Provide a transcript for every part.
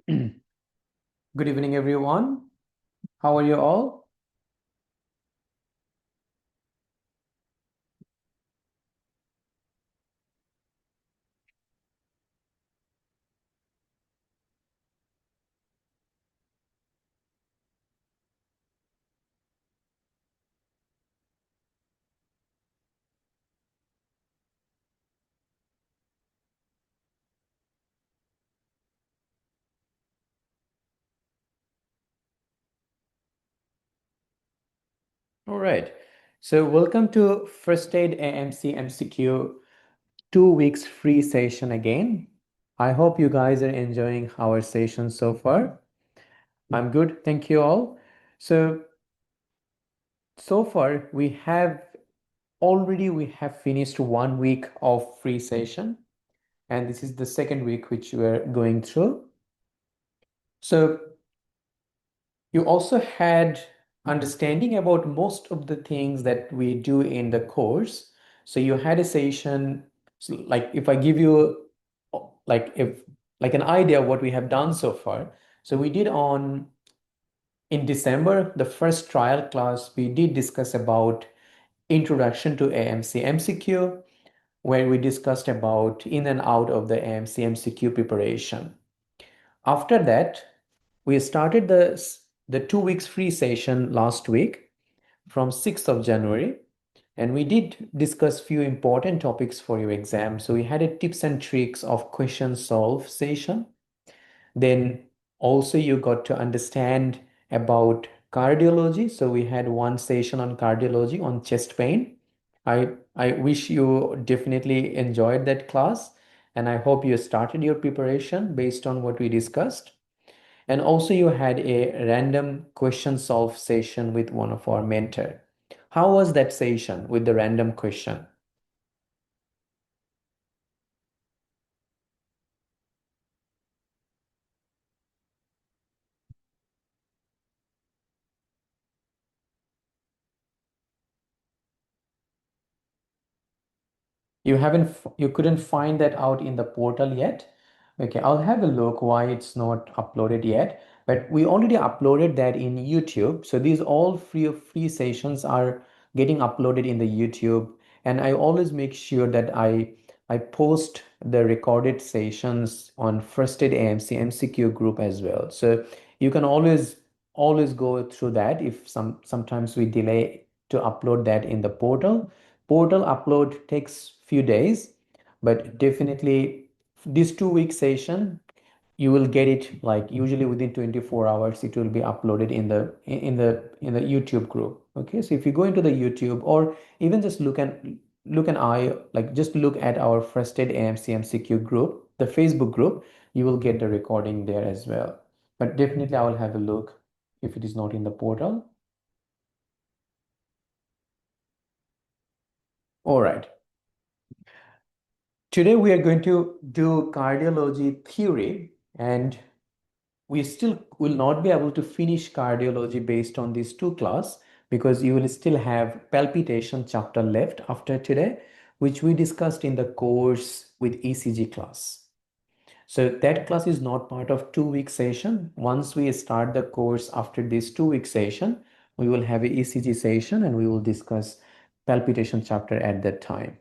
Good evening, everyone. How are you all? All right. So, welcome to First Aid AMC MCQ 2 weeks free session again. I hope you guys are enjoying our session so far. I'm good. Thank you all. So far we have finished 1 week of free session, and this is the second week which we're going through. So you also had understanding about most of the things that we do in the course. So you had a session, so like if I give you like if like an idea of what we have done so far. So we did on in December, the first trial class, we did discuss about introduction to AMC MCQ, where we discussed about in and out of the AMC MCQ preparation. After that, we started the 2 weeks free session last week from 6th of January, and we did discuss few important topics for your exam. So we had a tips and tricks of question solve session. Then also you got to understand about cardiology. So we had one session on cardiology on chest pain. I wish you definitely enjoyed that class, and I hope you started your preparation based on what we discussed. And also you had a random question solve session with one of our mentor. How was that session with the random question? You couldn't find that out in the portal yet? Okay, I'll have a look why it's not uploaded yet. But we already uploaded that in YouTube. So these all free sessions are getting uploaded in the YouTube. And I always make sure that I post the recorded sessions on First Aid AMC MCQ group as well. So you can always go through that if sometimes we delay to upload that in the portal upload takes few days, but definitely this 2 week session you will get it like usually within 24 hours it will be uploaded in the YouTube group. Okay, so if you go into the YouTube or even just look an eye, like just look at our First Aid AMC MCQ group, the Facebook group, you will get the recording there as well. But definitely I will have a look if it is not in the portal. All right. Today we are going to do cardiology theory, and we still will not be able to finish cardiology based on these two class because you will still have palpitation chapter left after today, which we discussed in the course with ECG class. So that class is not part of 2 week session. Once we start the course after this 2 week session, we will have a ECG session and we will discuss palpitation chapter at that time.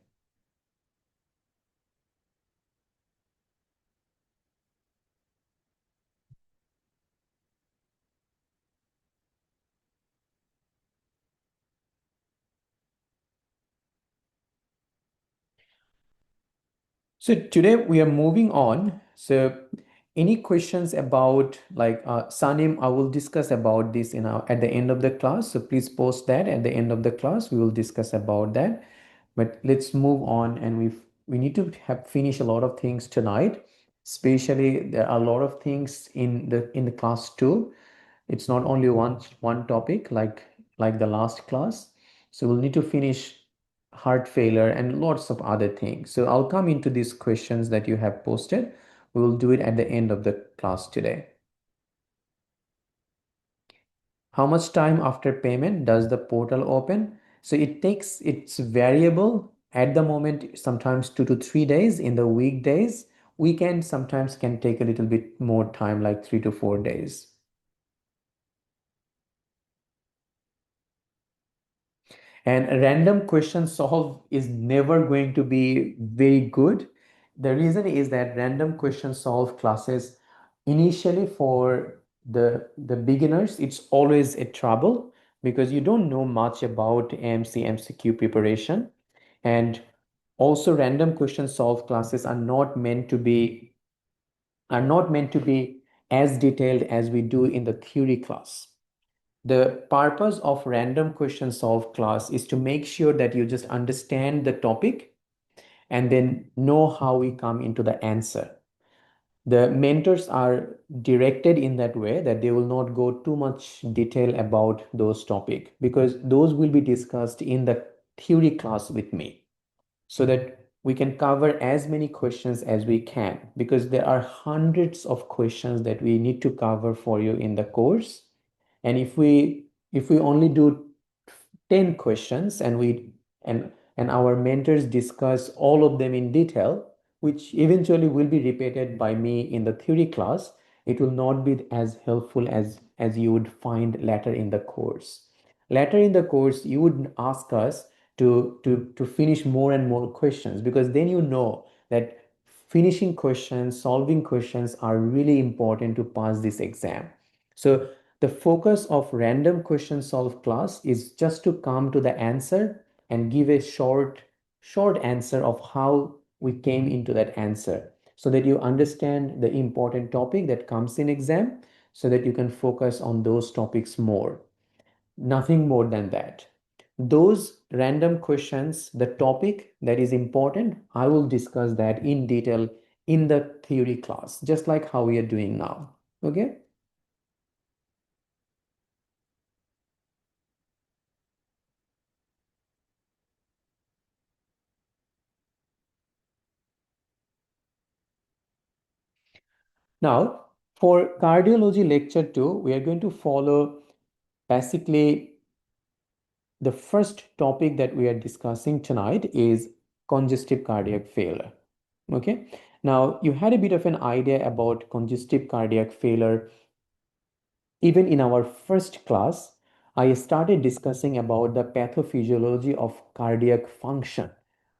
So today we are moving on. So any questions about like Sanim, I will discuss about this at the end of the class. So please post that at the end of the class. We will discuss about that. But let's move on, and we need to have finish a lot of things tonight. Especially there are a lot of things in the class too. It's not only one topic like the last class. So we'll need to finish heart failure and lots of other things. So I'll come into these questions that you have posted. We will do it at the end of the class today. How much time after payment does the portal open? So it's variable at the moment, sometimes 2 to 3 days in the weekdays. Weekend sometimes can take a little bit more time, like 3 to 4 days. And a random question solve is never going to be very good. The reason is that random question solve classes initially for the beginners, it's always a trouble because you don't know much about AMC MCQ preparation. And also random question solve classes are not meant to be as detailed as we do in the theory class. The purpose of random question solve class is to make sure that you just understand the topic and then know how we come into the answer. The mentors are directed in that way that they will not go too much detail about those topic because those will be discussed in the theory class with me so that we can cover as many questions as we can because there are hundreds of questions that we need to cover for you in the course. And if we only do 10 questions and our mentors discuss all of them in detail, which eventually will be repeated by me in the theory class, it will not be as helpful as you would find later in the course. Later in the course, you would ask us to finish more and more questions because then you know that finishing questions, solving questions are really important to pass this exam. So the focus of random question solve class is just to come to the answer and give a short answer of how we came into that answer so that you understand the important topic that comes in exam so that you can focus on those topics more. Nothing more than that. Those random questions, the topic that is important, I will discuss that in detail in the theory class, just like how we are doing now. Okay? Now, for cardiology lecture 2, we are going to follow basically the first topic that we are discussing tonight is congestive cardiac failure. Okay. Now, you had a bit of an idea about congestive cardiac failure. Even in our first class, I started discussing about the pathophysiology of cardiac function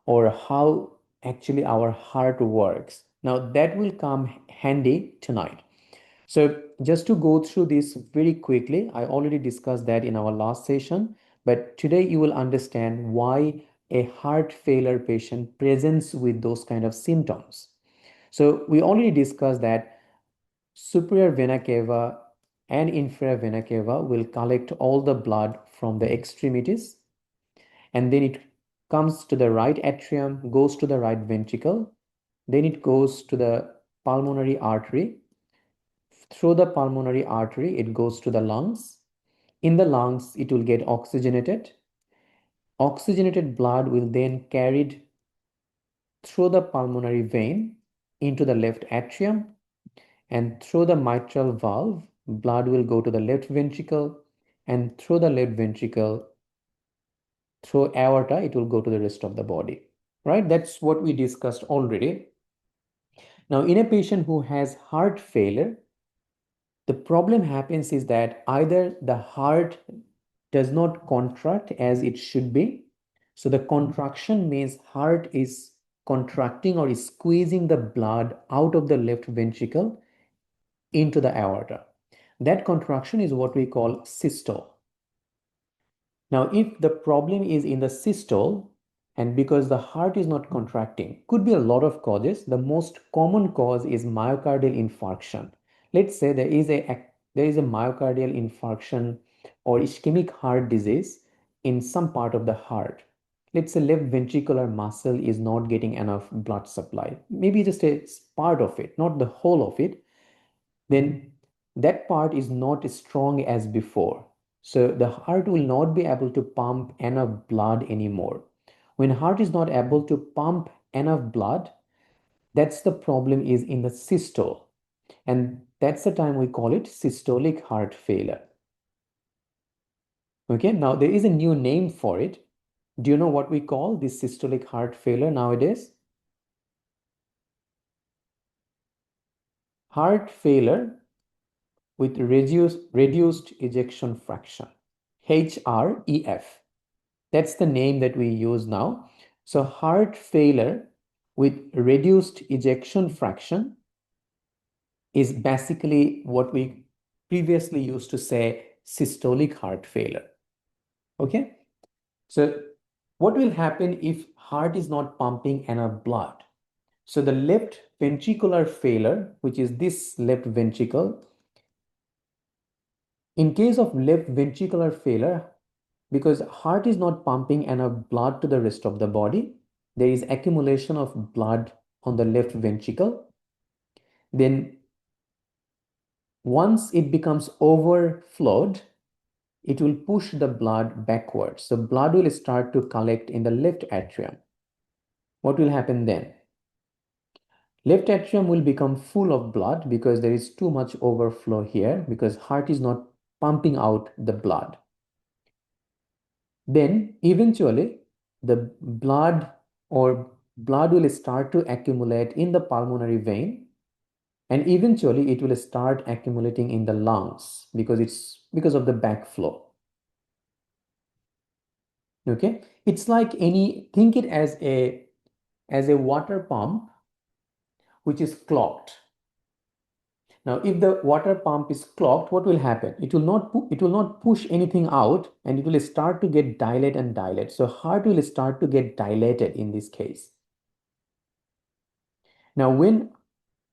or how actually our heart works. Now, that will come handy tonight. So just to go through this very quickly, I already discussed that in our last session, but today you will understand why a heart failure patient presents with those kind of symptoms. So we already discussed that superior vena cava and inferior vena cava will collect all the blood from the extremities and then it comes to the right atrium, goes to the right ventricle, then it goes to the pulmonary artery. Through the pulmonary artery, it goes to the lungs. In the lungs, it will get oxygenated. Oxygenated blood will then carried through the pulmonary vein into the left atrium, and through the mitral valve, blood will go to the left ventricle, and through the left ventricle, through aorta, it will go to the rest of the body. Right? That's what we discussed already. Now, in a patient who has heart failure, the problem happens is that either the heart does not contract as it should be. So the contraction means heart is contracting or is squeezing the blood out of the left ventricle into the aorta. That contraction is what we call systole. Now, if the problem is in the systole, and because the heart is not contracting, could be a lot of causes. The most common cause is myocardial infarction. Let's say there is a myocardial infarction or ischemic heart disease in some part of the heart. Let's say left ventricular muscle is not getting enough blood supply. Maybe just a part of it, not the whole of it. Then that part is not as strong as before. So the heart will not be able to pump enough blood anymore. When heart is not able to pump enough blood, that's the problem is in the systole. And that's the time we call it systolic heart failure. Okay, now there is a new name for it. Do you know what we call this systolic heart failure nowadays? heart failure with reduced ejection fraction, HREF. That's the name that we use now. So heart failure with reduced ejection fraction is basically what we previously used to say systolic heart failure. Okay? So what will happen if heart is not pumping enough blood? So the left ventricular failure, which is this left ventricle, in case of left ventricular failure, because heart is not pumping enough blood to the rest of the body, there is accumulation of blood on the left ventricle. Then once it becomes overflowed, it will push the blood backwards. So blood will start to collect in the left atrium. What will happen then? Left atrium will become full of blood because there is too much overflow here because heart is not pumping out the blood. Then eventually the blood will start to accumulate in the pulmonary vein, and eventually it will start accumulating in the lungs because of the backflow. Okay, it's like think it as a water pump which is clogged. Now, if the water pump is clogged, what will happen? It will not push anything out, and it will start to get dilate and dilate. So heart will start to get dilated in this case. Now, when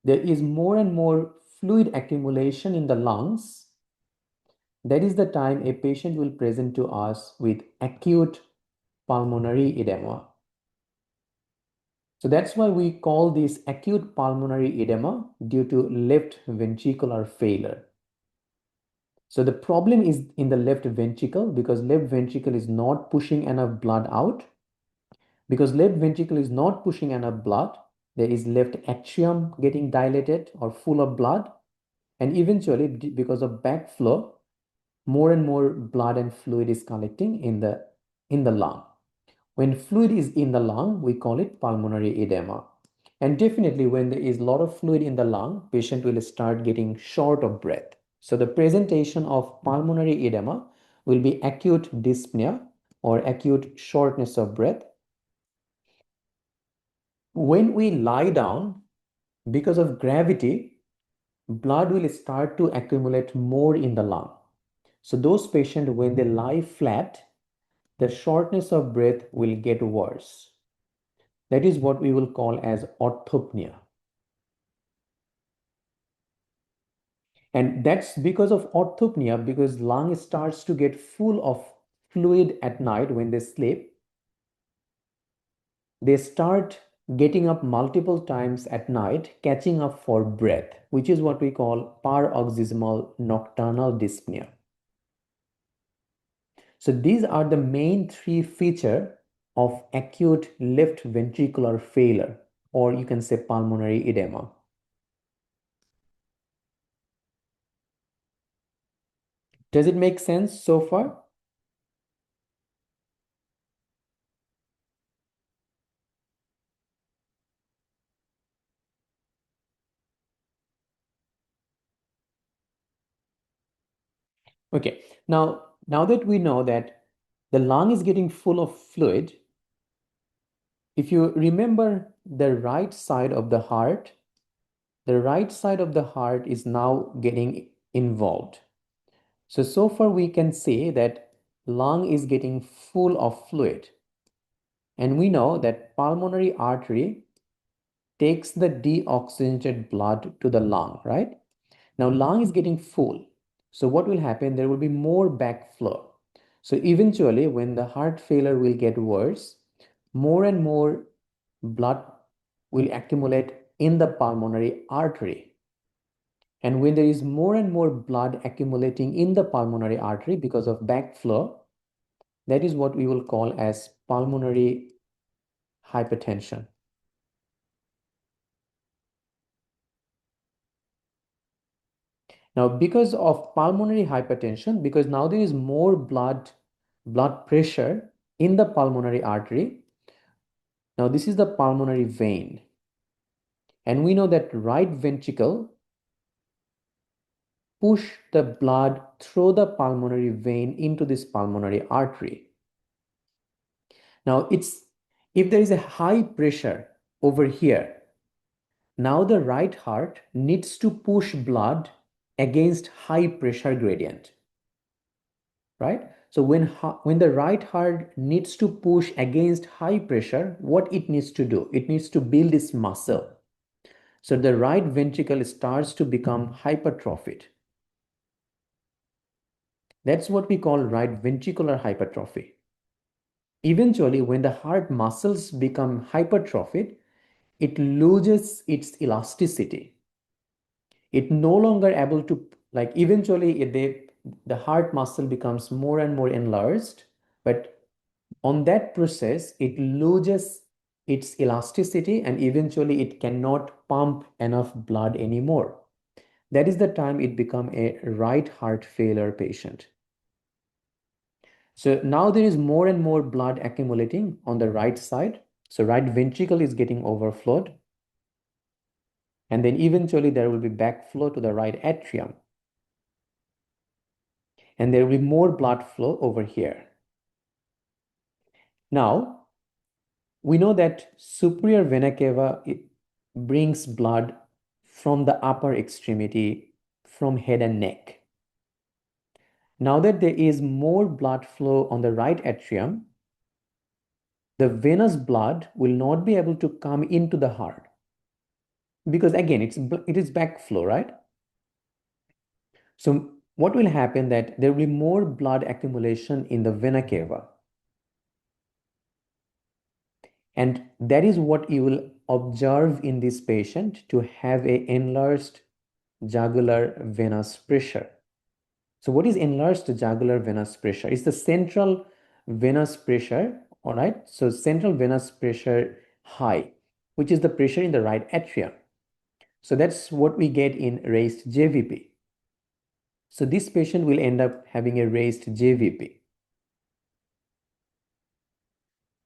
there is more and more fluid accumulation in the lungs, that is the time a patient will present to us with acute pulmonary edema. So that's why we call this acute pulmonary edema due to left ventricular failure. So the problem is in the left ventricle because left ventricle is not pushing enough blood out. Because left ventricle is not pushing enough blood, there is left atrium getting dilated or full of blood. And eventually, because of backflow, more and more blood and fluid is collecting in the lung. When fluid is in the lung, we call it pulmonary edema. And definitely when there is a lot of fluid in the lung, patient will start getting short of breath. So the presentation of pulmonary edema will be acute dyspnea or acute shortness of breath. When we lie down, because of gravity, blood will start to accumulate more in the lung. So those patients, when they lie flat, the shortness of breath will get worse. That is what we will call as orthopnea. And that's because of orthopnea, because lung starts to get full of fluid at night when they sleep. They start getting up multiple times at night, catching up for breath, which is what we call paroxysmal nocturnal dyspnea. So these are the main three features of acute left ventricular failure, or you can say pulmonary edema. Does it make sense so far? Okay, now that we know that the lung is getting full of fluid, if you remember the right side of the right side of the heart is now getting involved. So far we can say that lung is getting full of fluid. And we know that pulmonary artery takes the deoxygenated blood to the lung, right? Now lung is getting full. So what will happen? There will be more backflow. So eventually when the heart failure will get worse, more and more blood will accumulate in the pulmonary artery. And when there is more and more blood accumulating in the pulmonary artery because of backflow, that is what we will call as pulmonary hypertension. Now, because of pulmonary hypertension, because now there is more blood pressure in the pulmonary artery. Now, this is the pulmonary vein. And we know that right ventricle push the blood through the pulmonary vein into this pulmonary artery. Now, if there is a high pressure over here, now the right heart needs to push blood against high pressure gradient, right? So when the right heart needs to push against high pressure, what it needs to do? It needs to build this muscle. So the right ventricle starts to become hypertrophied. That's what we call right ventricular hypertrophy. Eventually, when the heart muscles become hypertrophied, it loses its elasticity. It no longer able to, like, eventually the heart muscle becomes more and more enlarged, but on that process, it loses its elasticity and eventually it cannot pump enough blood anymore. That is the time it become a right heart failure patient. So now there is more and more blood accumulating on the right side. So right ventricle is getting overflowed. And then eventually there will be backflow to the right atrium. And there will be more blood flow over here. Now, we know that superior vena cava brings blood from the upper extremity, from head and neck. Now that there is more blood flow on the right atrium, the venous blood will not be able to come into the heart because again it is backflow, right? So what will happen that there will be more blood accumulation in the vena cava, and that is what you will observe in this patient to have a enlarged jugular venous pressure. So what is enlarged jugular venous pressure? It's the central venous pressure, all right? So central venous pressure high, which is the pressure in the right atrium. So that's what we get in raised JVP. So this patient will end up having a raised JVP.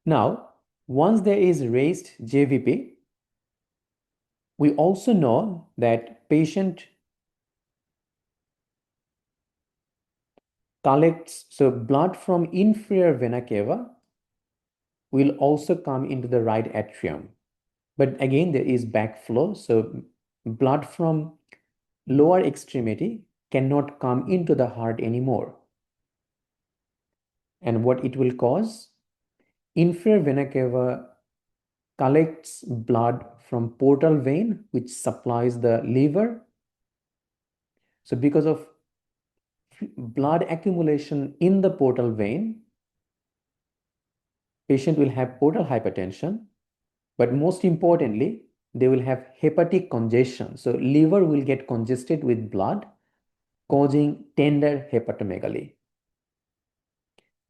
Now, once there is raised JVP, we also know that patient collects, so blood from inferior vena cava will also come into the right atrium. But again, there is backflow. So blood from lower extremity cannot come into the heart anymore. And what it will cause? Inferior vena cava collects blood from portal vein, which supplies the liver. So because of blood accumulation in the portal vein, patient will have portal hypertension, but most importantly, they will have hepatic congestion. So liver will get congested with blood, causing tender hepatomegaly.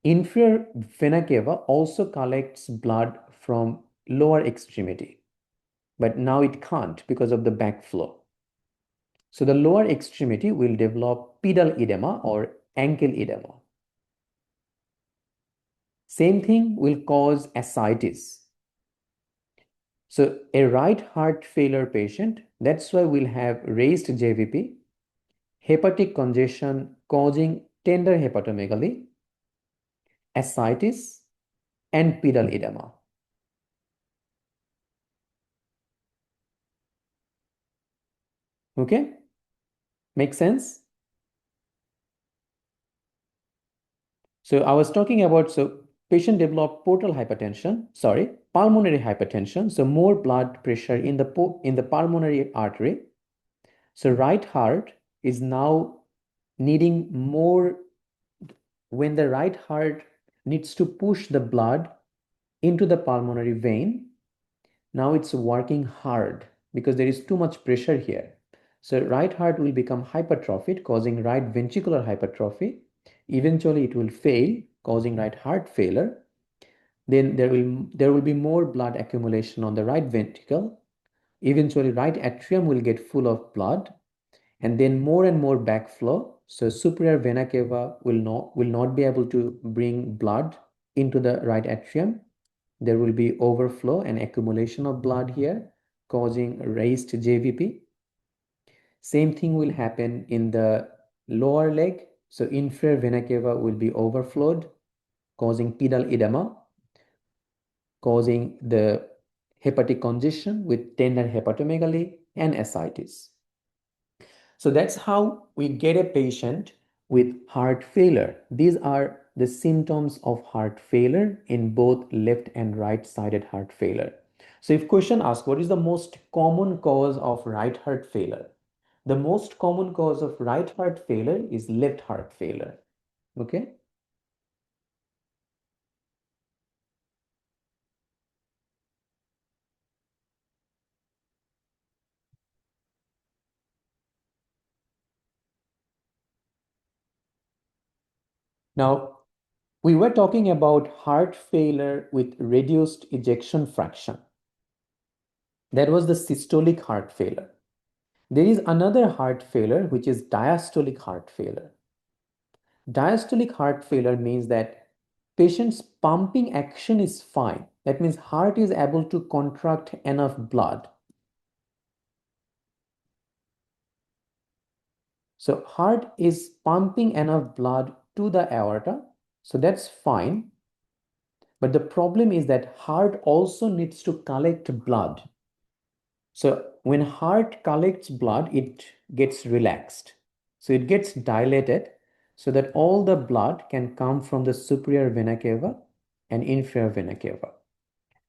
Inferior vena cava also collects blood from lower extremity, but now it can't because of the backflow. So the lower extremity will develop pedal edema or ankle edema. Same thing will cause ascites. So a right heart failure patient, that's why we'll have raised JVP, hepatic congestion causing tender hepatomegaly, ascites, and pedal edema. Okay? Make sense? So I was talking about, so patient develop pulmonary hypertension. So more blood pressure in the pulmonary artery. So right heart is now needing more. When the right heart needs to push the blood into the pulmonary vein, now it's working hard because there is too much pressure here. So right heart will become hypertrophied, causing right ventricular hypertrophy. Eventually it will fail, causing right heart failure. Then there will be more blood accumulation on the right ventricle. Eventually right atrium will get full of blood, and then more and more backflow. So superior vena cava will not be able to bring blood into the right atrium. There will be overflow and accumulation of blood here, causing raised JVP. Same thing will happen in the lower leg. So inferior vena cava will be overflowed, causing pedal edema, causing the hepatic congestion with tender hepatomegaly and ascites. So that's how we get a patient with heart failure. These are the symptoms of heart failure in both left and right sided heart failure. So if question asks what is the most common cause of right heart failure? The most common cause of right heart failure is left heart failure. Okay. Now, we were talking about heart failure with reduced ejection fraction. That was the systolic heart failure. There is another heart failure, which is diastolic heart failure. Diastolic heart failure means that patient's pumping action is fine. That means heart is able to contract enough blood. So heart is pumping enough blood to the aorta. So that's fine. But the problem is that heart also needs to collect blood. So when heart collects blood, it gets relaxed. So it gets dilated so that all the blood can come from the superior vena cava and inferior vena cava.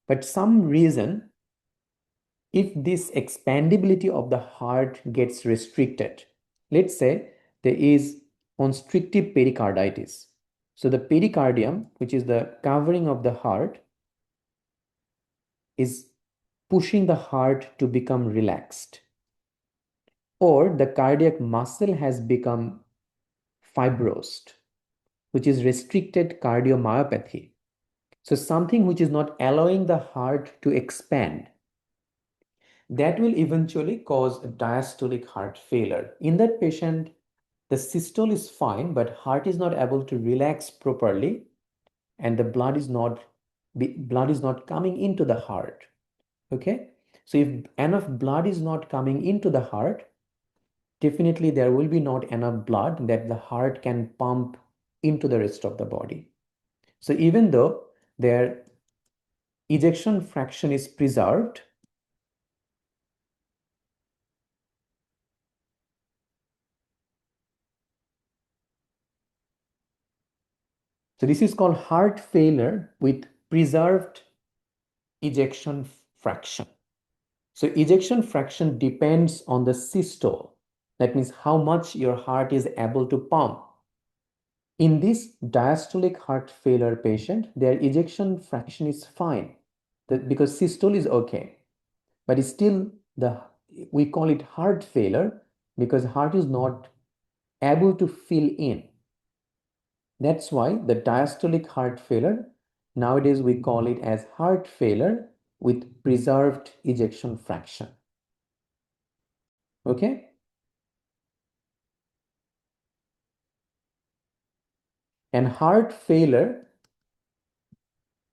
But some reason, if this expandability of the heart gets restricted, let's say there is constrictive pericarditis. So the pericardium, which is the covering of the heart, is pushing the heart to become relaxed, or the cardiac muscle has become fibrosed, which is restricted cardiomyopathy. So something which is not allowing the heart to expand, that will eventually cause a diastolic heart failure. In that patient, the systole is fine, but heart is not able to relax properly, and the blood is not coming into the heart. Okay, so if enough blood is not coming into the heart, definitely there will be not enough blood that the heart can pump into the rest of the body. So even though their ejection fraction is preserved, so this is called heart failure with preserved ejection fraction. So ejection fraction depends on the systole. That means how much your heart is able to pump. In this diastolic heart failure patient, their ejection fraction is fine because systole is okay. But it's still we call it heart failure because heart is not able to fill in. That's why the diastolic heart failure, nowadays we call it as heart failure with preserved ejection fraction. Okay? And heart failure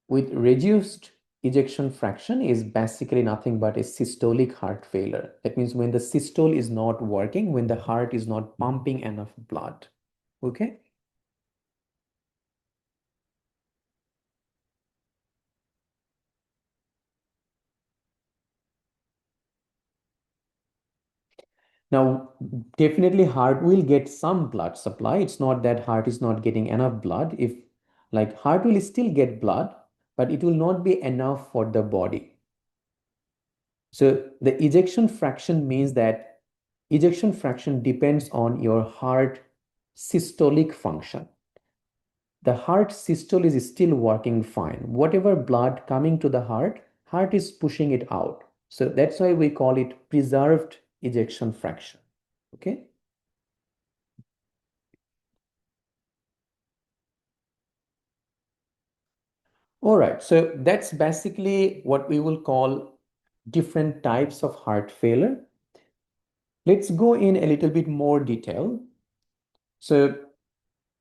with reduced ejection fraction is basically nothing but a systolic heart failure. That means when the systole is not working, when the heart is not pumping enough blood. Okay? Now, definitely heart will get some blood supply. It's not that heart is not getting enough blood. If like heart will still get blood, but it will not be enough for the body. So the ejection fraction means that ejection fraction depends on your heart systolic function. The heart systole is still working fine. Whatever blood coming to the heart is pushing it out. So that's why we call it preserved ejection fraction. Okay. All right, so that's basically what we will call different types of heart failure. Let's go in a little bit more detail. So,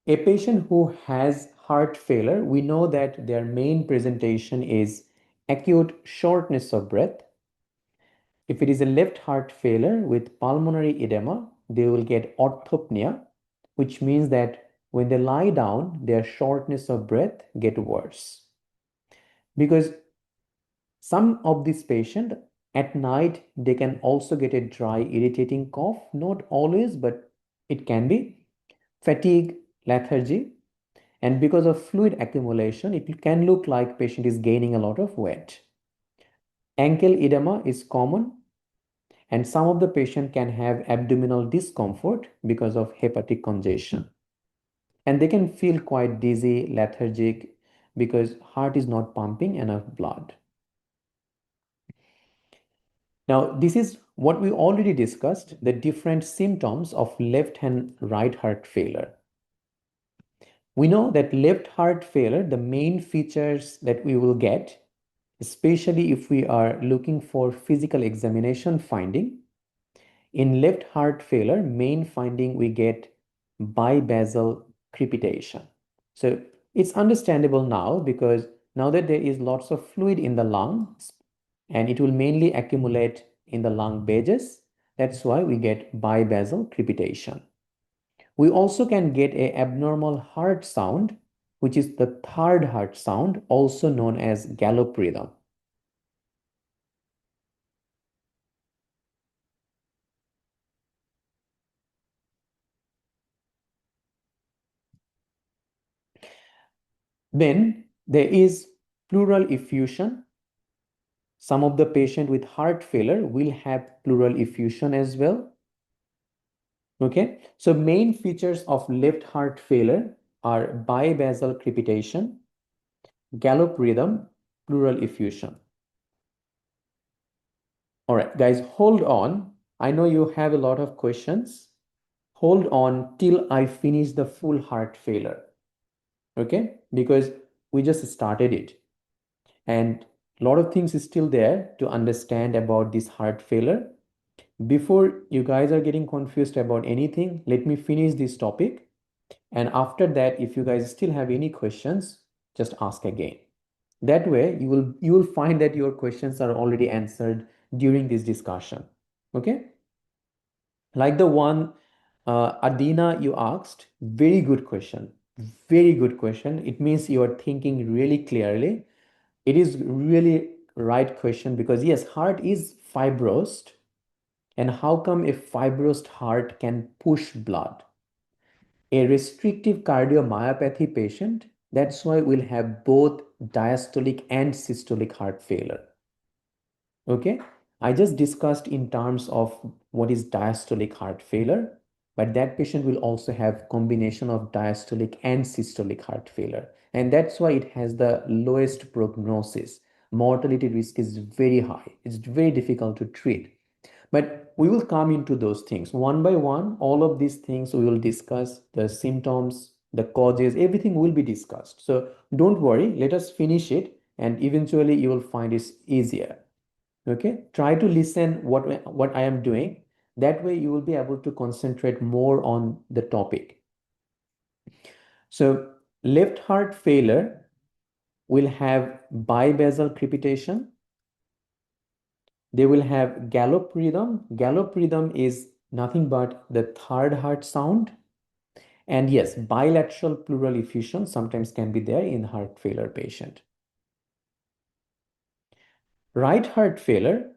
a patient who has heart failure, we know that their main presentation is acute shortness of breath. If it is a left heart failure with pulmonary edema, they will get orthopnea. which means that when they lie down, their shortness of breath get worse. Because some of these patients at night, they can also get a dry, irritating cough. Not always, but it can be. Fatigue, lethargy, and because of fluid accumulation, it can look like patient is gaining a lot of weight. Ankle edema is common, and some of the patient can have abdominal discomfort because of hepatic congestion. And they can feel quite dizzy, lethargic, because heart is not pumping enough blood. Now, this is what we already discussed, the different symptoms of left and right heart failure. We know that left heart failure, the main features that we will get, especially if we are looking for physical examination finding, in left heart failure, main finding we get bibasal crepitation. So it's understandable now because now that there is lots of fluid in the lungs and it will mainly accumulate in the lung pages, that's why we get bibasal crepitation. We also can get a abnormal heart sound, which is the third heart sound, also known as gallop rhythm. Then there is pleural effusion. Some of the patient with heart failure will have pleural effusion as well. Okay, so main features of left heart failure are bibasal crepitation, gallop rhythm, pleural effusion. All right, guys, hold on. I know you have a lot of questions. Hold on till I finish the full heart failure. Okay, because we just started it. And a lot of things is still there to understand about this heart failure. Before you guys are getting confused about anything, let me finish this topic. And after that, if you guys still have any questions, just ask again. That way, you will find that your questions are already answered during this discussion. Okay? Like the one Adina you asked, very good question. Very good question. It means you are thinking really clearly. It is really right question because yes, heart is fibrosed. And how come a fibrosed heart can push blood? A restrictive cardiomyopathy patient, that's why we'll have both diastolic and systolic heart failure. Okay, I just discussed in terms of what is diastolic heart failure, but that patient will also have combination of diastolic and systolic heart failure. And that's why it has the lowest prognosis. Mortality risk is very high. It's very difficult to treat. But we will come into those things one by one. All of these things we will discuss the symptoms, the causes, everything will be discussed. So don't worry, let us finish it and eventually you will find it easier. Okay, try to listen what I am doing. That way you will be able to concentrate more on the topic. So left heart failure will have bibasal crepitation. They will have gallop rhythm. Gallop rhythm is nothing but the third heart sound. And yes, bilateral pleural effusion sometimes can be there in heart failure patient. Right heart failure,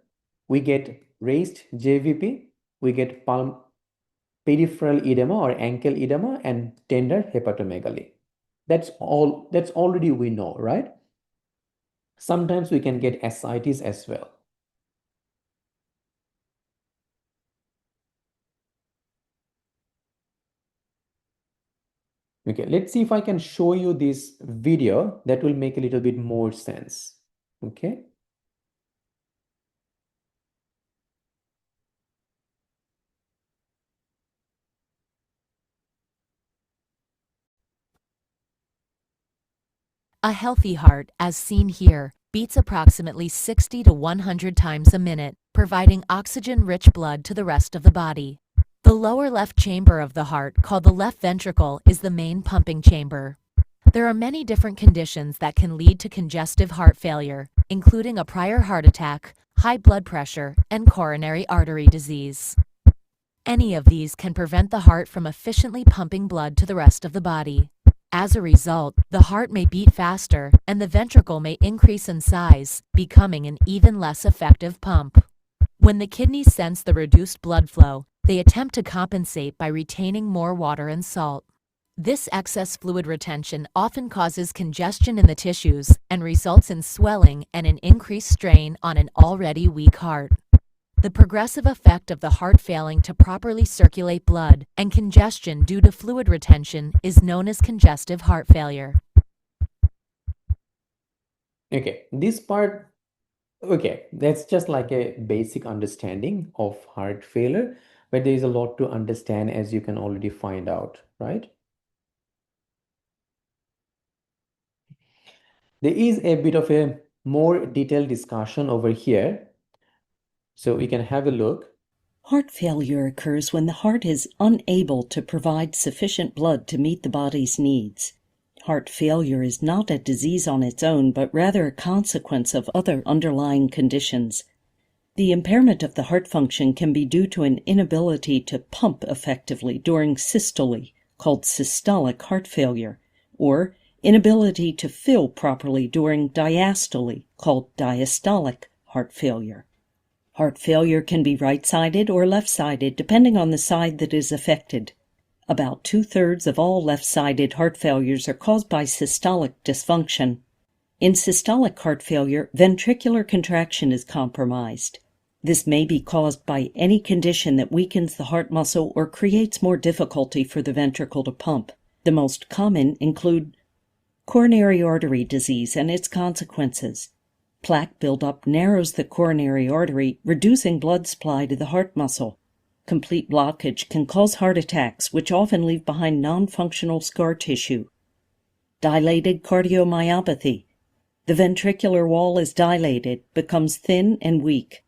we get raised JVP, we get peripheral edema or ankle edema and tender hepatomegaly. That's all, that's already we know, right? Sometimes we can get ascites as well. Okay, let's see if I can show you this video that will make a little bit more sense. Okay. A healthy heart, as seen here, beats approximately 60 to 100 times a minute, providing oxygen-rich blood to the rest of the body. The lower left chamber of the heart, called the left ventricle, is the main pumping chamber. There are many different conditions that can lead to congestive heart failure, including a prior heart attack, high blood pressure, and coronary artery disease. Any of these can prevent the heart from efficiently pumping blood to the rest of the body. As a result, the heart may beat faster and the ventricle may increase in size, becoming an even less effective pump. When the kidneys sense the reduced blood flow, they attempt to compensate by retaining more water and salt. This excess fluid retention often causes congestion in the tissues and results in swelling and an increased strain on an already weak heart. The progressive effect of the heart failing to properly circulate blood and congestion due to fluid retention is known as congestive heart failure. Okay, this part, okay, that's just like a basic understanding of heart failure, but there is a lot to understand as you can already find out, right? There is a bit of a more detailed discussion over here, so we can have a look. Heart failure occurs when the heart is unable to provide sufficient blood to meet the body's needs. Heart failure is not a disease on its own, but rather a consequence of other underlying conditions. The impairment of the heart function can be due to an inability to pump effectively during systole, called systolic heart failure, or inability to fill properly during diastole, called diastolic heart failure. Heart failure can be right-sided or left-sided, depending on the side that is affected. About 2/3 of all left-sided heart failures are caused by systolic dysfunction. In systolic heart failure, ventricular contraction is compromised. This may be caused by any condition that weakens the heart muscle or creates more difficulty for the ventricle to pump. The most common include coronary artery disease and its consequences. Plaque buildup narrows the coronary artery, reducing blood supply to the heart muscle. Complete blockage can cause heart attacks, which often leave behind non-functional scar tissue. Dilated cardiomyopathy. The ventricular wall is dilated, becomes thin and weak.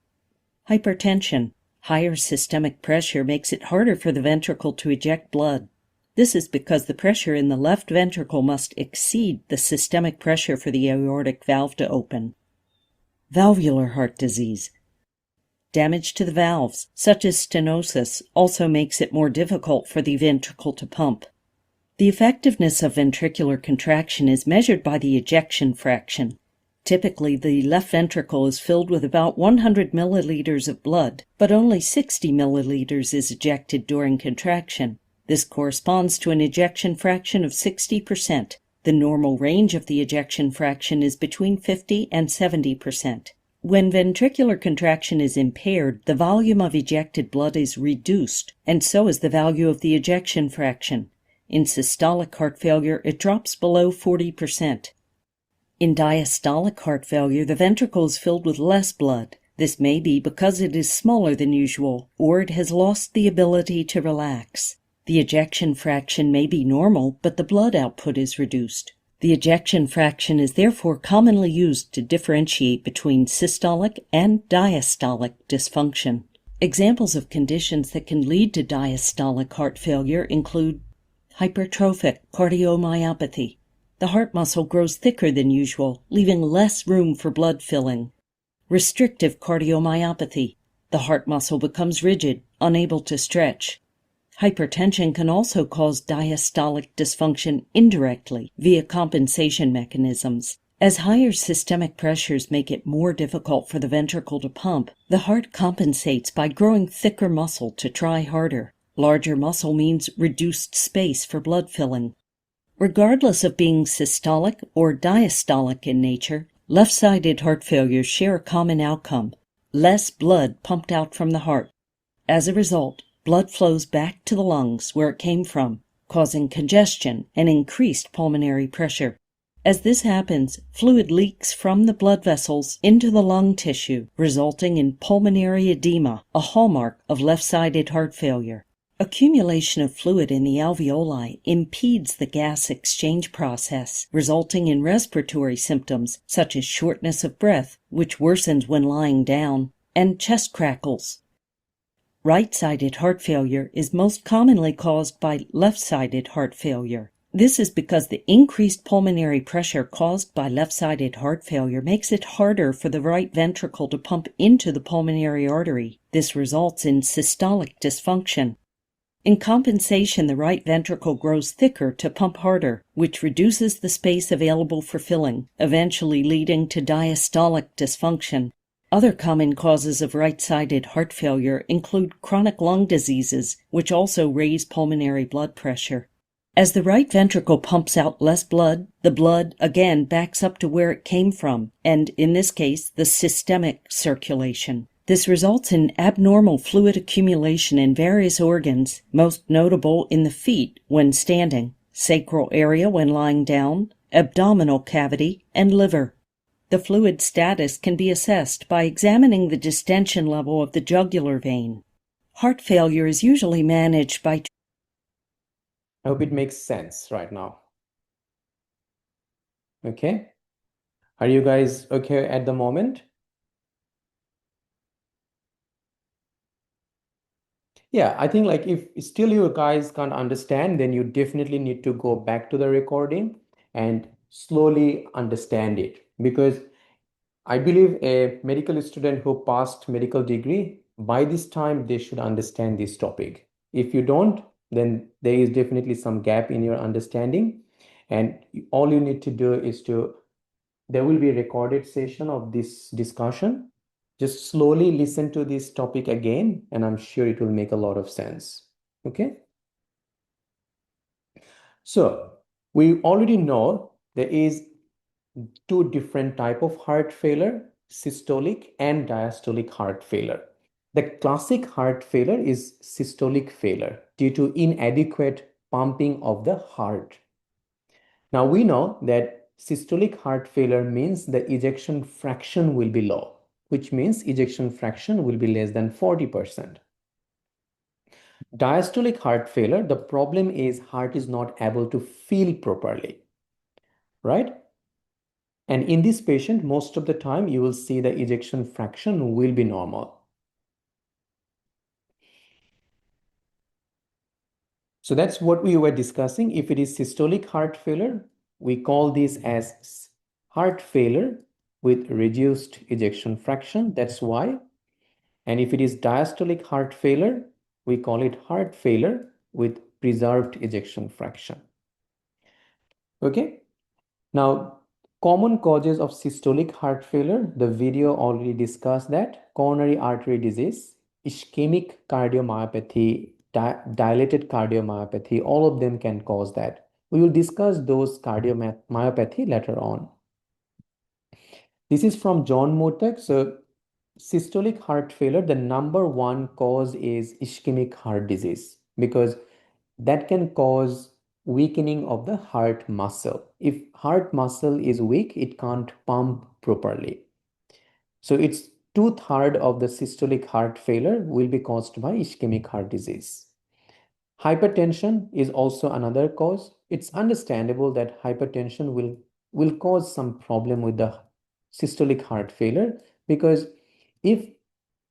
Hypertension. Higher systemic pressure makes it harder for the ventricle to eject blood. This is because the pressure in the left ventricle must exceed the systemic pressure for the aortic valve to open. Valvular heart disease. Damage to the valves, such as stenosis, also makes it more difficult for the ventricle to pump. The effectiveness of ventricular contraction is measured by the ejection fraction. Typically, the left ventricle is filled with about 100 milliliters of blood, but only 60 milliliters is ejected during contraction. This corresponds to an ejection fraction of 60%. The normal range of the ejection fraction is between 50 and 70%. When ventricular contraction is impaired, the volume of ejected blood is reduced, and so is the value of the ejection fraction. In systolic heart failure, it drops below 40%. In diastolic heart failure, the ventricle is filled with less blood. This may be because it is smaller than usual, or it has lost the ability to relax. The ejection fraction may be normal, but the blood output is reduced. The ejection fraction is therefore commonly used to differentiate between systolic and diastolic dysfunction. Examples of conditions that can lead to diastolic heart failure include hypertrophic cardiomyopathy. The heart muscle grows thicker than usual, leaving less room for blood filling. Restrictive cardiomyopathy. The heart muscle becomes rigid, unable to stretch. Hypertension can also cause diastolic dysfunction indirectly via compensation mechanisms. As higher systemic pressures make it more difficult for the ventricle to pump, the heart compensates by growing thicker muscle to try harder. Larger muscle means reduced space for blood filling. Regardless of being systolic or diastolic in nature, left-sided heart failures share a common outcome: less blood pumped out from the heart. As a result, blood flows back to the lungs where it came from, causing congestion and increased pulmonary pressure. As this happens, fluid leaks from the blood vessels into the lung tissue, resulting in pulmonary edema, a hallmark of left-sided heart failure. Accumulation of fluid in the alveoli impedes the gas exchange process, resulting in respiratory symptoms such as shortness of breath, which worsens when lying down, and chest crackles. Right-sided heart failure is most commonly caused by left-sided heart failure. This is because the increased pulmonary pressure caused by left-sided heart failure makes it harder for the right ventricle to pump into the pulmonary artery. This results in systolic dysfunction. In compensation, the right ventricle grows thicker to pump harder, which reduces the space available for filling, eventually leading to diastolic dysfunction. Other common causes of right-sided heart failure include chronic lung diseases, which also raise pulmonary blood pressure. As the right ventricle pumps out less blood, the blood again backs up to where it came from, and in this case, the systemic circulation. This results in abnormal fluid accumulation in various organs, most notable in the feet when standing, sacral area when lying down, abdominal cavity, and liver. The fluid status can be assessed by examining the distension level of the jugular vein. Heart failure is usually managed by I hope it makes sense right now. Okay. Are you guys okay at the moment? Yeah, I think like if still you guys can't understand, then you definitely need to go back to the recording and slowly understand it. Because I believe a medical student who passed medical degree, by this time they should understand this topic. If you don't, then there is definitely some gap in your understanding. And all you need to do is there will be a recorded session of this discussion. Just slowly listen to this topic again, and I'm sure it will make a lot of sense. Okay? So we already know there is two different type of heart failure, systolic and diastolic heart failure. The classic heart failure is systolic failure due to inadequate pumping of the heart. Now we know that systolic heart failure means the ejection fraction will be low, which means ejection fraction will be less than 40%. Diastolic heart failure, the problem is heart is not able to fill properly, right? And in this patient, most of the time you will see the ejection fraction will be normal. So that's what we were discussing. If it is systolic heart failure, we call this as heart failure with reduced ejection fraction. That's why. And if it is diastolic heart failure, we call it heart failure with preserved ejection fraction. Okay. Now, common causes of systolic heart failure, the video already discussed that. Coronary artery disease, ischemic cardiomyopathy, dilated cardiomyopathy, all of them can cause that. We will discuss those cardiomyopathy later on. This is from John Motek. So, systolic heart failure, the number one cause is ischemic heart disease because that can cause weakening of the heart muscle. If heart muscle is weak, it can't pump properly. So it's 2/3 of the systolic heart failure will be caused by ischemic heart disease. Hypertension is also another cause. It's understandable that hypertension will cause some problem with the systolic heart failure because if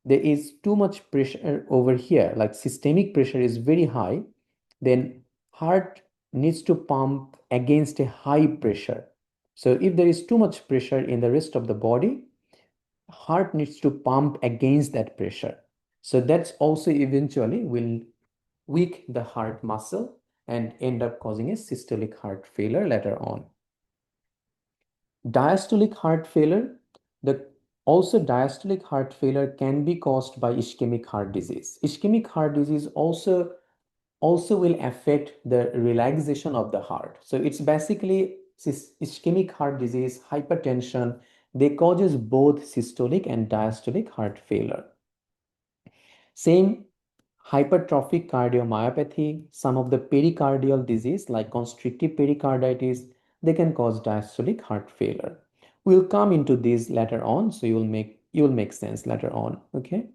there is too much pressure over here, like systemic pressure is very high, then heart needs to pump against a high pressure. So if there is too much pressure in the rest of the body, heart needs to pump against that pressure. So that's also eventually will weak the heart muscle and end up causing a systolic heart failure later on. Diastolic heart failure, also diastolic heart failure can be caused by ischemic heart disease. Ischemic heart disease also will affect the relaxation of the heart. So it's basically ischemic heart disease, hypertension, they causes both systolic and diastolic heart failure. Same hypertrophic cardiomyopathy, some of the pericardial disease like constrictive pericarditis, they can cause diastolic heart failure. We'll come into these later on, so you'll make sense later on, okay?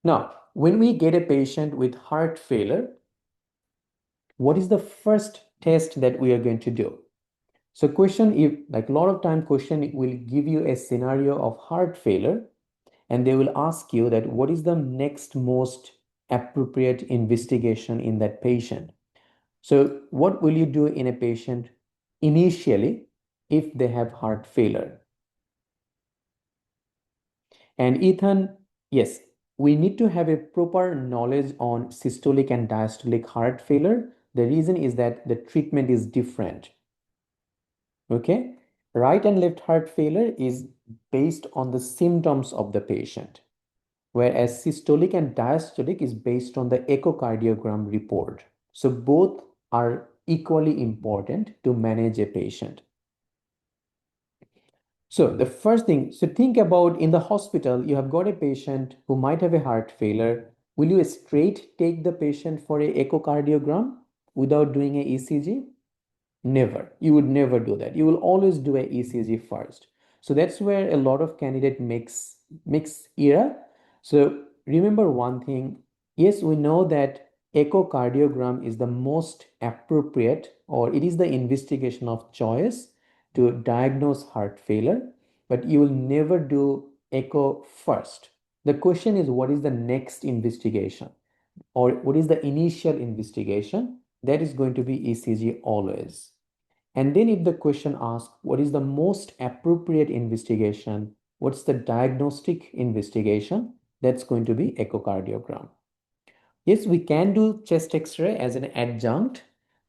Now, when we get a patient with heart failure, what is the first test that we are going to do? So question, if like a lot of time question will give you a scenario of heart failure and they will ask you that what is the next most appropriate investigation in that patient. So what will you do in a patient initially if they have heart failure? And Ethan, yes, we need to have a proper knowledge on systolic and diastolic heart failure. The reason is that the treatment is different. Okay? Right and left heart failure is based on the symptoms of the patient, whereas systolic and diastolic is based on the echocardiogram report. So both are equally important to manage a patient. So the first thing, so think about in the hospital, you have got a patient who might have a heart failure. Will you straight take the patient for a echocardiogram without doing a ECG? Never. You would never do that. You will always do a ECG first. So that's where a lot of candidate mix era. So remember one thing. Yes, we know that echocardiogram is the most appropriate, or it is the investigation of choice to diagnose heart failure, but you will never do echo first. The question is, what is the next investigation, or what is the initial investigation? That is going to be ECG always. And then if the question asks, what is the most appropriate investigation? What's the diagnostic investigation? That's going to be echocardiogram. Yes, we can do chest X-ray as an adjunct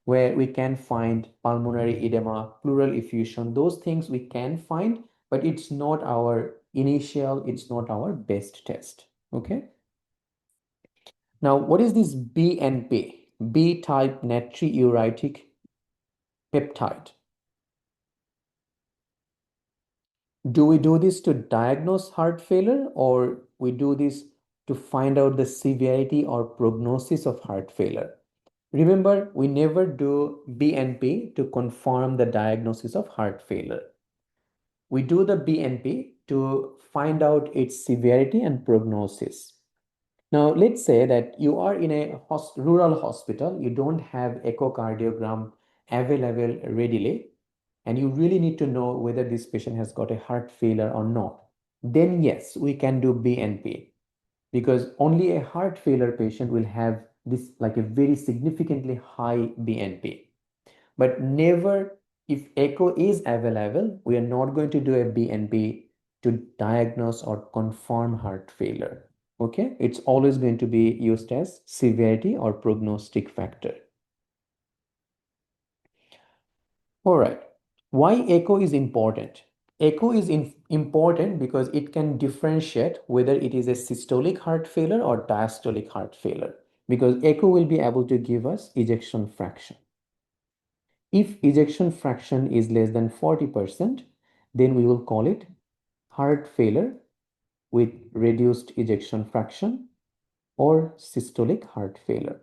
where we can find pulmonary edema, pleural effusion, those things we can find, but it's not our initial, it's not our best test. Okay. Now, what is this BNP? B-type natriuretic peptide. Do we do this to diagnose heart failure, or we do this to find out the severity or prognosis of heart failure? Remember, we never do BNP to confirm the diagnosis of heart failure. We do the BNP to find out its severity and prognosis. Now, let's say that you are in a rural hospital, you don't have echocardiogram available readily, and you really need to know whether this patient has got a heart failure or not. Then yes, we can do BNP, because only a heart failure patient will have this like a very significantly high BNP. But never, if echo is available, we are not going to do a BNP to diagnose or confirm heart failure. Okay, it's always going to be used as severity or prognostic factor. All right, why echo is important? Echo is important because it can differentiate whether it is a systolic heart failure or diastolic heart failure, because echo will be able to give us ejection fraction. If ejection fraction is less than 40%, then we will call it heart failure with reduced ejection fraction or systolic heart failure.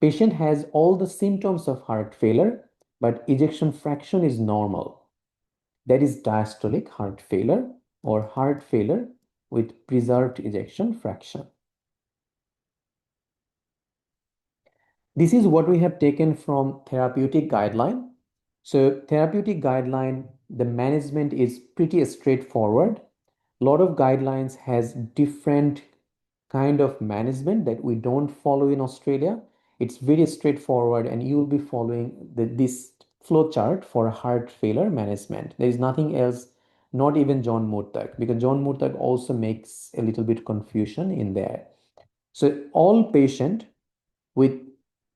Patient has all the symptoms of heart failure, but ejection fraction is normal. That is diastolic heart failure or heart failure with preserved ejection fraction. This is what we have taken from therapeutic guideline. So therapeutic guideline, the management is pretty straightforward. A lot of guidelines has different kind of management that we don't follow in Australia. It's very straightforward, and you will be following this flow chart for heart failure management. There is nothing else, not even John Murtagh, because John Murtagh also makes a little bit confusion in there. So all patient with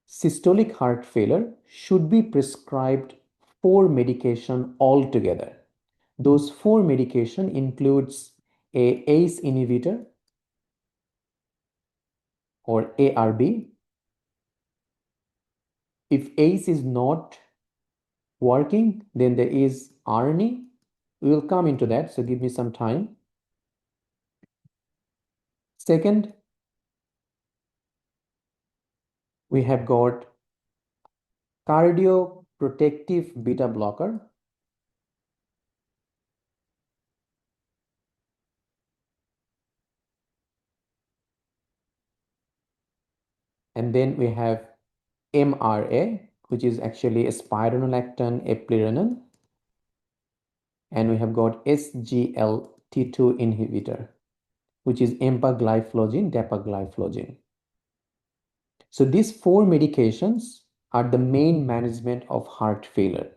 systolic heart failure should be prescribed 4 medication altogether. Those 4 medication includes a ACE inhibitor or ARB. If ACE is not working, then there is ARNI. We will come into that, so give me some time. Second, we have got cardioprotective beta blocker. And then we have MRA, which is actually a spironolactone eplerenone. And we have got SGLT2. SGLT2 inhibitor, which is empagliflozin, dapagliflozin. So these four medications are the main management of heart failure.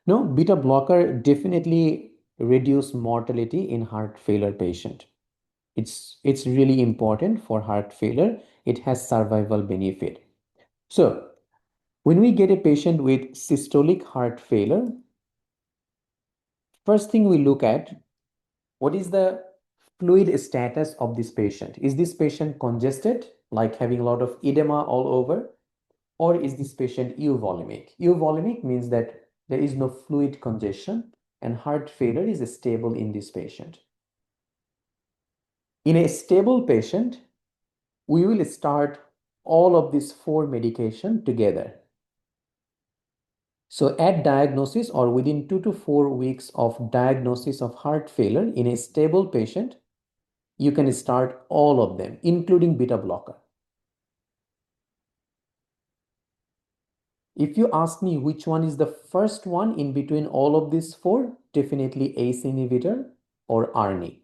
No, beta blocker definitely reduce mortality in heart failure patient. It's really important for heart failure. It has survival benefit. So when we get a patient with systolic heart failure, first thing we look at, what is the fluid status of this patient? Is this patient congested, like having a lot of edema all over? Or is this patient euvolemic? Euvolemic means that there is no fluid congestion and heart failure is stable in this patient. In a stable patient, we will start all of these four medication together. So at diagnosis or within 2 to 4 weeks of diagnosis of heart failure in a stable patient, you can start all of them, including beta blocker. If you ask me which one is the first one in between all of these four, definitely ACE inhibitor or ARNI.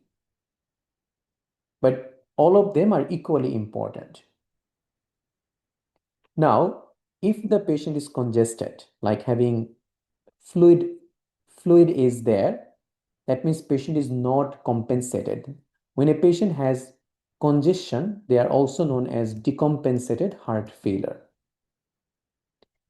But all of them are equally important. Now, if the patient is congested, like having fluid is there, that means patient is not compensated. When a patient has congestion, they are also known as decompensated heart failure.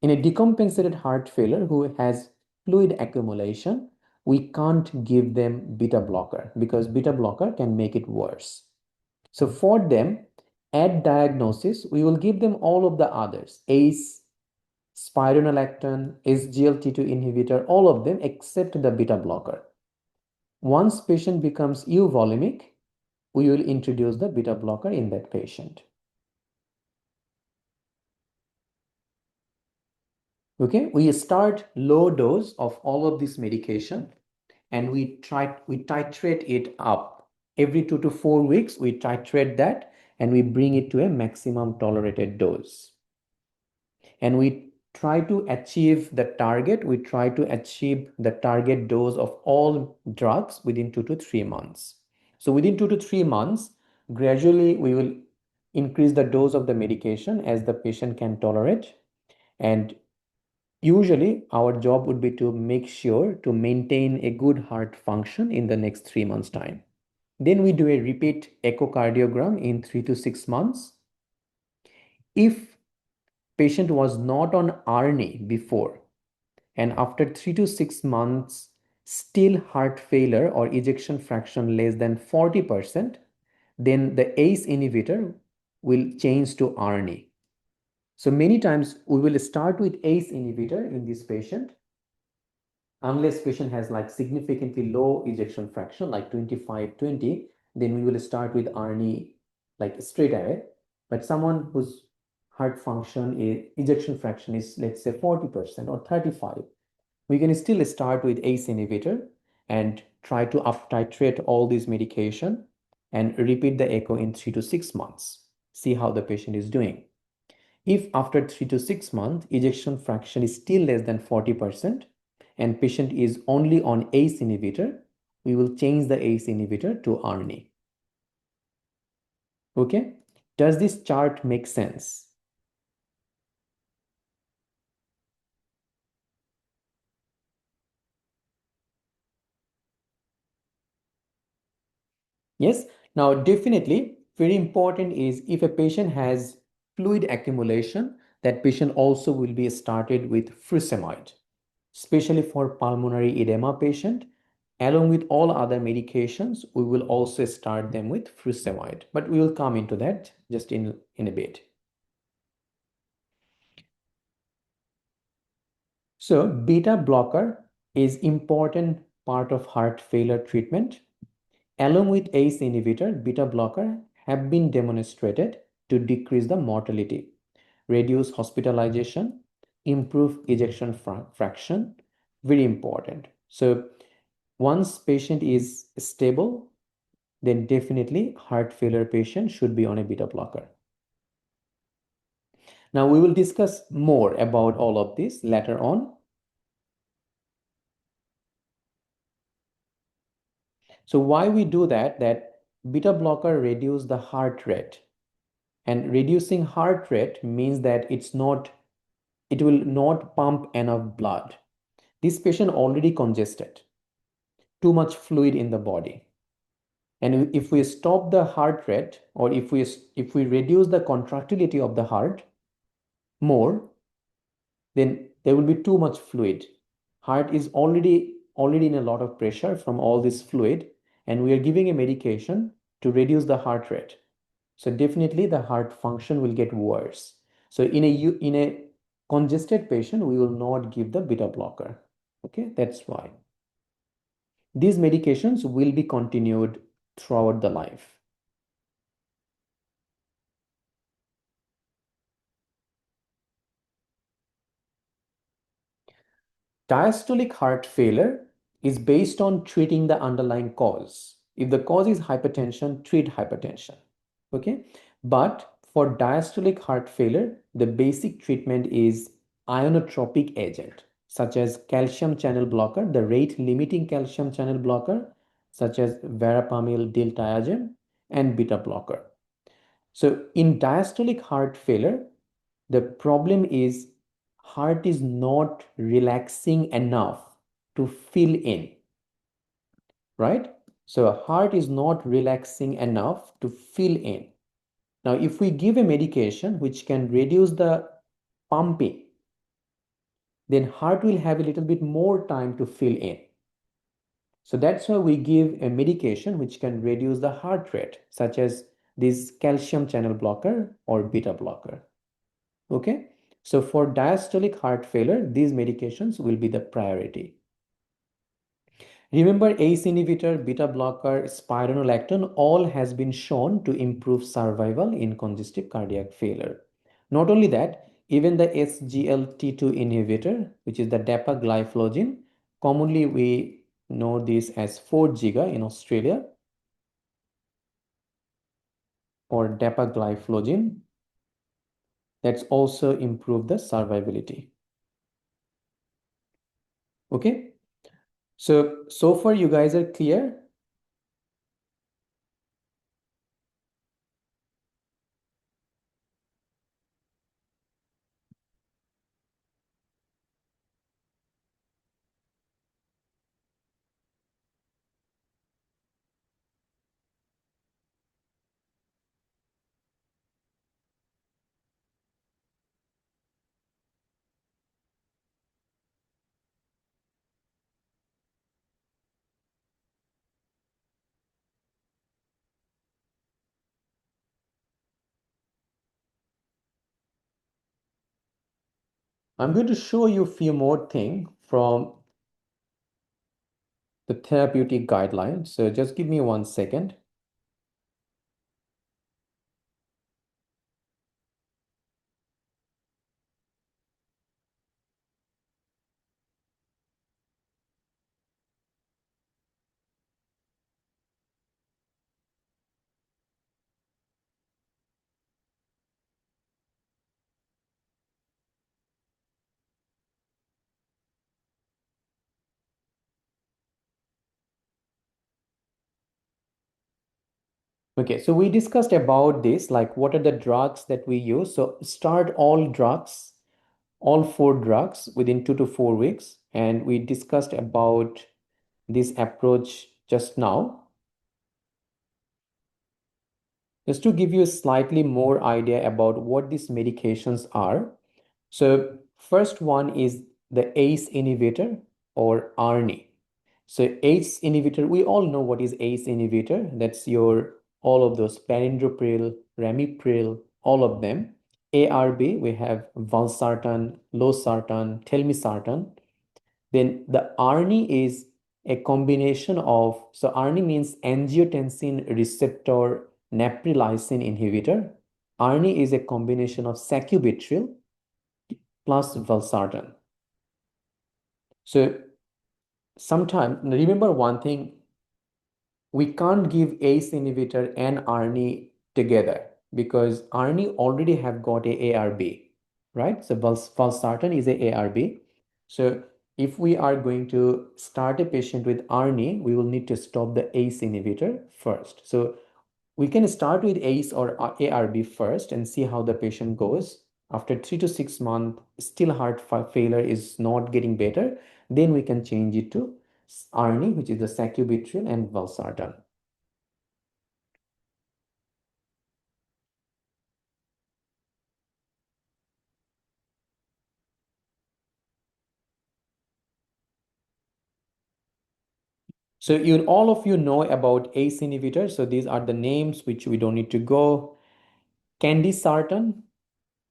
In a decompensated heart failure who has fluid accumulation, we can't give them beta blocker because beta blocker can make it worse. So for them, at diagnosis, we will give them all of the others, ACE, spironolactone, SGLT2 inhibitor, all of them except the beta blocker. Once patient becomes euvolemic, we will introduce the beta blocker in that patient. Okay, we start low dose of all of this medication and we titrate it up. Every 2 to 4 weeks, we titrate that and we bring it to a maximum tolerated dose. And we try to achieve the target. We try to achieve the target dose of all drugs within 2 to 3 months. So within 2 to 3 months, gradually we will increase the dose of the medication as the patient can tolerate. And usually our job would be to make sure to maintain a good heart function in the next 3 months time. Then we do a repeat echocardiogram in 3 to 6 months. If patient was not on ARNI before and after 3 to 6 months still heart failure or ejection fraction less than 40%, then the ACE inhibitor will change to ARNI. So many times we will start with ACE inhibitor in this patient unless patient has like significantly low ejection fraction like 25-20, then we will start with ARNI like straight away. But someone whose heart function is ejection fraction is let's say 40% or 35, we can still start with ACE inhibitor and try to up titrate all these medication and repeat the echo in 3 to 6 months. See how the patient is doing. If after 3 to 6 months ejection fraction is still less than 40% and patient is only on ACE inhibitor, we will change the ACE inhibitor to ARNI. Okay, does this chart make sense? Yes, now definitely very important is if a patient has fluid accumulation, that patient also will be started with furosemide, especially for pulmonary edema patient. Along with all other medications, we will also start them with furosemide, but we will come into that just in a bit. So beta blocker is important part of heart failure treatment. Along with ACE inhibitor, beta blocker have been demonstrated to decrease the mortality, reduce hospitalization, improve ejection fraction, very important. So once patient is stable, then definitely heart failure patient should be on a beta blocker. Now we will discuss more about all of this later on. So why we do that? That beta blocker reduce the heart rate, and reducing heart rate means that it will not pump enough blood. This patient already congested, too much fluid in the body. And if we stop the heart rate, or if we reduce the contractility of the heart more, then there will be too much fluid. Heart is already in a lot of pressure from all this fluid, and we are giving a medication to reduce the heart rate. So definitely the heart function will get worse. So in a congested patient, we will not give the beta blocker. Okay, that's why. These medications will be continued throughout the life. Diastolic heart failure is based on treating the underlying cause. If the cause is hypertension, treat hypertension. Okay. But for diastolic heart failure, the basic treatment is ionotropic agent, such as calcium channel blocker, the rate limiting calcium channel blocker, such as verapamil, diltiazem, and beta blocker. So in diastolic heart failure, the problem is heart is not relaxing enough to fill in, right? So heart is not relaxing enough to fill in. Now, if we give a medication which can reduce the pumping, then heart will have a little bit more time to fill in. So that's why we give a medication which can reduce the heart rate, such as this calcium channel blocker or beta blocker. Okay, so for diastolic heart failure, these medications will be the priority. Remember, ACE inhibitor, beta blocker, spironolactone, all has been shown to improve survival in congestive cardiac failure. Not only that, even the SGLT2 inhibitor, which is the dapagliflozin, commonly we know this as 4-giga in Australia, or dapagliflozin, that's also improved the survivability. Okay, so far you guys are clear? I'm going to show you a few more things from the therapeutic guidelines. So just give me 1 second. Okay, so we discussed about this, like what are the drugs that we use. So start all drugs, all 4 drugs within 2 to 4 weeks. And we discussed about this approach just now. Just to give you a slightly more idea about what these medications are. So first one is the ACE inhibitor or ARNI. So ACE inhibitor, we all know what is ACE inhibitor. That's your all of those perindopril, ramipril, all of them. ARB, we have valsartan, losartan, telmisartan. Then the ARNI is a combination of, so ARNI means angiotensin receptor neprilysin inhibitor. ARNI is a combination of sacubitril plus valsartan. So sometimes, remember one thing, we can't give ACE inhibitor and ARNI together because ARNI already have got a ARB, right? So valsartan is a ARB. So if we are going to start a patient with ARNI, we will need to stop the ACE inhibitor first. So we can start with ACE or ARB first and see how the patient goes. After 3 to 6 months, still heart failure is not getting better, then we can change it to ARNI, which is the sacubitril and valsartan. So all of you know about ACE inhibitors. So these are the names which we don't need to go. Candesartan,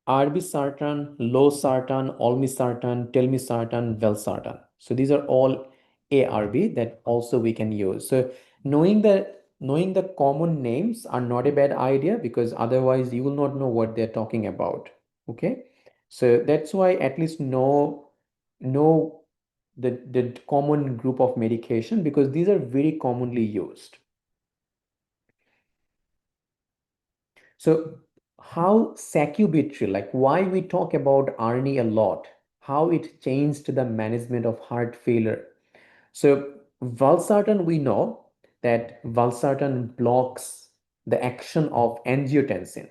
irbesartan, losartan, olmesartan, telmisartan, valsartan. So these are all ARB that also we can use. So knowing the common names are not a bad idea, because otherwise you will not know what they're talking about. Okay, so that's why at least know the common group of medication, because these are very commonly used. So how sacubitril, like why we talk about ARNI a lot, how it changed the management of heart failure. So valsartan, we know that valsartan blocks the action of angiotensin.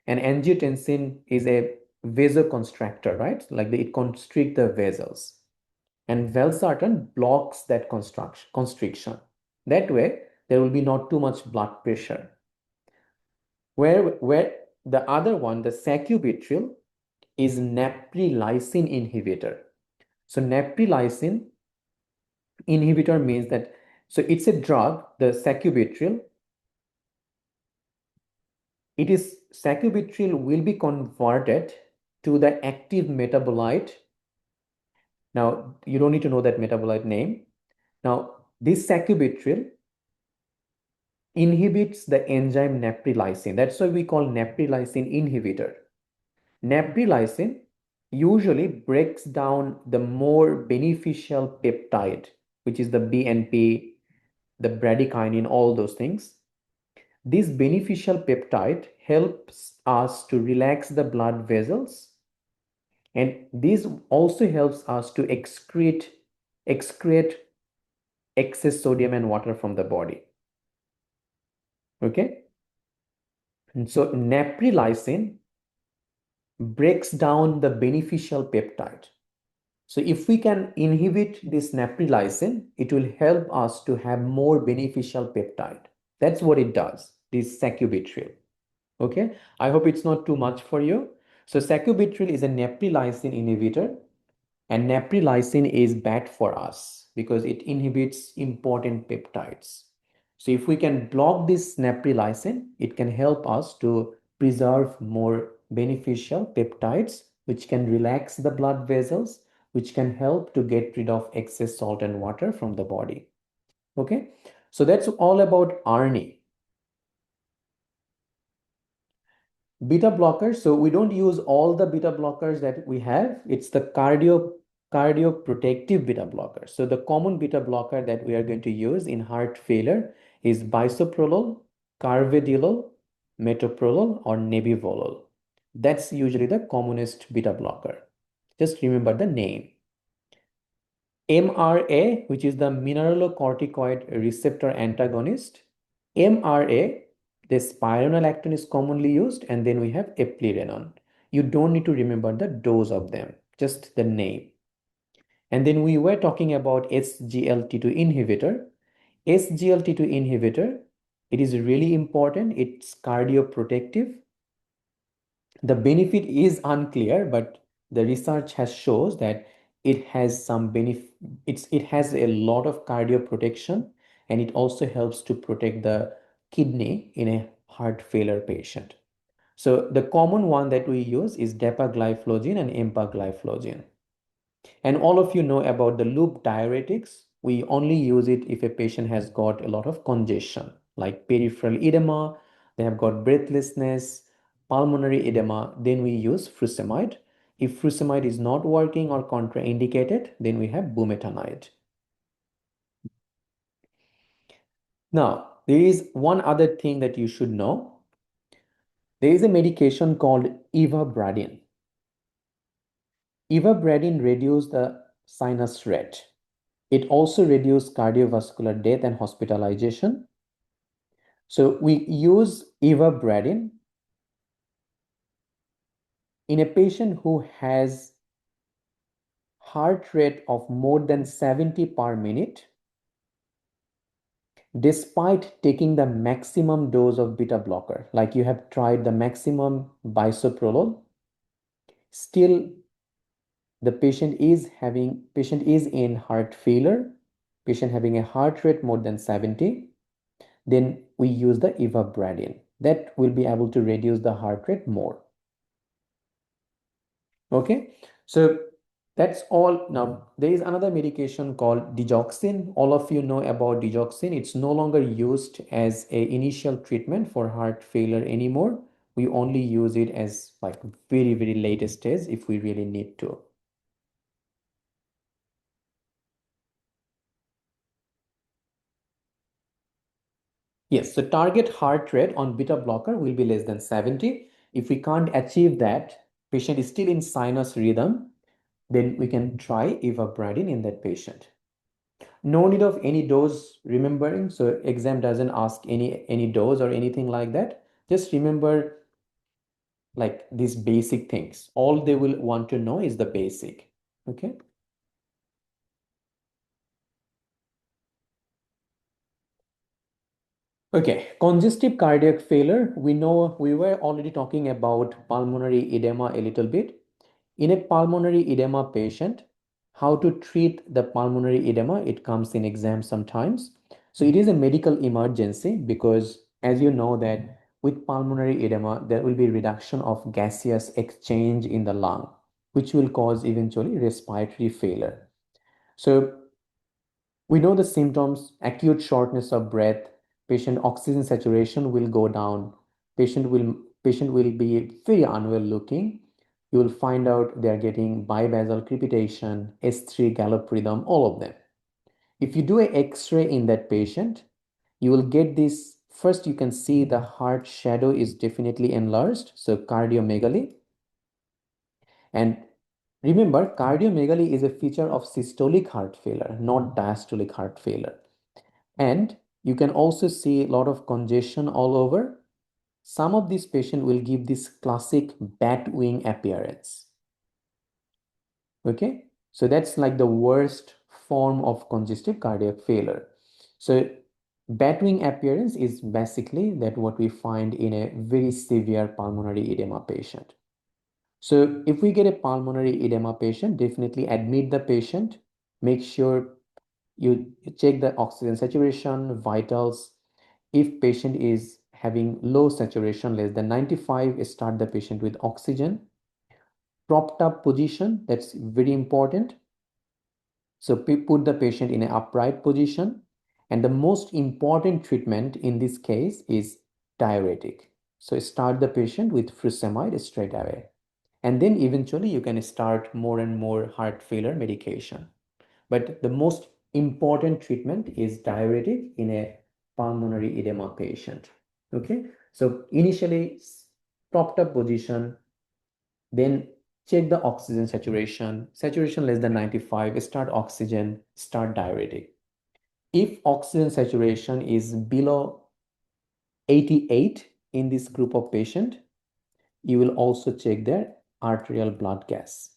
And angiotensin is a vasoconstrictor, right? Like it constricts the vessels. And valsartan blocks that constriction. That way, there will be not too much blood pressure. Where the other one, the sacubitril, is neprilysin inhibitor. So neprilysin inhibitor means that, so it's a drug, the sacubitril. Sacubitril will be converted to the active metabolite. Now, you don't need to know that metabolite name. Now, this sacubitril inhibits the enzyme neprilysin. That's why we call neprilysin inhibitor. Neprilysin usually breaks down the more beneficial peptide, which is the BNP, the bradykinin, all those things. This beneficial peptide helps us to relax the blood vessels, and this also helps us to excrete excess sodium and water from the body. Okay, and so neprilysin breaks down the beneficial peptide. So if we can inhibit this neprilysin, it will help us to have more beneficial peptide. That's what it does, this sacubitril. Okay, I hope it's not too much for you. So sacubitril is a neprilysin inhibitor, and neprilysin is bad for us because it inhibits important peptides. So if we can block this neprilysin, it can help us to preserve more beneficial peptides, which can relax the blood vessels, which can help to get rid of excess salt and water from the body. Okay, so that's all about ARNI. Beta blockers, so we don't use all the beta blockers that we have. It's the cardioprotective beta blocker. So the common beta blocker that we are going to use in heart failure is bisoprolol, carvedilol, metoprolol, or nebivolol. That's usually the commonest beta blocker. Just remember the name. MRA, which is the mineralocorticoid receptor antagonist. MRA, the spironolactone is commonly used, and then we have eplerenone. You don't need to remember the dose of them, just the name. And then we were talking about SGLT2 inhibitor. SGLT2 inhibitor, it is really important. It's cardioprotective. The benefit is unclear, but the research has shows that it has some benefit. It has a lot of cardioprotection, and it also helps to protect the kidney in a heart failure patient. So the common one that we use is dapagliflozin and empagliflozin. And all of you know about the loop diuretics. We only use it if a patient has got a lot of congestion, like peripheral edema, they have got breathlessness, pulmonary edema, then we use furosemide. If furosemide is not working or contraindicated, then we have bumetanide. Now, there is one other thing that you should know. There is a medication called ivabradine. Ivabradine reduces the sinus rate. It also reduces cardiovascular death and hospitalization. So we use ivabradine in a patient who has heart rate of more than 70 per minute. Despite taking the maximum dose of beta blocker, like you have tried the maximum bisoprolol, still the patient is in heart failure, patient having a heart rate more than 70, then we use the ivabradine. That will be able to reduce the heart rate more. Okay, so that's all. Now, there is another medication called digoxin. All of you know about digoxin. It's no longer used as a initial treatment for heart failure anymore. We only use it as like very, very late stage if we really need to. Yes, so target heart rate on beta blocker will be less than 70. If we can't achieve that, patient is still in sinus rhythm, then we can try ivabradine in that patient. No need of any dose remembering. So exam doesn't ask any dose or anything like that. Just remember like these basic things. All they will want to know is the basic. Okay. Okay, congestive cardiac failure. We know we were already talking about pulmonary edema a little bit. In a pulmonary edema patient, how to treat the pulmonary edema, it comes in exam sometimes. So it is a medical emergency because as you know that with pulmonary edema, there will be reduction of gaseous exchange in the lung, which will cause eventually respiratory failure. So we know the symptoms: acute shortness of breath, patient oxygen saturation will go down, patient will be very unwell looking. You will find out they are getting bibasal crepitation, S3 gallop rhythm, all of them. If you do an X-ray in that patient, you will get this. First, you can see the heart shadow is definitely enlarged, so cardiomegaly. And remember, cardiomegaly is a feature of systolic heart failure, not diastolic heart failure. And you can also see a lot of congestion all over. Some of these patients will give this classic bat wing appearance. Okay, so that's like the worst form of congestive cardiac failure. So bat wing appearance is basically that what we find in a very severe pulmonary edema patient. So if we get a pulmonary edema patient, definitely admit the patient, make sure you check the oxygen saturation, vitals. If patient is having low saturation, less than 95, start the patient with oxygen. Propped up position, that's very important. So put the patient in an upright position. And the most important treatment in this case is diuretic. So start the patient with furosemide straight away. And then eventually you can start more and more heart failure medication. But the most important treatment is diuretic in a pulmonary edema patient. Okay, so initially propped up position, then check the oxygen saturation less than 95, start oxygen, start diuretic. If oxygen saturation is below 88 in this group of patient, you will also check their arterial blood gas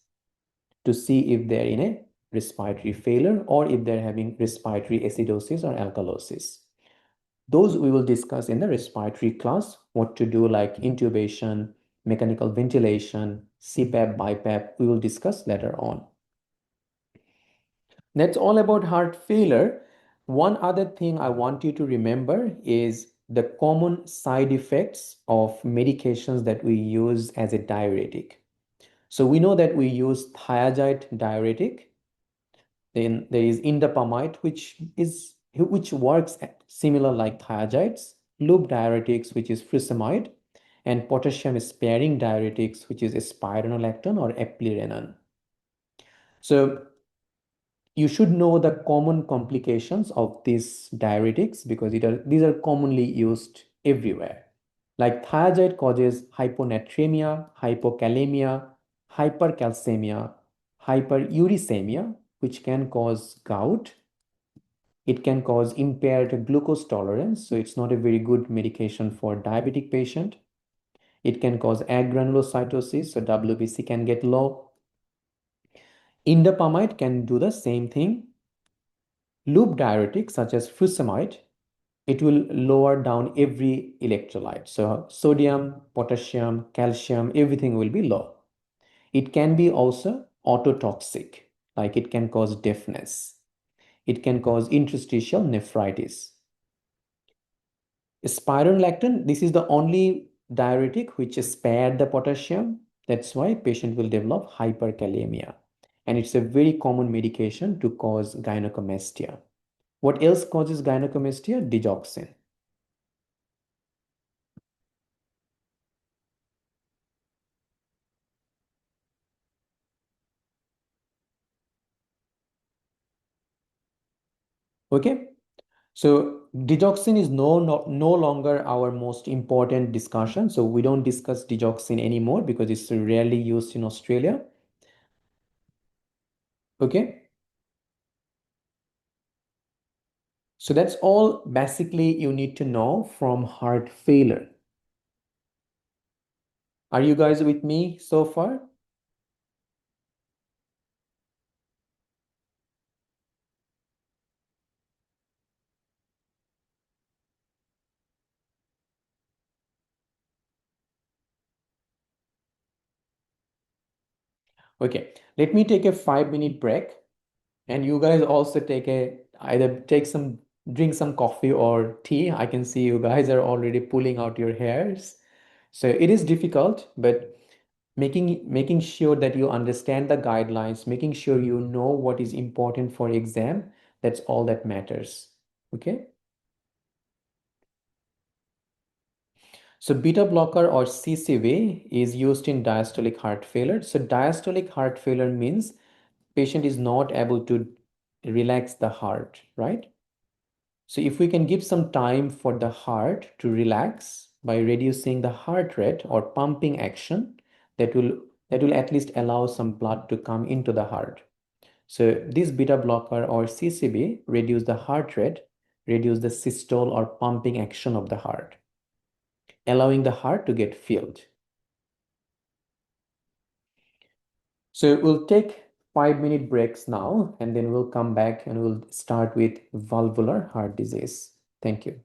to see if they're in a respiratory failure or if they're having respiratory acidosis or alkalosis. Those we will discuss in the respiratory class, what to do like intubation, mechanical ventilation, CPAP, BiPAP, we will discuss later on. That's all about heart failure. One other thing I want you to remember is the common side effects of medications that we use as a diuretic. So we know that we use thiazide diuretic. Then there is indapamide, which works similar like thiazides, loop diuretics, which is furosemide, and potassium sparing diuretics, which is spironolactone or eplerenone. So you should know the common complications of these diuretics because these are commonly used everywhere. Like thiazide causes hyponatremia, hypokalemia, hypercalcemia, hyperuricemia, which can cause gout. It can cause impaired glucose tolerance, so it's not a very good medication for diabetic patient. It can cause agranulocytosis, so WBC can get low. Indapamide can do the same thing. Loop diuretic such as furosemide, it will lower down every electrolyte. So sodium, potassium, calcium, everything will be low. It can be also ototoxic, like it can cause deafness. It can cause interstitial nephritis. Spironolactone, this is the only diuretic which spared the potassium. That's why patient will develop hyperkalemia. And it's a very common medication to cause gynecomastia. What else causes gynecomastia? Digoxin. Okay. So digoxin is no longer our most important discussion. So we don't discuss digoxin anymore because it's rarely used in Australia. Okay. So that's all basically you need to know from heart failure. Are you guys with me so far? Okay, let me take a 5-minute break, and you guys also drink some coffee or tea. I can see you guys are already pulling out your hairs. So it is difficult, but making sure that you understand the guidelines, making sure you know what is important for exam, that's all that matters. Okay. So beta blocker or CCV is used in diastolic heart failure. So diastolic heart failure means patient is not able to relax the heart, right? So if we can give some time for the heart to relax by reducing the heart rate or pumping action, that will at least allow some blood to come into the heart. So this beta blocker or CCB reduce the heart rate, reduce the systole or pumping action of the heart, allowing the heart to get filled. So we'll take 5-minute breaks now, and then we'll come back and we'll start with valvular heart disease. Thank you.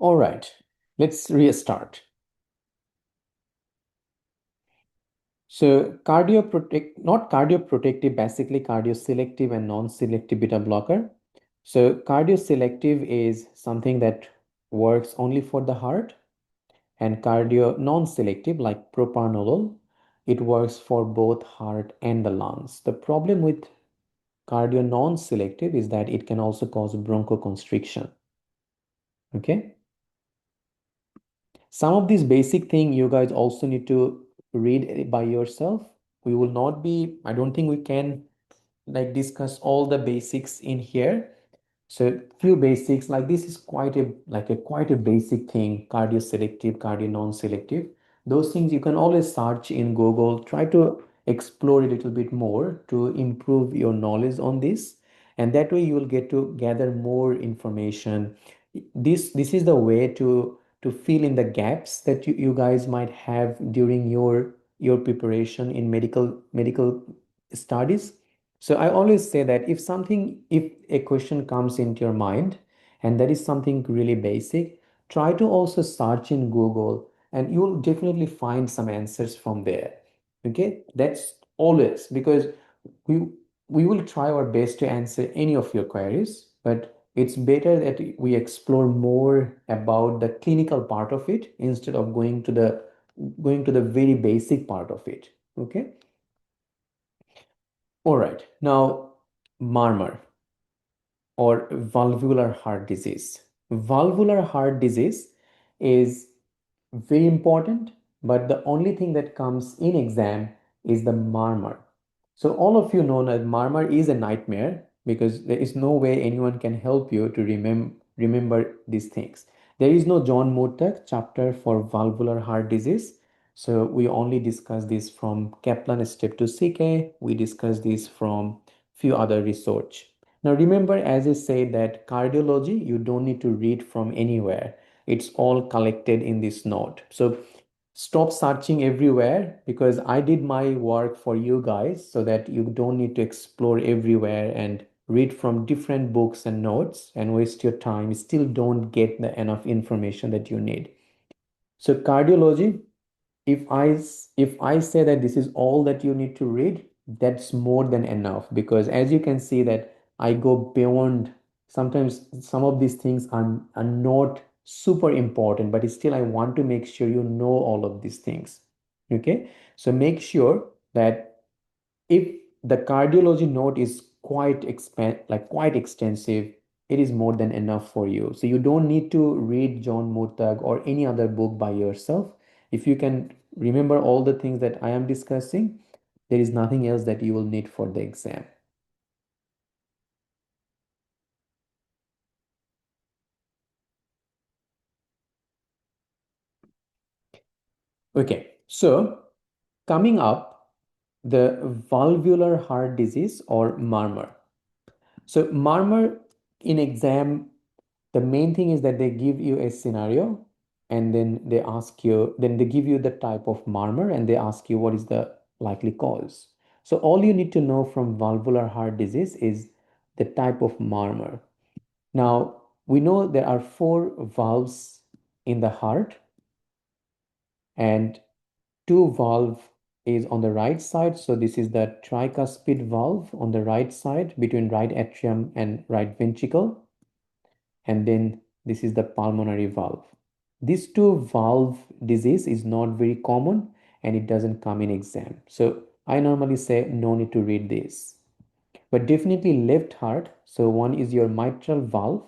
All right, let's restart. So not cardioprotective, basically cardioselective and non-selective beta blocker. So cardioselective is something that works only for the heart, and cardio non-selective like propranolol, it works for both heart and the lungs. The problem with cardio non-selective is that it can also cause bronchoconstriction. Okay. Some of these basic thing you guys also need to read by yourself. We will not be, I don't think we can like discuss all the basics in here. So few basics, like this is quite a basic thing, cardio selective, cardio non-selective. Those things you can always search in Google. Try to explore a little bit more to improve your knowledge on this. And that way you will get to gather more information. This is the way to fill in the gaps that you guys might have during your preparation in medical studies. So I always say that if a question comes into your mind and that is something really basic, try to also search in Google and you'll definitely find some answers from there. Okay, that's always because we we will try our best to answer any of your queries, but it's better that we explore more about the clinical part of it instead of going to the very basic part of it. Okay. All right. Now, murmur or valvular heart disease. Valvular heart disease is very important, but the only thing that comes in exam is the murmur. So all of you know that murmur is a nightmare because there is no way anyone can help you to remember these things. There is no John Murtagh chapter for valvular heart disease. So we only discuss this from Kaplan Step to CK. We discuss this from few other research. Now remember, as I said, that cardiology, you don't need to read from anywhere. It's all collected in this note. So stop searching everywhere because I did my work for you guys so that you don't need to explore everywhere and read from different books and notes and waste your time. Still don't get the enough information that you need. So cardiology, if I say that this is all that you need to read, that's more than enough because as you can see that I go beyond. Sometimes some of these things are not super important, but still I want to make sure you know all of these things. Okay, so make sure that if the cardiology note is quite extensive, it is more than enough for you. So you don't need to read John Murtagh or any other book by yourself. If you can remember all the things that I am discussing, there is nothing else that you will need for the exam. Okay, so coming up, the valvular heart disease or murmur. So murmur in exam, the main thing is that they give you a scenario and then they give you the type of murmur and they ask you what is the likely cause. So all you need to know from valvular heart disease is the type of murmur. Now, we know there are four valves in the heart and two valve is on the right side. So this is the tricuspid valve on the right side between right atrium and right ventricle. And then this is the pulmonary valve. These two valve disease is not very common and it doesn't come in exam. So I normally say no need to read this. But definitely left heart. So one is your mitral valve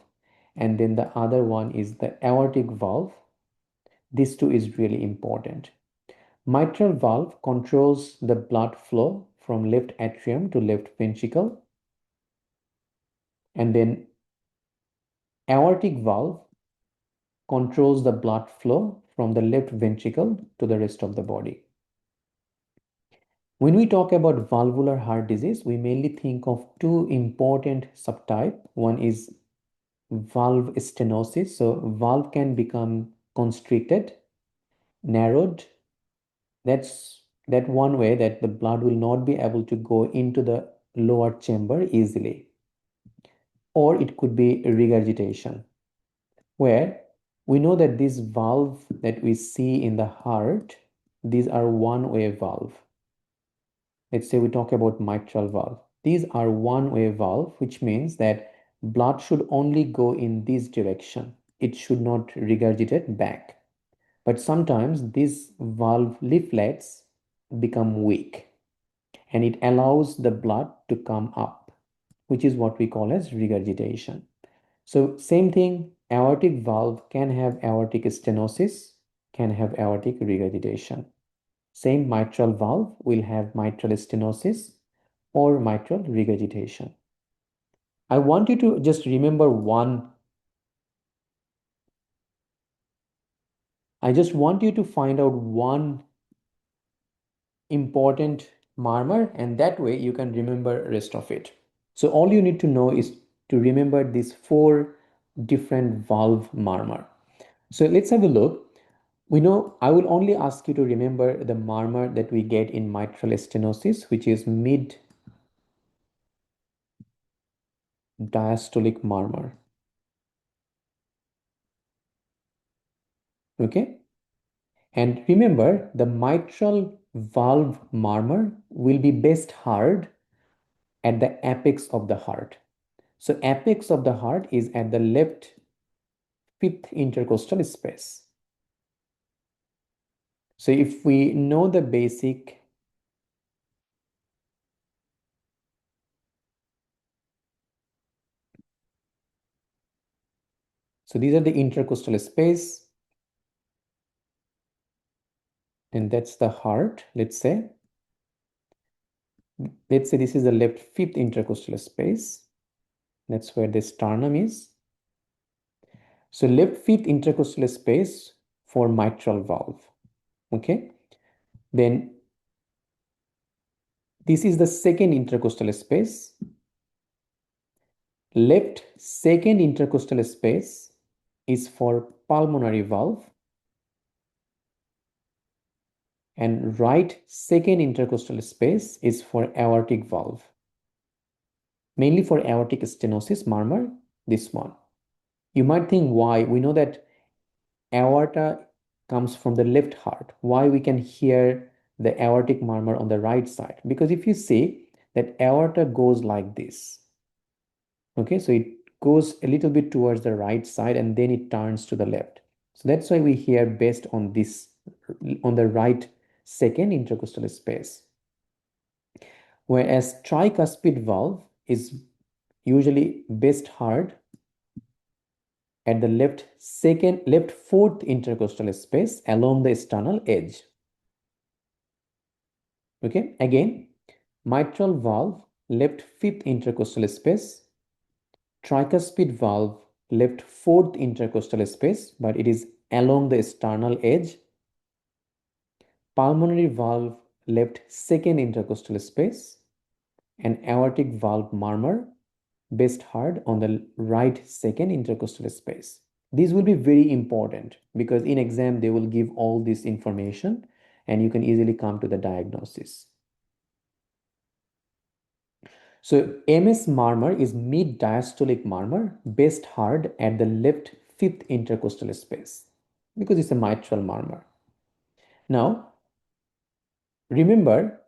and then the other one is the aortic valve. These two is really important. Mitral valve controls the blood flow from left atrium to left ventricle. And then aortic valve controls the blood flow from the left ventricle to the rest of the body. When we talk about valvular heart disease, we mainly think of two important subtypes. One is valve stenosis. So valve can become constricted, narrowed. That one way that the blood will not be able to go into the lower chamber easily. Or it could be regurgitation, where We know that this valve that we see in the heart, these are one-way valve. Let's say we talk about mitral valve. These are one-way valve, which means that blood should only go in this direction. It should not regurgitate back. But sometimes these valve leaflets become weak and it allows the blood to come up, which is what we call as regurgitation. So same thing, aortic valve can have aortic stenosis, can have aortic regurgitation. Same mitral valve will have mitral stenosis or mitral regurgitation. I want you to just remember I just want you to find out one important murmur, and that way you can remember rest of it. So all you need to know is to remember these 4 different valve murmur. So let's have a look. We know I will only ask you to remember the murmur that we get in mitral stenosis, which is mid diastolic murmur. Okay. And remember, the mitral valve murmur will be best heard at the apex of the heart. So apex of the heart is at the left fifth intercostal space. So if we know the basic so these are the intercostal space, and that's the heart. Let's say this is the left fifth intercostal space. That's where the sternum is. So left fifth intercostal space for mitral valve. Okay. Then this is the second intercostal space. Left second intercostal space is for pulmonary valve, and right second intercostal space is for aortic valve. Mainly for aortic stenosis murmur, this one. You might think why. We know that aorta comes from the left heart. Why we can hear the aortic murmur on the right side? Because if you see that aorta goes like this. Okay, so it goes a little bit towards the right side and then it turns to the left. So that's why we hear best on this, on the right second intercostal space. Whereas tricuspid valve is usually best heard at the left fourth intercostal space along the sternal edge. Okay, again, mitral valve, left fifth intercostal space, tricuspid valve, left fourth intercostal space, but it is along the sternal edge. Pulmonary valve, left second intercostal space, and aortic valve murmur, best heard on the right second intercostal space. These will be very important because in exam they will give all this information and you can easily come to the diagnosis. So MS murmur is mid diastolic murmur, best heard at the left fifth intercostal space because it's a mitral murmur. Now, remember,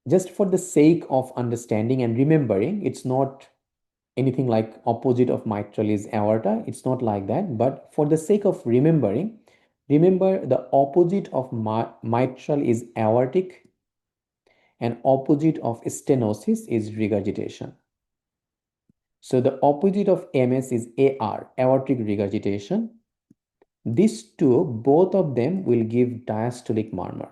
just for the sake of understanding and remembering, it's not anything like opposite of mitral is aorta. It's not like that. But for the sake of remembering, remember the opposite of mitral is aortic and opposite of stenosis is regurgitation. So the opposite of MS is AR, aortic regurgitation. These two, both of them will give diastolic murmur.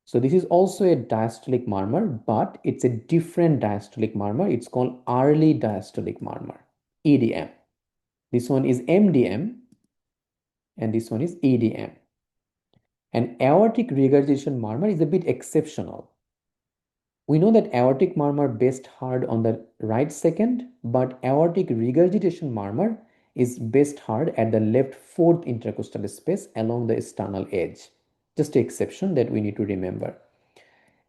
So this is also a diastolic murmur, but it's a different diastolic murmur. It's called early diastolic murmur, EDM. This one is MDM and this one is EDM. And aortic regurgitation murmur is a bit exceptional. We know that aortic murmur best heard on the right second, but aortic regurgitation murmur is best heard at the left fourth intercostal space along the sternal edge. Just an exception that we need to remember.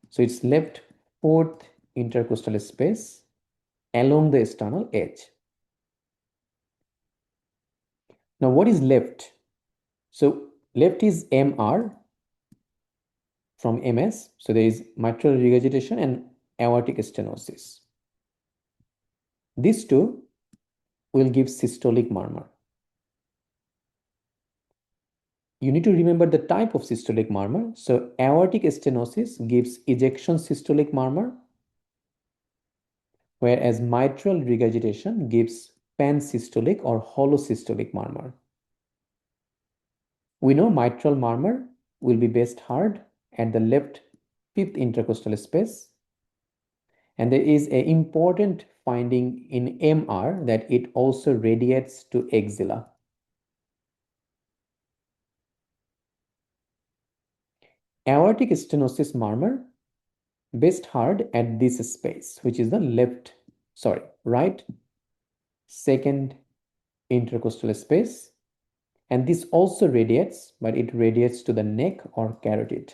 So it's left fourth intercostal space along the sternal edge. Now, what is left? So left is MR from MS. So there is mitral regurgitation and aortic stenosis. These two will give systolic murmur. You need to remember the type of systolic murmur. So aortic stenosis gives ejection systolic murmur, whereas mitral regurgitation gives pansystolic or hollow systolic murmur. We know mitral murmur will be best heard at the left fifth intercostal space. And there is an important finding in MR that it also radiates to axilla. Aortic stenosis murmur best heard at this space, which is the right second intercostal space. And this also radiates, but it radiates to the neck or carotid.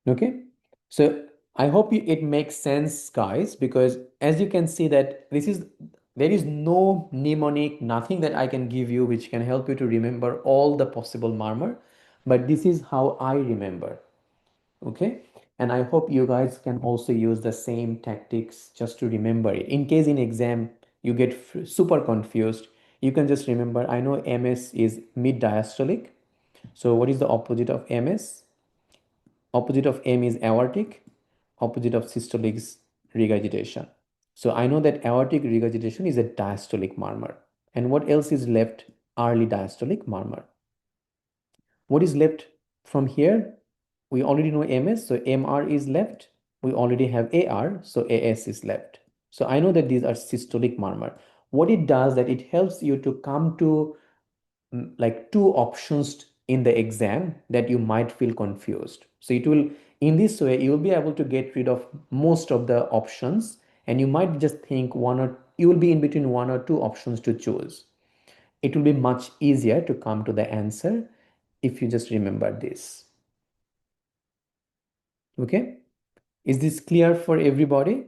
Okay, so I hope it makes sense, guys, because as you can see that there is no mnemonic, nothing that I can give you which can help you to remember all the possible murmur, but this is how I remember. Okay, and I hope you guys can also use the same tactics just to remember it. In case in exam you get super confused, you can just remember, I know MS is mid diastolic. So what is the opposite of MS? Opposite of M is aortic, opposite of systolic is regurgitation. So I know that aortic regurgitation is a diastolic murmur. And what else is left? Early diastolic murmur. What is left from here? We already know MS, so MR is left. We already have AR, so AS is left. So I know that these are systolic murmur. What it does that it helps you to come to like two options in the exam that you might feel confused. So it will, in this way, you will be able to get rid of most of the options, and you might just think you will be in between one or two options to choose. It will be much easier to come to the answer if you just remember this. Okay, is this clear for everybody?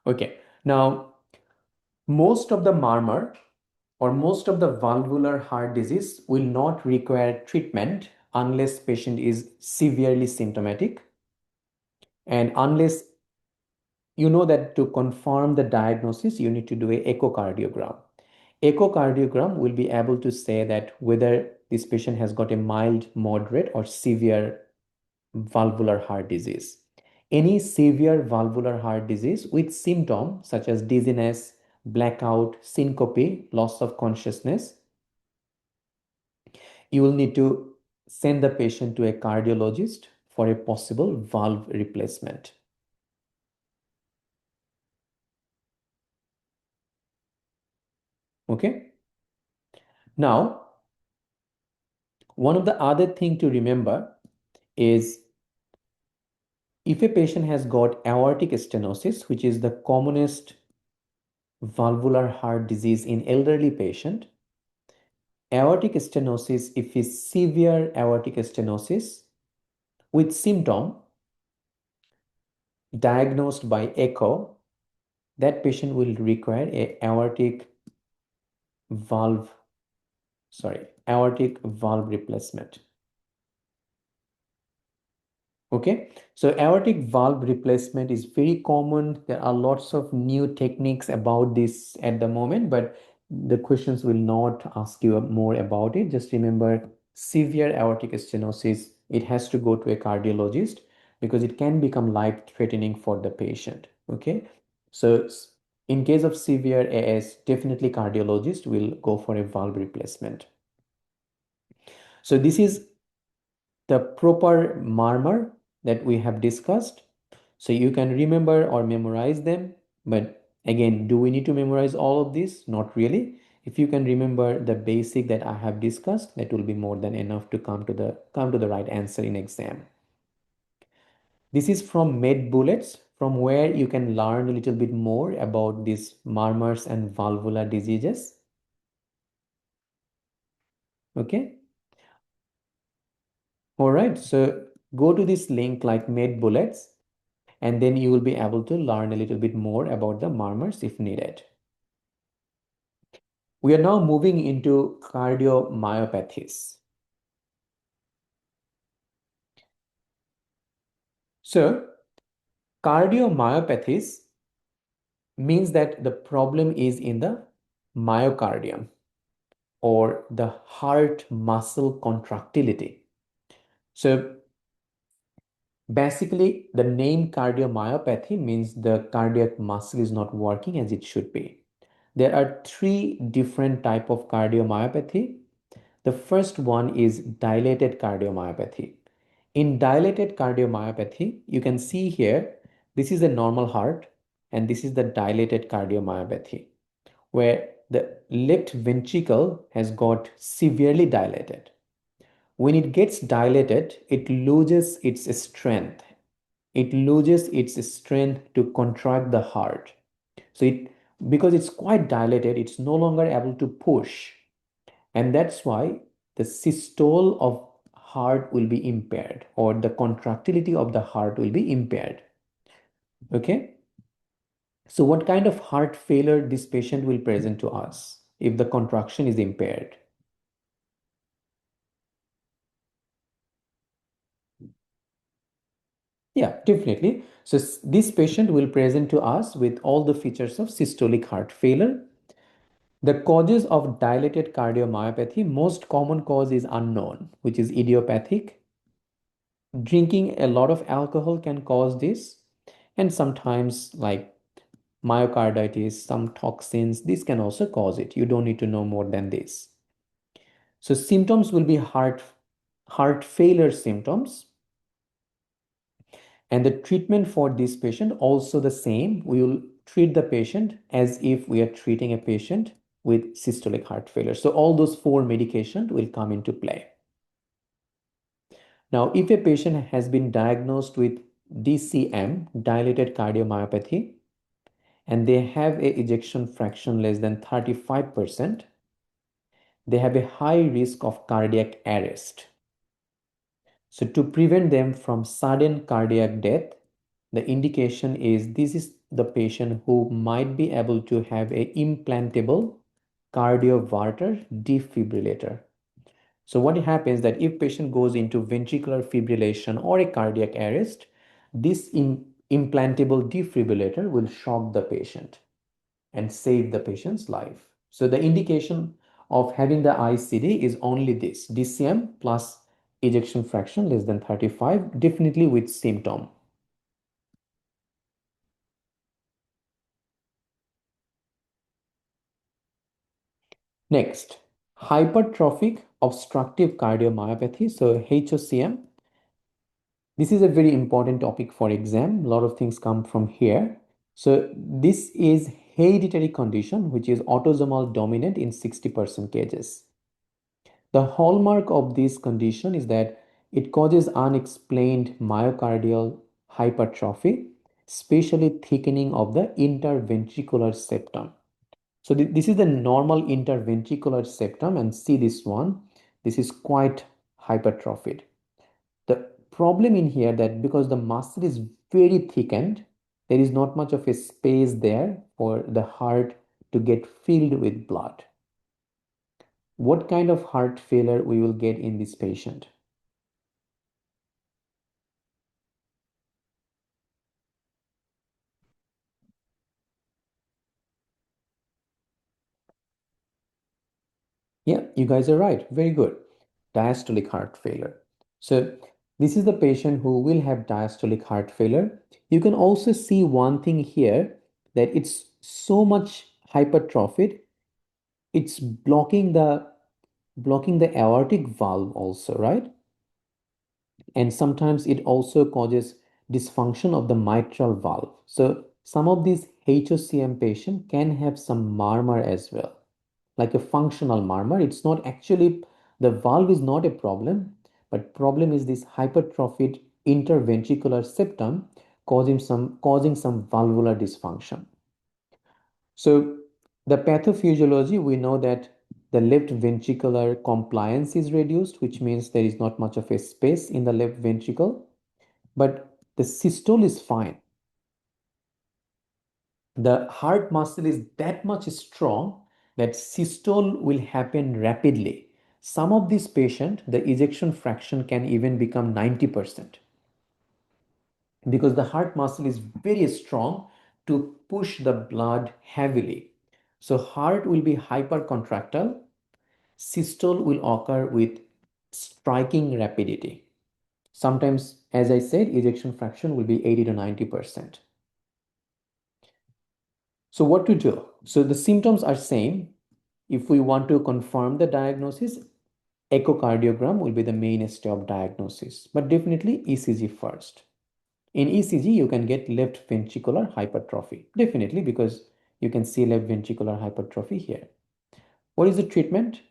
Okay, now most of the murmur or most of the valvular heart disease will not require treatment unless patient is severely symptomatic, and unless you know that to confirm the diagnosis you need to do a echocardiogram. Echocardiogram will be able to say that whether this patient has got a mild, moderate or severe valvular heart disease. Any severe valvular heart disease with symptoms such as dizziness, blackout, syncope, loss of consciousness, you will need to send the patient to a cardiologist for a possible valve replacement. Okay. Now, one of the other thing to remember is if a patient has got aortic stenosis, which is the commonest valvular heart disease in elderly patient, aortic stenosis, if is severe aortic stenosis with symptom diagnosed by echo, that patient will require a aortic valve replacement. Okay, so aortic valve replacement is very common. There are lots of new techniques about this at the moment, but the questions will not ask you more about it. Just remember, severe aortic stenosis, it has to go to a cardiologist because it can become life-threatening for the patient. Okay, so in case of severe AS, definitely cardiologist will go for a valve replacement. So this is the proper murmur that we have discussed. So you can remember or memorize them. But again, do we need to memorize all of this? Not really. If you can remember the basic that I have discussed, that will be more than enough to come to the right answer in exam. This is from Med Bullets from where you can learn a little bit more about these murmurs and valvular diseases. Okay. All right. So go to this link like made bullets, and then you will be able to learn a little bit more about the murmurs if needed. We are now moving into cardiomyopathies. So cardiomyopathies means that the problem is in the myocardium or the heart muscle contractility. So basically, the name cardiomyopathy means the cardiac muscle is not working as it should be. There are three different types of cardiomyopathy. The first one is dilated cardiomyopathy. In dilated cardiomyopathy, you can see here, this is a normal heart and this is the dilated cardiomyopathy, where the left ventricle has got severely dilated. When it gets dilated, it loses its strength. It loses its strength to contract the heart. Because it's quite dilated, it's no longer able to push. And that's why the systole of heart will be impaired, or the contractility of the heart will be impaired. Okay. So what kind of heart failure this patient will present to us if the contraction is impaired? Yeah, definitely. So this patient will present to us with all the features of systolic heart failure. The causes of dilated cardiomyopathy, most common cause is unknown, which is idiopathic. Drinking a lot of alcohol can cause this, and sometimes like myocarditis, some toxins, this can also cause it. You don't need to know more than this. So symptoms will be heart failure symptoms. And the treatment for this patient also the same. We will treat the patient as if we are treating a patient with systolic heart failure. So all those four medications will come into play. Now, if a patient has been diagnosed with DCM, dilated cardiomyopathy, and they have a ejection fraction less than 35%, they have a high risk of cardiac arrest. So to prevent them from sudden cardiac death, the indication is this is the patient who might be able to have a implantable cardioverter defibrillator. So what happens that if patient goes into ventricular fibrillation or a cardiac arrest, this implantable defibrillator will shock the patient and save the patient's life. So the indication of having the ICD is only this, DCM plus ejection fraction less than 35, definitely with symptom. Next, hypertrophic obstructive cardiomyopathy, so HOCM. This is a very important topic for exam. A lot of things come from here. So this is hereditary condition which is autosomal dominant in 60% cases. The hallmark of this condition is that it causes unexplained myocardial hypertrophy, especially thickening of the interventricular septum. So this is the normal interventricular septum, and see this one. This is quite hypertrophied. The problem in here that because the muscle is very thickened, there is not much of a space there for the heart to get filled with blood. What kind of heart failure we will get in this patient? Yeah, you guys are right. Very good. Diastolic heart failure. So this is the patient who will have diastolic heart failure. You can also see one thing here that it's so much hypertrophied. It's blocking the aortic valve also, right? And sometimes it also causes dysfunction of the mitral valve. So some of these HOCM patients can have some murmur as well, like a functional murmur. It's not actually, the valve is not a problem, but problem is this hypertrophied interventricular septum causing some valvular dysfunction. So the pathophysiology, we know that the left ventricular compliance is reduced, which means there is not much of a space in the left ventricle, but the systole is fine. The heart muscle is that much strong that systole will happen rapidly. Some of these patients, the ejection fraction can even become 90% because the heart muscle is very strong to push the blood heavily. So heart will be hypercontractile. Systole will occur with striking rapidity. Sometimes, as I said, ejection fraction will be 80 to 90%. So what to do? So the symptoms are same. If we want to confirm the diagnosis, echocardiogram will be the mainstay of diagnosis, but definitely ECG first. In ECG, you can get left ventricular hypertrophy, definitely, because you can see left ventricular hypertrophy here. What is the treatment?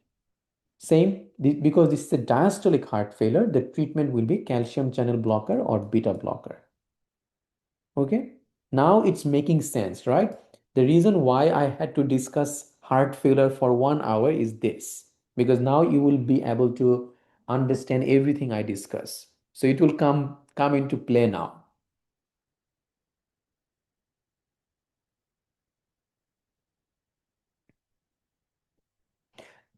Same, because this is a diastolic heart failure, the treatment will be calcium channel blocker or beta blocker. Okay, now it's making sense, right? The reason why I had to discuss heart failure for 1 hour is this, because now you will be able to understand everything I discuss. So it will come into play now.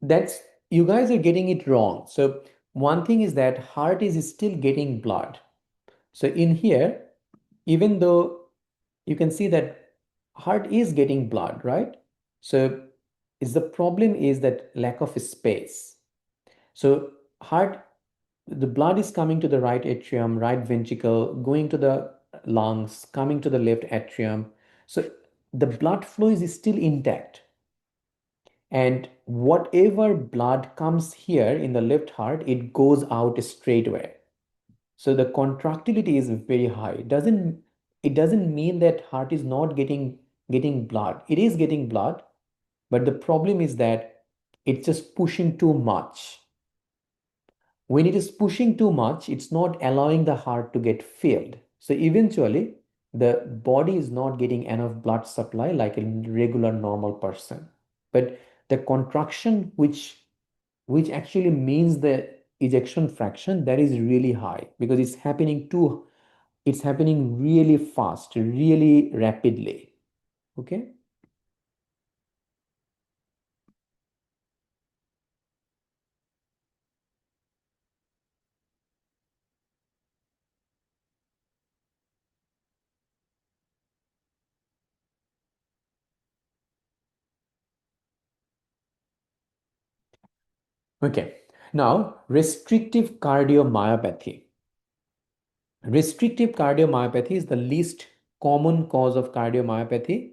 That's, you guys are getting it wrong. So one thing is that heart is still getting blood. So in here, even though you can see that heart is getting blood, right? So is the problem is that lack of space. So heart, the blood is coming to the right atrium, right ventricle, going to the lungs, coming to the left atrium. So the blood flow is still intact. And whatever blood comes here in the left heart, it goes out straightway. So the contractility is very high. It doesn't mean that heart is not getting blood. It is getting blood, but the problem is that it's just pushing too much. When it is pushing too much, it's not allowing the heart to get filled. So eventually, the body is not getting enough blood supply like a regular normal person. But the contraction, which actually means the ejection fraction, that is really high because it's happening really fast, really rapidly. Okay. Okay. Now, restrictive cardiomyopathy. Restrictive cardiomyopathy is the least common cause of cardiomyopathy.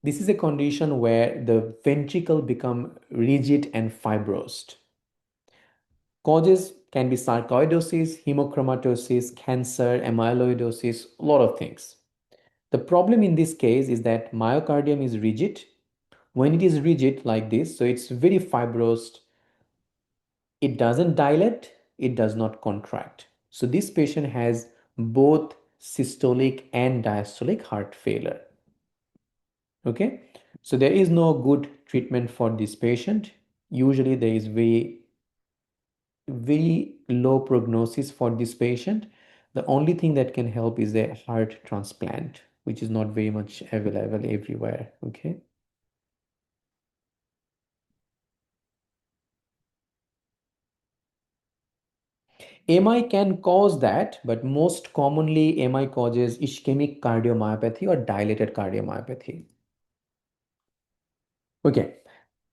This is a condition where the ventricle become rigid and fibrosed. Causes can be sarcoidosis, hemochromatosis, cancer, amyloidosis, a lot of things. The problem in this case is that myocardium is rigid. When it is rigid like this, so it's very fibrosed, it doesn't dilate, it does not contract. So this patient has both systolic and diastolic heart failure. Okay, so there is no good treatment for this patient. Usually there is very low prognosis for this patient. The only thing that can help is a heart transplant, which is not very much available everywhere. Okay. MI can cause that, but most commonly MI causes ischemic cardiomyopathy or dilated cardiomyopathy. Okay,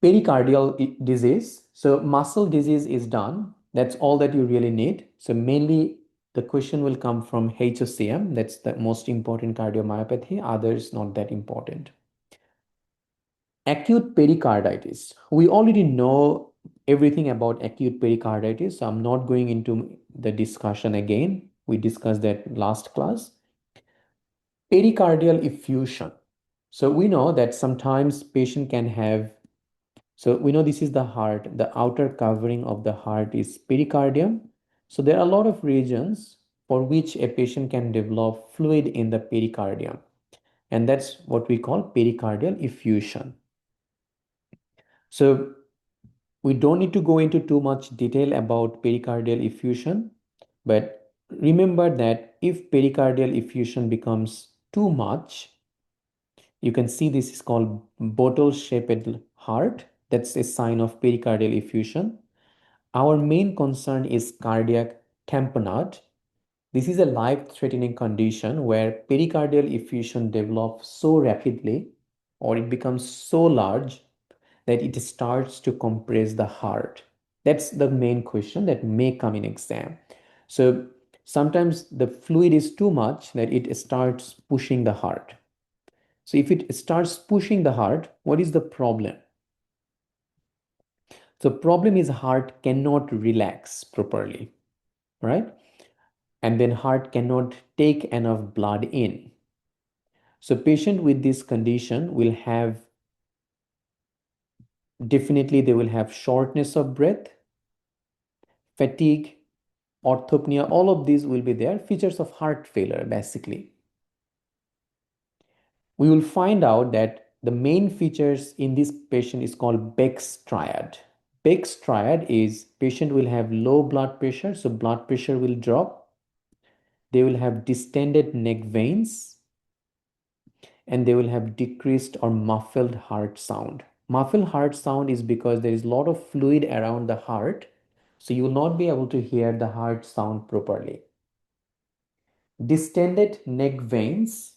pericardial disease. So muscle disease is done. That's all that you really need. So mainly the question will come from HOCM. That's the most important cardiomyopathy. Others not that important. Acute pericarditis. We already know everything about acute pericarditis, so I'm not going into the discussion again. We discussed that last class. Pericardial effusion. So we know that sometimes patient can have, so we know this is the heart, the outer covering of the heart is pericardium. So there are a lot of regions for which a patient can develop fluid in the pericardium. And that's what we call pericardial effusion. So we don't need to go into too much detail about pericardial effusion, but remember that if pericardial effusion becomes too much, you can see this is called bottle-shaped heart. That's a sign of pericardial effusion. Our main concern is cardiac tamponade. This is a life-threatening condition where pericardial effusion develops so rapidly or it becomes so large that it starts to compress the heart. That's the main question that may come in exam. So sometimes the fluid is too much that it starts pushing the heart. So if it starts pushing the heart, what is the problem? The problem is heart cannot relax properly, right? And then heart cannot take enough blood in. So patient with this condition will have, definitely they will have shortness of breath, fatigue, orthopnea, all of these will be there, features of heart failure basically. We will find out that the main features in this patient is called Beck's triad. Beck's triad is patient will have low blood pressure, so blood pressure will drop. They will have distended neck veins, and they will have decreased or muffled heart sound. Muffled heart sound is because there is a lot of fluid around the heart, so you will not be able to hear the heart sound properly. Distended neck veins,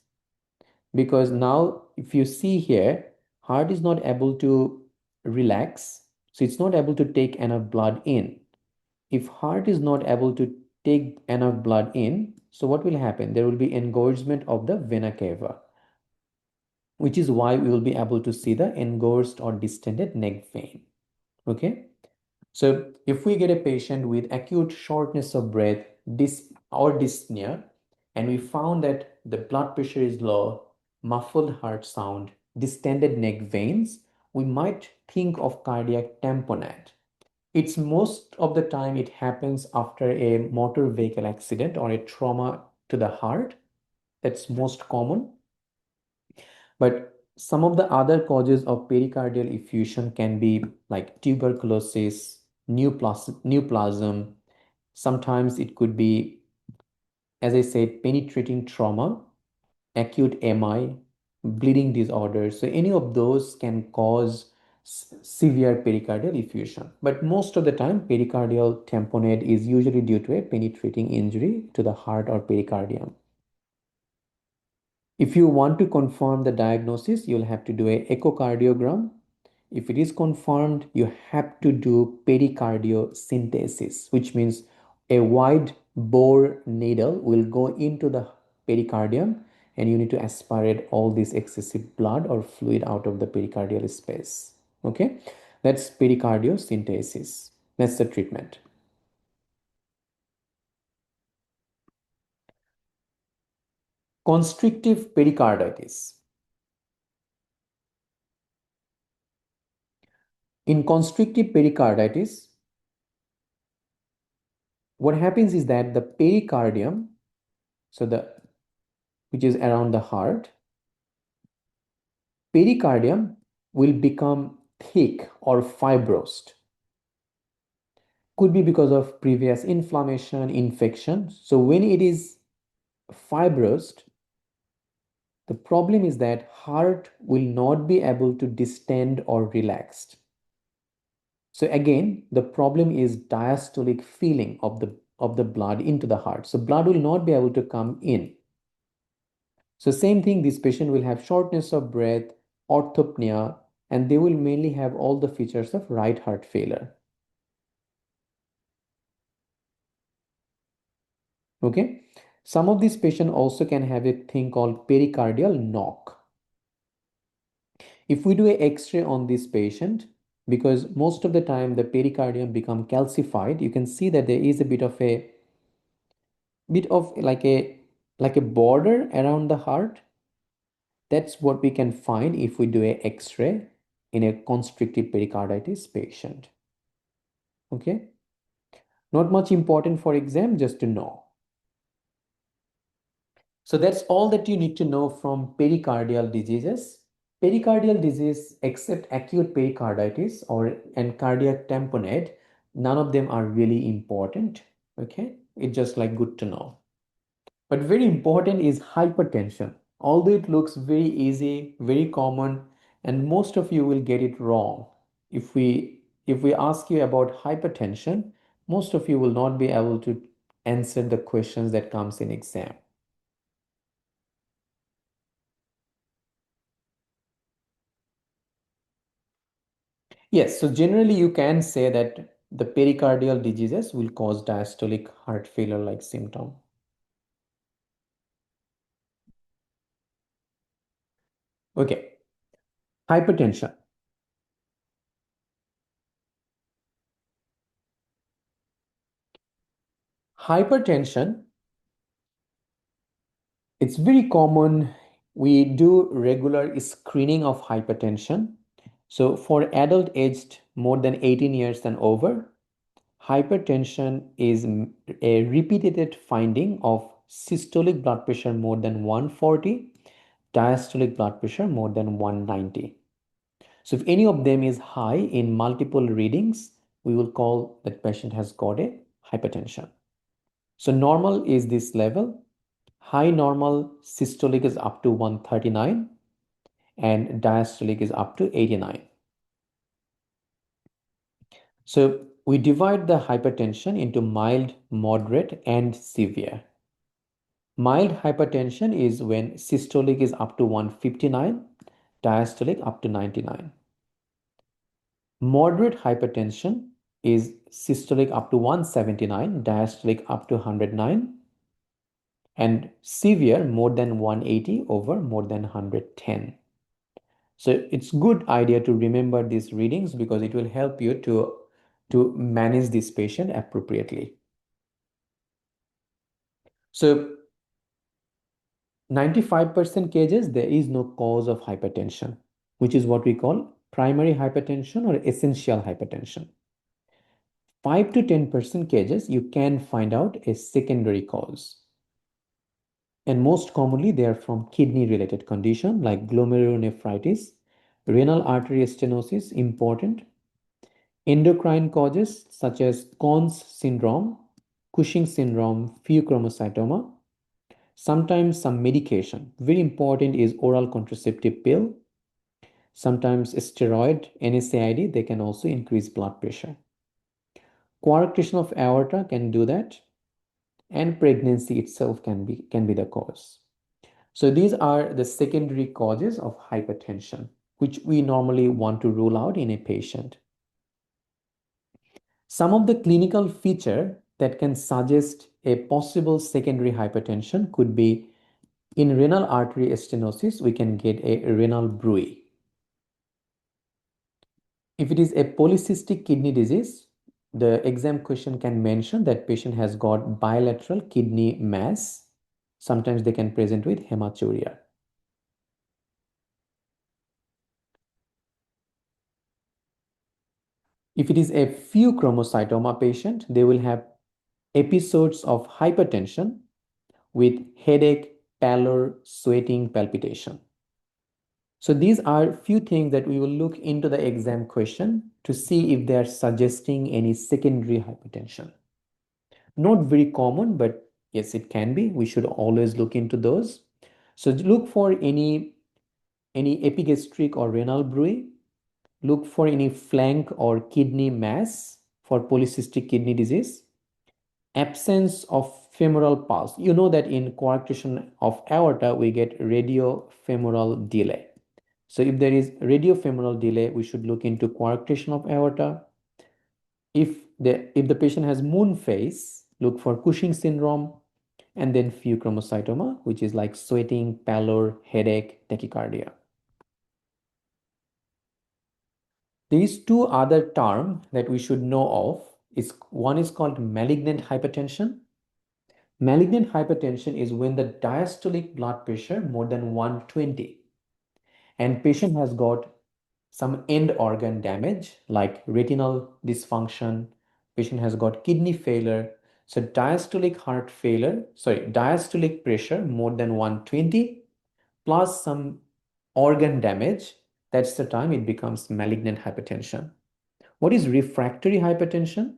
because now if you see here, heart is not able to relax, so it's not able to take enough blood in. If heart is not able to take enough blood in, so what will happen? There will be engorgement of the vena cava, which is why we will be able to see the engorged or distended neck vein. Okay. So if we get a patient with acute shortness of breath or dyspnea, and we found that the blood pressure is low, muffled heart sound, distended neck veins, we might think of cardiac tamponade. It's most of the time it happens after a motor vehicle accident or a trauma to the heart. That's most common. But some of the other causes of pericardial effusion can be like tuberculosis, neoplasm. Sometimes it could be, as I said, penetrating trauma, acute MI, bleeding disorders. So any of those can cause severe pericardial effusion. But most of the time, pericardial tamponade is usually due to a penetrating injury to the heart or pericardium. If you want to confirm the diagnosis, you'll have to do an echocardiogram. If it is confirmed, you have to do pericardiocentesis, which means a wide bore needle will go into the pericardium and you need to aspirate all this excessive blood or fluid out of the pericardial space. Okay, that's pericardiocentesis. That's the treatment. Constrictive pericarditis. In constrictive pericarditis, what happens is that the pericardium, so which is around the heart, pericardium will become thick or fibrosed. Could be because of previous inflammation, infection. So when it is fibrosed, the problem is that heart will not be able to distend or relaxed. So again, the problem is diastolic feeling of the blood into the heart. So blood will not be able to come in. So same thing, this patient will have shortness of breath, orthopnea, and they will mainly have all the features of right heart failure. Okay. Some of these patients also can have a thing called pericardial knock. If we do an X-ray on this patient, because most of the time the pericardium become calcified, you can see that there is a bit of like a border around the heart. That's what we can find if we do a X-ray in a constrictive pericarditis patient. Okay. Not much important for exam, just to know. So that's all that you need to know from pericardial diseases. Pericardial disease, except acute pericarditis or and cardiac tamponade, none of them are really important. Okay, it's just like good to know. But very important is hypertension. Although it looks very easy, very common, and most of you will get it wrong. If we ask you about hypertension, most of you will not be able to answer the questions that comes in exam. Yes, so generally you can say that the pericardial diseases will cause diastolic heart failure like symptom. Okay, hypertension. Hypertension, it's very common. We do regular screening of hypertension. So for adult aged more than 18 years and over, hypertension is a repeated finding of systolic blood pressure more than 140, diastolic blood pressure more than 190. So if any of them is high in multiple readings, we will call that patient has got a hypertension. So normal is this level. High normal systolic is up to 139 and diastolic is up to 89. So we divide the hypertension into mild, moderate, and severe. Mild hypertension is when systolic is up to 159, diastolic up to 99. Moderate hypertension is systolic up to 179, diastolic up to 109, and severe more than 180 over more than 110. So it's good idea to remember these readings because it will help you to manage this patient appropriately. So 95% cases, there is no cause of hypertension, which is what we call primary hypertension or essential hypertension. 5 to 10% cases, you can find out a secondary cause. And most commonly, they are from kidney-related condition like glomerulonephritis, renal artery stenosis, important, endocrine causes such as Conn's syndrome, Cushing syndrome, pheochromocytoma, sometimes some medication. Very important is oral contraceptive pill. Sometimes steroid, NSAID, they can also increase blood pressure. Coarctation of aorta can do that, and pregnancy itself can be the cause. So these are the secondary causes of hypertension, which we normally want to rule out in a patient. Some of the clinical feature that can suggest a possible secondary hypertension could be in renal artery stenosis, we can get a renal bruit. If it is a polycystic kidney disease, the exam question can mention that patient has got bilateral kidney mass. Sometimes they can present with hematuria. If it is a pheochromocytoma patient, they will have episodes of hypertension with headache, pallor, sweating, palpitation. So these are few things that we will look into the exam question to see if they are suggesting any secondary hypertension. Not very common, but yes, it can be. We should always look into those. So look for any epigastric or renal bruit. Look for any flank or kidney mass for polycystic kidney disease. Absence of femoral pulse. You know that in coarctation of aorta, we get radiofemoral delay. So if there is radiofemoral delay, we should look into coarctation of aorta. If the patient has moon phase, look for Cushing syndrome, and then pheochromocytoma, which is like sweating, pallor, headache, tachycardia. These two other terms that we should know of is one is called malignant hypertension. Malignant hypertension is when the diastolic blood pressure more than 120 and patient has got some end organ damage like retinal dysfunction, patient has got kidney failure. So diastolic pressure more than 120 plus some organ damage, that's the time it becomes malignant hypertension. What is refractory hypertension?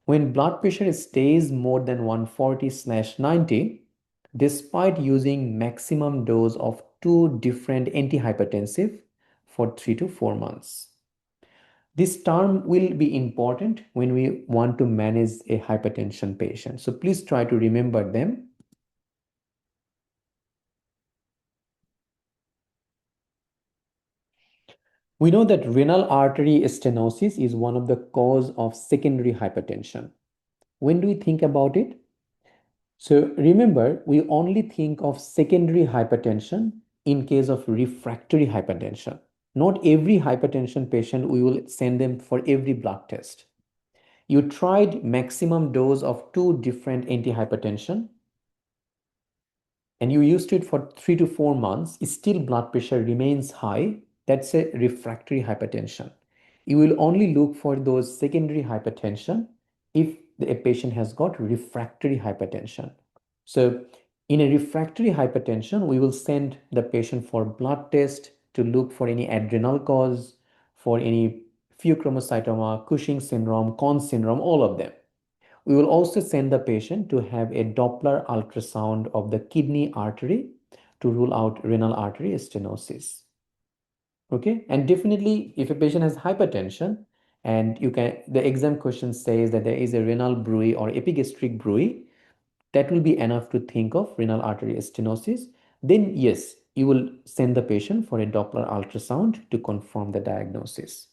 When blood pressure stays more than 140/90, despite using maximum dose of two different antihypertensive for 3 to 4 months. This term will be important when we want to manage a hypertension patient. So please try to remember them. We know that renal artery stenosis is one of the cause of secondary hypertension. When do we think about it? So remember, we only think of secondary hypertension in case of refractory hypertension. Not every hypertension patient we will send them for every blood test. You tried maximum dose of two different antihypertension and you used it for 3 to 4 months, still blood pressure remains high, that's a refractory hypertension. You will only look for those secondary hypertension if a patient has got refractory hypertension. So in a refractory hypertension, we will send the patient for blood test to look for any adrenal cause, for any pheochromocytoma, Cushing syndrome, Conn's syndrome, all of them. We will also send the patient to have a Doppler ultrasound of the kidney artery to rule out renal artery stenosis. Okay, and definitely if a patient has hypertension and the exam question says that there is a renal bruit or epigastric bruit, that will be enough to think of renal artery stenosis. Then yes, you will send the patient for a Doppler ultrasound to confirm the diagnosis.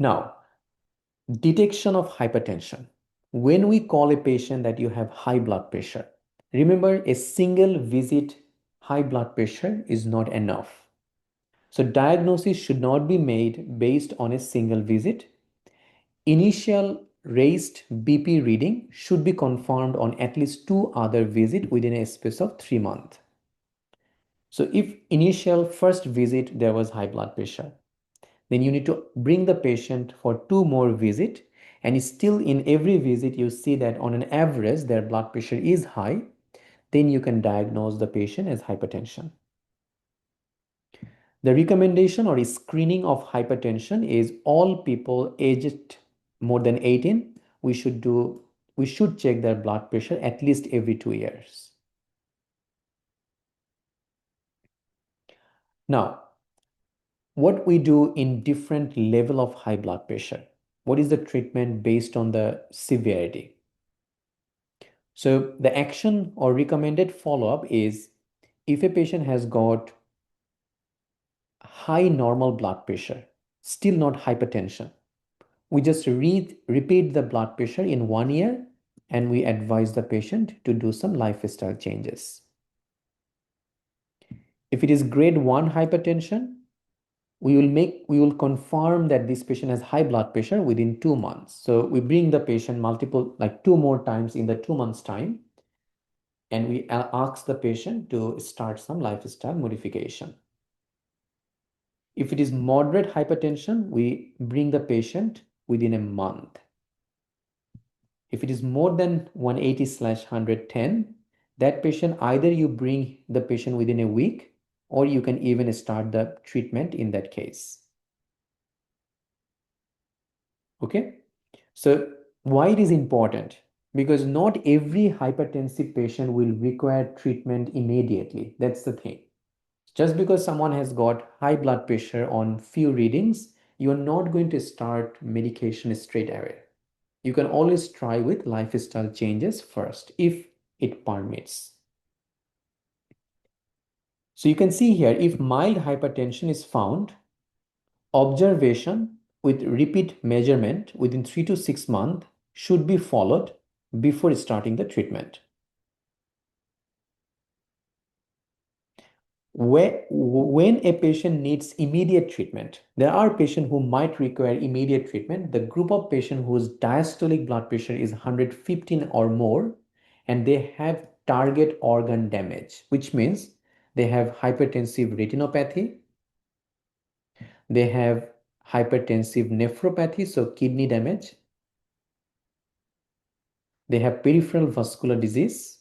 Now, detection of hypertension. When we call a patient that you have high blood pressure, remember a single visit high blood pressure is not enough. So diagnosis should not be made based on a single visit. Initial raised BP reading should be confirmed on at least two other visits within a space of 3 months. So if initial first visit there was high blood pressure, then you need to bring the patient for two more visits, and still in every visit you see that on an average their blood pressure is high, then you can diagnose the patient as hypertension. The recommendation or screening of hypertension is all people aged more than 18, we should check their blood pressure at least every 2 years. Now, what we do in different level of high blood pressure. What is the treatment based on the severity? So the action or recommended follow-up is if a patient has got high normal blood pressure, still not hypertension, we just repeat the blood pressure in 1 year and we advise the patient to do some lifestyle changes. If it is grade 1 hypertension, we will confirm that this patient has high blood pressure within 2 months. So we bring the patient two more times in the 2 months time, and we ask the patient to start some lifestyle modification. If it is moderate hypertension, we bring the patient within a month. If it is more than 180/110, that patient, either you bring the patient within a week or you can even start the treatment in that case. Okay, so why it is important? Because not every hypertensive patient will require treatment immediately. That's the thing. Just because someone has got high blood pressure on few readings, you're not going to start medication straight away. You can always try with lifestyle changes first if it permits. So you can see here, if mild hypertension is found, observation with repeat measurement within 3 to 6 months should be followed before starting the treatment. When a patient needs immediate treatment, there are patients who might require immediate treatment. The group of patients whose diastolic blood pressure is 115 or more, and they have target organ damage, which means they have hypertensive retinopathy, they have hypertensive nephropathy, so kidney damage. They have peripheral vascular disease,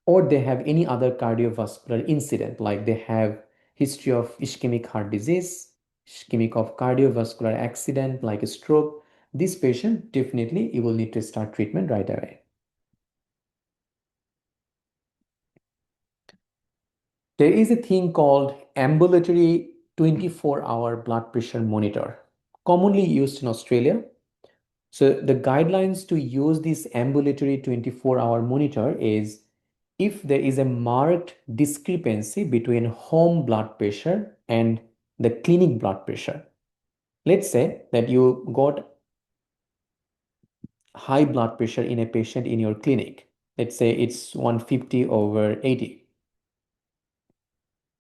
or they have any other cardiovascular incident, like they have history of ischemic heart disease, ischemic of cardiovascular accident like a stroke. This patient, definitely you will need to start treatment right away. There is a thing called ambulatory 24-hour blood pressure monitor, commonly used in Australia. So the guidelines to use this ambulatory 24-hour monitor is if there is a marked discrepancy between home blood pressure and the clinic blood pressure. Let's say that you got high blood pressure in a patient in your clinic. Let's say it's 150/80.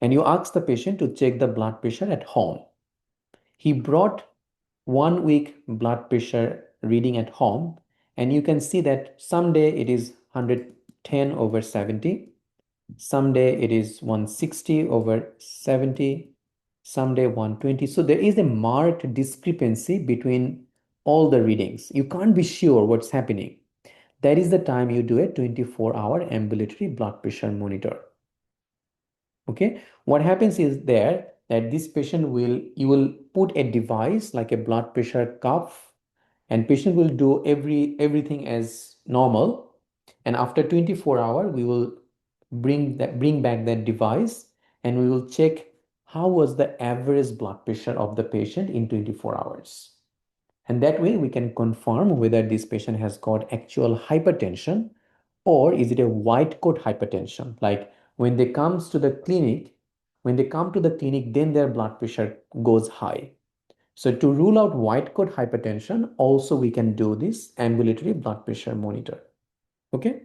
And you ask the patient to check the blood pressure at home. He brought 1 week blood pressure reading at home, and you can see that someday it is 110/70, someday it is 160/70, someday 120. So there is a marked discrepancy between all the readings. You can't be sure what's happening. That is the time you do a 24-hour ambulatory blood pressure monitor. Okay, what happens is there that this patient you will put a device like a blood pressure cuff, and patient will do everything as normal, and after 24 hours we will bring back that device, and we will check how was the average blood pressure of the patient in 24 hours. And that way we can confirm whether this patient has got actual hypertension, or is it a white coat hypertension, like when they come to the clinic, then their blood pressure goes high. So to rule out white coat hypertension, also we can do this ambulatory blood pressure monitor. Okay.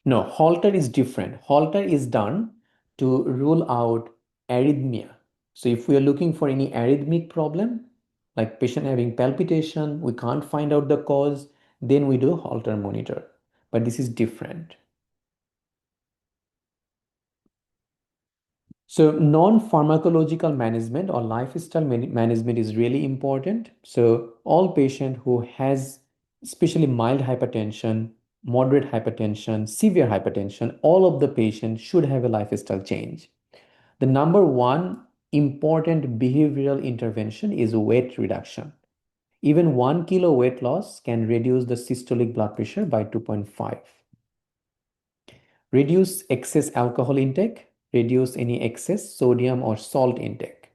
No, Holter is different. Holter is done to rule out arrhythmia. So if we are looking for any arrhythmic problem, like patient having palpitation, we can't find out the cause, then we do Holter monitor. But this is different. So non-pharmacological management or lifestyle management is really important. So all patient who has especially mild hypertension, moderate hypertension, severe hypertension, all of the patients should have a lifestyle change. The number one important behavioral intervention is weight reduction. Even 1 kilo weight loss can reduce the systolic blood pressure by 2.5. Reduce excess alcohol intake, reduce any excess sodium or salt intake.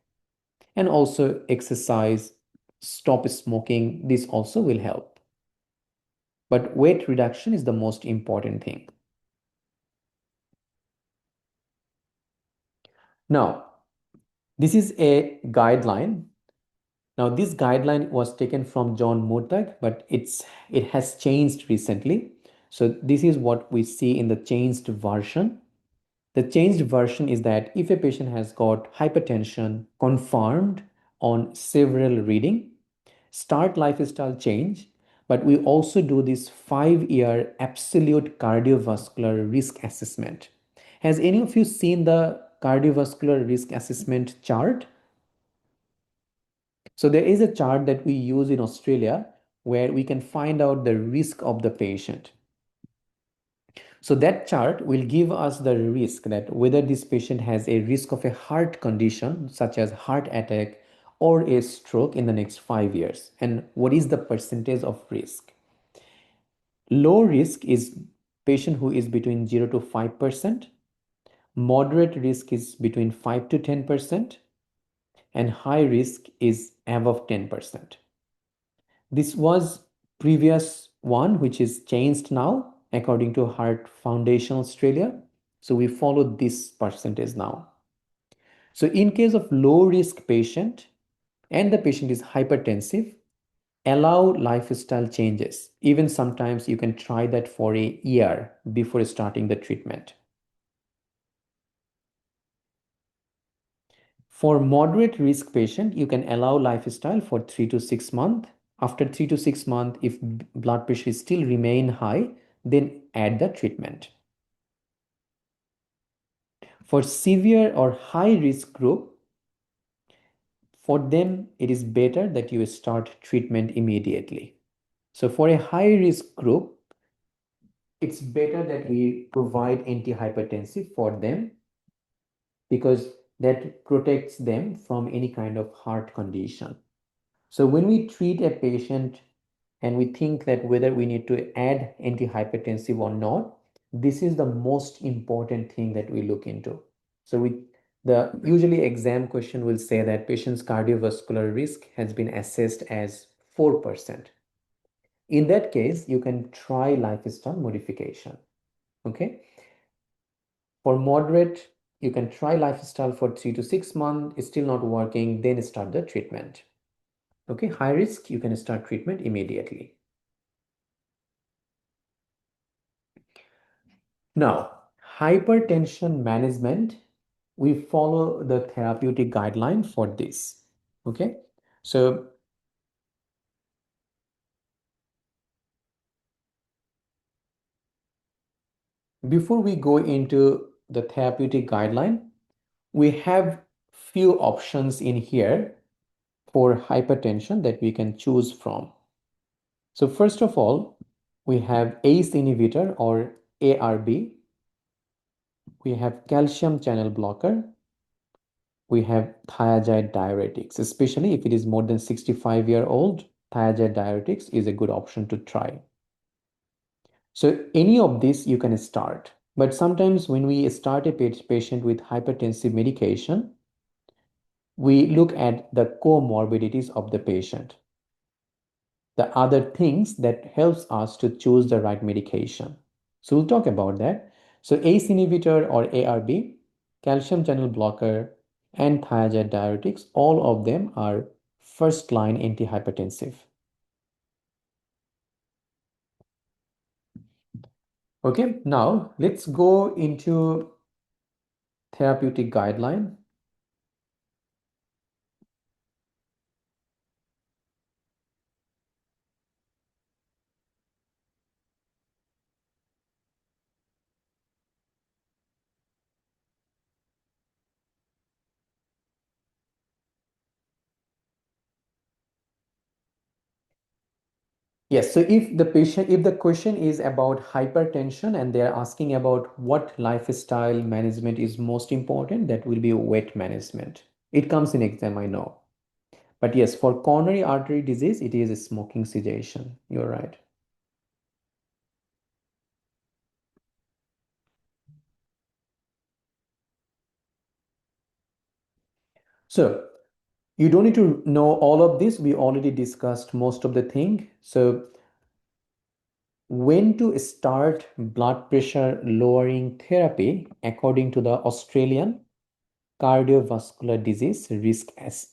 And also exercise, stop smoking. This also will help. But weight reduction is the most important thing. Now, this is a guideline. Now, this guideline was taken from John Murtagh, but it has changed recently. So this is what we see in the changed version. The changed version is that if a patient has got hypertension confirmed on several reading, start lifestyle change, but we also do this 5-year absolute cardiovascular risk assessment. Has any of you seen the cardiovascular risk assessment chart? So there is a chart that we use in Australia where we can find out the risk of the patient. So that chart will give us the risk that whether this patient has a risk of a heart condition such as heart attack or a stroke in the next 5 years, and what is the percentage of risk. Low risk is patient who is between 0 to 5%. Moderate risk is between 5 to 10%, and high risk is above 10%. This was previous one, which is changed now according to Heart Foundation Australia. So we follow this percentage now. So in case of low risk patient and the patient is hypertensive, allow lifestyle changes. Even sometimes you can try that for a year before starting the treatment. For moderate risk patient, you can allow lifestyle for 3 to 6 months. After 3 to 6 months, if blood pressure still remain high, then add the treatment. For severe or high risk group, for them, it is better that you start treatment immediately. So for a high risk group, it's better that we provide antihypertensive for them because that protects them from any kind of heart condition. So when we treat a patient and we think that whether we need to add antihypertensive or not, this is the most important thing that we look into. So the usually exam question will say that patient's cardiovascular risk has been assessed as 4%. In that case, you can try lifestyle modification. Okay. For moderate, you can try lifestyle for 3 to 6 months. It's still not working, then start the treatment. Okay. High risk, you can start treatment immediately. Now, hypertension management, we follow the therapeutic guideline for this. Okay. So before we go into the therapeutic guideline, we have few options in here for hypertension that we can choose from. So first of all, we have ACE inhibitor or ARB. We have calcium channel blocker. We have thiazide diuretics, especially if it is more than 65-year-old, thiazide diuretics is a good option to try. So any of this you can start. But sometimes when we start a patient with hypertensive medication, we look at the comorbidities of the patient, the other things that helps us to choose the right medication. So we'll talk about that. So ACE inhibitor or ARB, calcium channel blocker, and thiazide diuretics, all of them are first-line antihypertensive. Okay, now let's go into therapeutic guideline. Yes, so if the question is about hypertension and they're asking about what lifestyle management is most important, that will be weight management. It comes in exam, I know. But yes, for coronary artery disease, it is a smoking cessation. You're right. So you don't need to know all of this. We already discussed most of the thing. So when to start blood pressure lowering therapy according to the Australian cardiovascular disease risk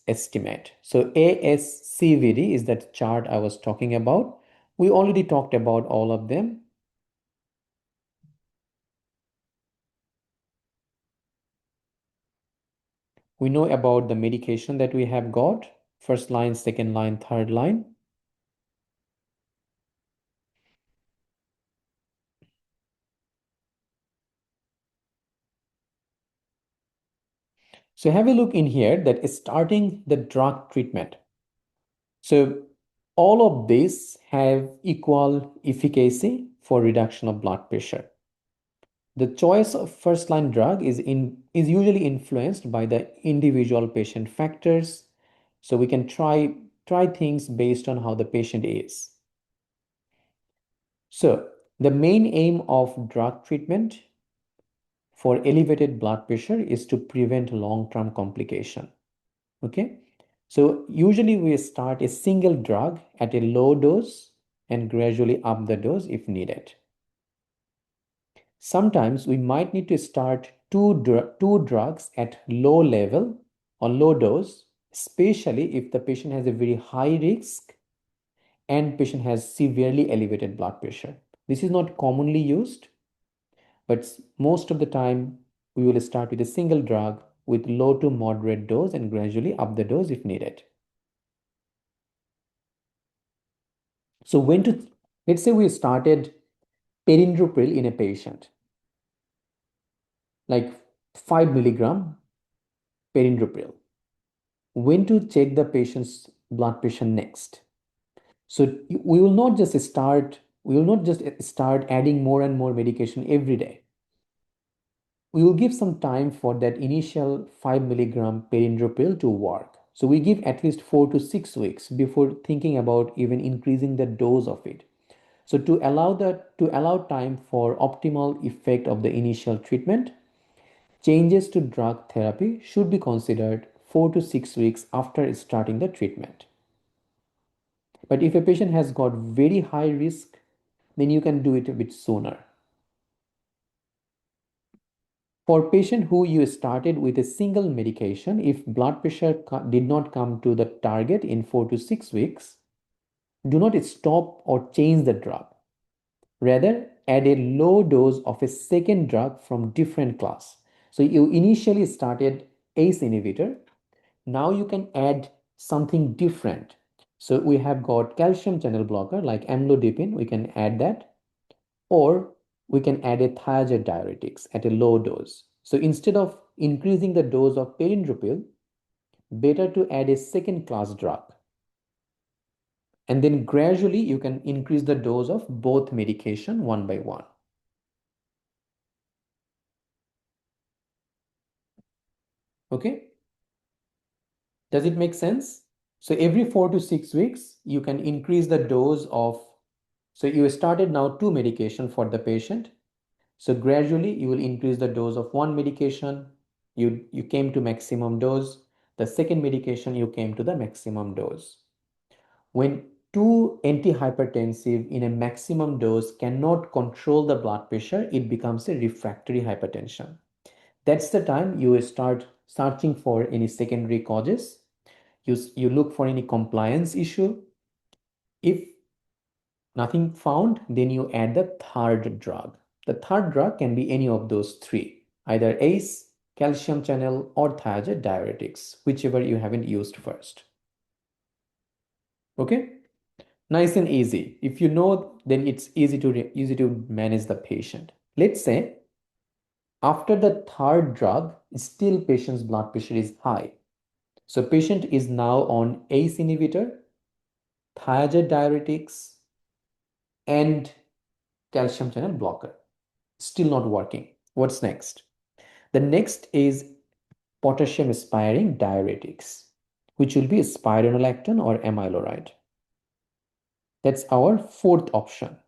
estimate. So ASCVD is that chart I was talking about. We already talked about all of them. We know about the medication that we have got, first line, second line, third line. So have a look in here that is starting the drug treatment. So all of these have equal efficacy for reduction of blood pressure. The choice of first line drug is usually influenced by the individual patient factors. So we can try things based on how the patient is. So the main aim of drug treatment for elevated blood pressure is to prevent long-term complication. Okay. So usually we start a single drug at a low dose and gradually up the dose if needed. Sometimes we might need to start two drugs at low level or low dose, especially if the patient has a very high risk and patient has severely elevated blood pressure. This is not commonly used, but most of the time we will start with a single drug with low to moderate dose and gradually up the dose if needed. So let's say we started perindopril in a patient, like 5 milligram perindopril. When to check the patient's blood pressure next? So we will not just start adding more and more medication every day. We will give some time for that initial 5 milligram perindopril to work. So we give at least 4 to 6 weeks before thinking about even increasing the dose of it. So to allow time for optimal effect of the initial treatment, changes to drug therapy should be considered 4 to 6 weeks after starting the treatment. But if a patient has got very high risk, then you can do it a bit sooner. For patient who you started with a single medication, if blood pressure did not come to the target in 4 to 6 weeks, do not stop or change the drug. Rather, add a low dose of a second drug from different class. So you initially started ACE inhibitor. Now you can add something different. So we have got calcium channel blocker like amlodipine. We can add that, or we can add a thiazide diuretics at a low dose. So instead of increasing the dose of perindopril, better to add a second class drug. And then gradually you can increase the dose of both medication one by one. Okay? Does it make sense? So every 4 to 6 weeks, you can increase the dose of, so you started now 2 medication for the patient. So gradually you will increase the dose of one medication. You came to maximum dose. The second medication, you came to the maximum dose. When two antihypertensive in a maximum dose cannot control the blood pressure, it becomes a refractory hypertension. That's the time you start searching for any secondary causes. You look for any compliance issue. If nothing found, then you add the third drug. The third drug can be any of those three, either ACE, calcium channel, or thiazide diuretics, whichever you haven't used first. Okay? Nice and easy. If you know, then it's easy to manage the patient. Let's say after the third drug, still patient's blood pressure is high. So patient is now on ACE inhibitor, thiazide diuretics, and calcium channel blocker. Still not working. What's next? The next is potassium sparing diuretics, which will be spironolactone or amiloride. That's our fourth option.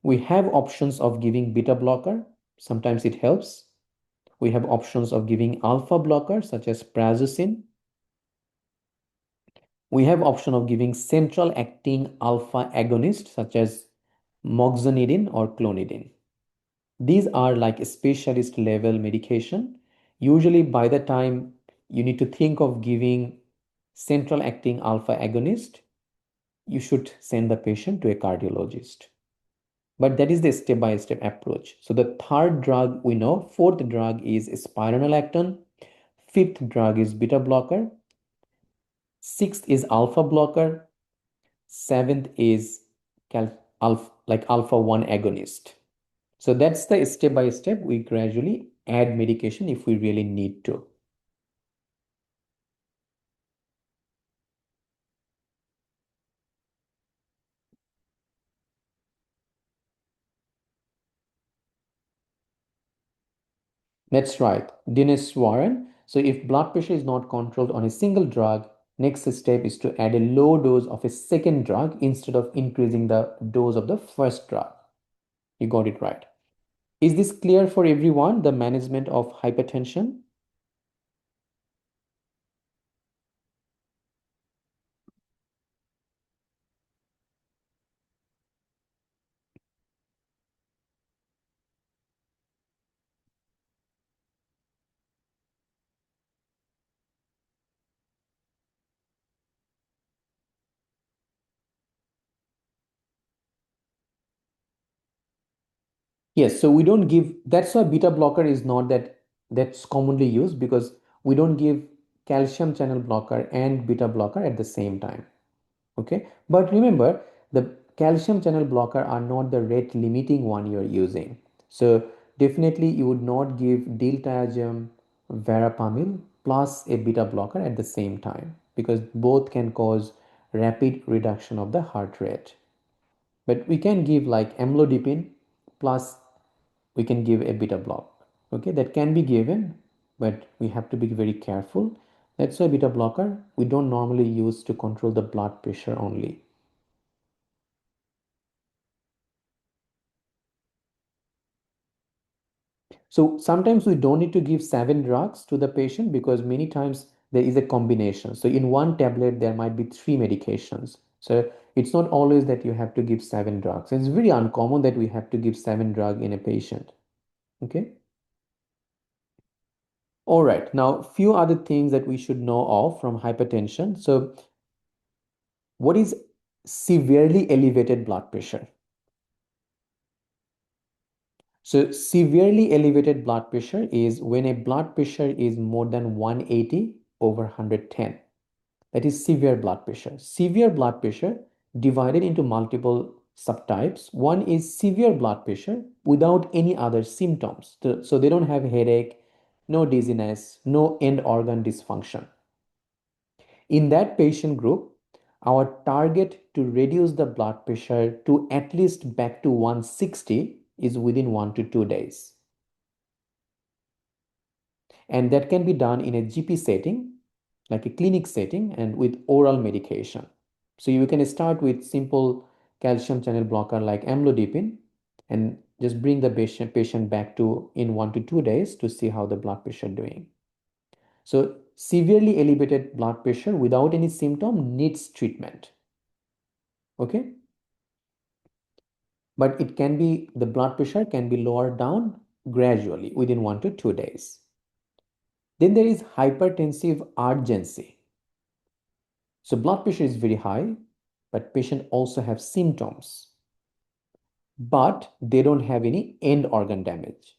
We have options of giving beta blocker. Sometimes it helps. We have options of giving alpha blocker such as prazosin. We have option of giving central acting alpha agonist such as moxonidine or clonidine. These are like specialist level medication. Usually by the time you need to think of giving central acting alpha agonist, you should send the patient to a cardiologist. But that is the step-by-step approach. So the third drug we know, fourth drug is spironolactone, fifth drug is beta blocker, sixth is alpha blocker, seventh is alpha 1 agonist. So that's the step by step. We gradually add medication if we really need to. That's right, Dinesh Warren. So if blood pressure is not controlled on a single drug, next step is to add a low dose of a second drug instead of increasing the dose of the first drug. You got it right. Is this clear for everyone, the management of hypertension? Yes, so we don't give, that's why beta blocker is not that's commonly used, because we don't give calcium channel blocker and beta blocker at the same time. Okay, but remember the calcium channel blocker are not the rate limiting one you're using. So definitely you would not give diltiazem, verapamil plus a beta blocker at the same time because both can cause rapid reduction of the heart rate. But we can give like amlodipine plus we can give a beta block. Okay, that can be given, but we have to be very careful. That's why beta blocker we don't normally use to control the blood pressure only. So sometimes we don't need to give 7 drugs to the patient because many times there is a combination. So in one tablet, there might be 3 medications. So it's not always that you have to give 7 drugs. It's very uncommon that we have to give 7 drugs in a patient. Okay. All right. Now, few other things that we should know of from hypertension. So what is severely elevated blood pressure? So severely elevated blood pressure is when a blood pressure is more than 180 over 110. That is severe blood pressure. Severe blood pressure divided into multiple subtypes. One is severe blood pressure without any other symptoms. So they don't have headache, no dizziness, no end organ dysfunction. In that patient group, our target to reduce the blood pressure to at least back to 160 is within 1 to 2 days. And that can be done in a GP setting, like a clinic setting, and with oral medication. So you can start with simple calcium channel blocker like amlodipine and just bring the patient back to in 1 to 2 days to see how the blood pressure doing. So severely elevated blood pressure without any symptom needs treatment. Okay. But it can be, the blood pressure can be lowered down gradually within 1 to 2 days. Then there is hypertensive urgency. So blood pressure is very high, but patient also have symptoms, but they don't have any end organ damage.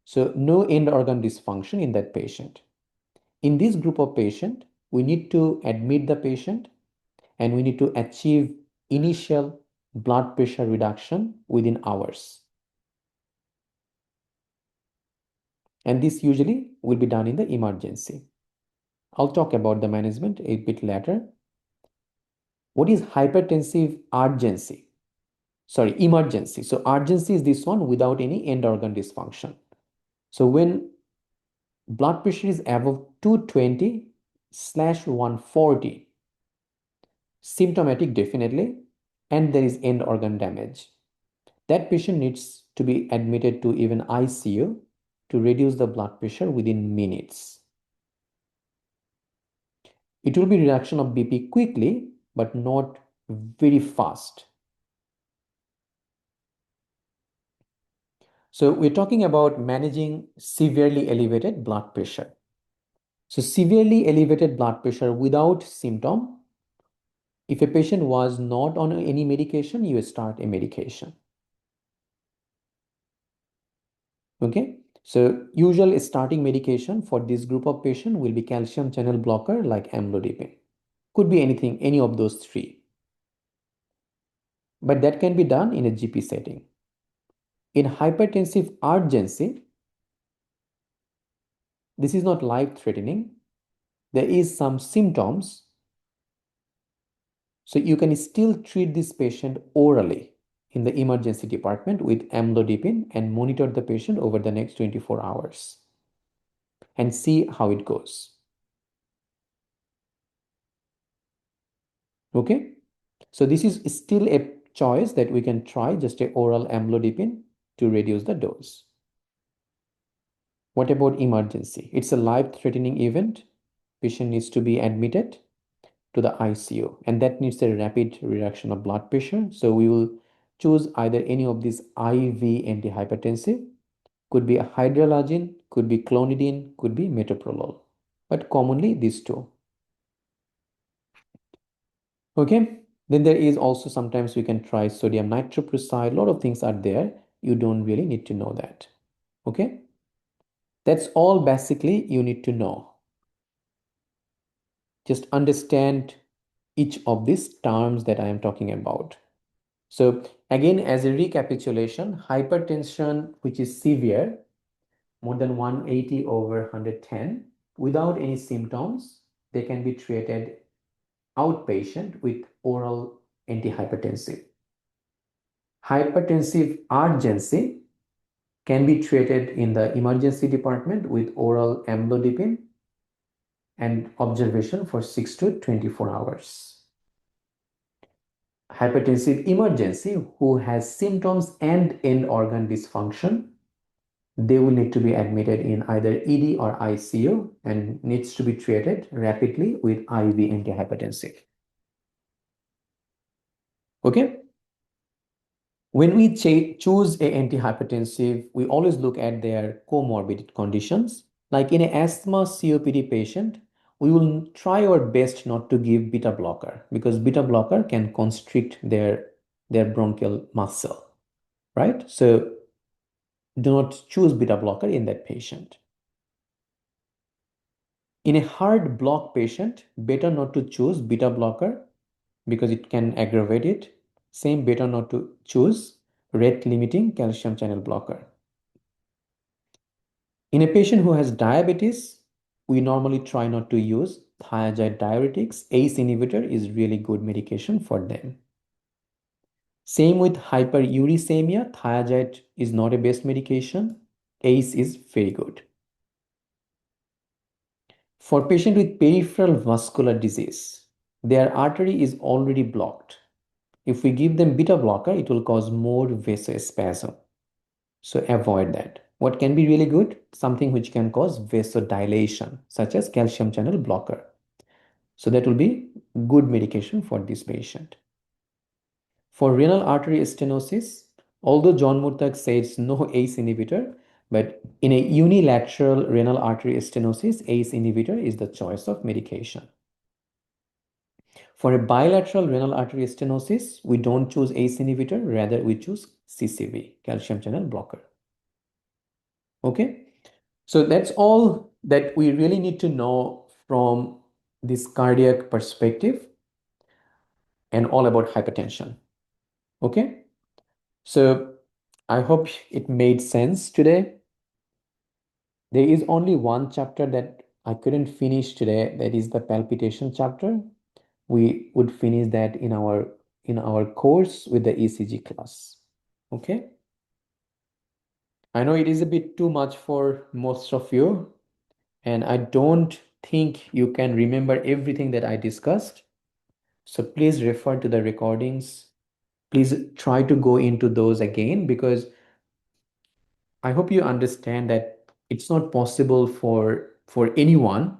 So no end organ dysfunction in that patient. In this group of patient, we need to admit the patient and we need to achieve initial blood pressure reduction within hours. And this usually will be done in the emergency. I'll talk about the management a bit later. What is hypertensive urgency? Sorry, emergency. So urgency is this one without any end organ dysfunction. So when blood pressure is above 220/140, symptomatic definitely, and there is end organ damage, that patient needs to be admitted to even ICU to reduce the blood pressure within minutes. It will be reduction of BP quickly, but not very fast. So we're talking about managing severely elevated blood pressure. So severely elevated blood pressure without symptom, if a patient was not on any medication, you start a medication. Okay. So usual starting medication for this group of patient will be calcium channel blocker like amlodipine. Could be anything, any of those 3. But that can be done in a GP setting. In hypertensive urgency, this is not life-threatening. There is some symptoms. So you can still treat this patient orally in the emergency department with amlodipine and monitor the patient over the next 24 hours and see how it goes. Okay. So this is still a choice that we can try, just a oral amlodipine to reduce the dose. What about emergency? It's a life-threatening event. Patient needs to be admitted to the ICU, and that needs a rapid reduction of blood pressure. So we will choose either any of these IV antihypertensive, could be a hydralazine, could be clonidine, could be metoprolol, but commonly these 2. Okay. Then there is also sometimes we can try sodium nitroprusside. A lot of things are there. You don't really need to know that. Okay. That's all basically you need to know. Just understand each of these terms that I am talking about. So again, as a recapitulation, hypertension, which is severe, more than 180 over 110, without any symptoms, they can be treated outpatient with oral antihypertensive. Hypertensive urgency can be treated in the emergency department with oral amlodipine and observation for 6 to 24 hours. Hypertensive emergency, who has symptoms and end organ dysfunction, they will need to be admitted in either ED or ICU and needs to be treated rapidly with IV antihypertensive. Okay. When we choose a antihypertensive, we always look at their comorbid conditions. Like in an asthma COPD patient, we will try our best not to give beta blocker because beta blocker can constrict their bronchial muscle, right? So do not choose beta blocker in that patient. In a hard block patient, better not to choose beta blocker because it can aggravate it. Same, better not to choose rate limiting calcium channel blocker. In a patient who has diabetes, we normally try not to use thiazide diuretics. ACE inhibitor is really good medication for them. Same with hyperuricemia, thiazide is not a best medication. ACE is very good. For patient with peripheral vascular disease, their artery is already blocked. If we give them beta blocker, it will cause more vasospasm. So avoid that. What can be really good? Something which can cause vasodilation, such as calcium channel blocker. So that will be good medication for this patient. For renal artery stenosis, although John Murtagh says no ACE inhibitor, but in a unilateral renal artery stenosis, ACE inhibitor is the choice of medication. For a bilateral renal artery stenosis, we don't choose ACE inhibitor, rather we choose CCB, calcium channel blocker. Okay, so that's all that we really need to know from this cardiac perspective and all about hypertension. Okay, so I hope it made sense today. There is only one chapter that I couldn't finish today, that is the palpitation chapter. We would finish that in our course with the ECG class. Okay, I know it is a bit too much for most of you, and I don't think you can remember everything that I discussed. So please refer to the recordings. Please try to go into those again because I hope you understand that it's not possible for anyone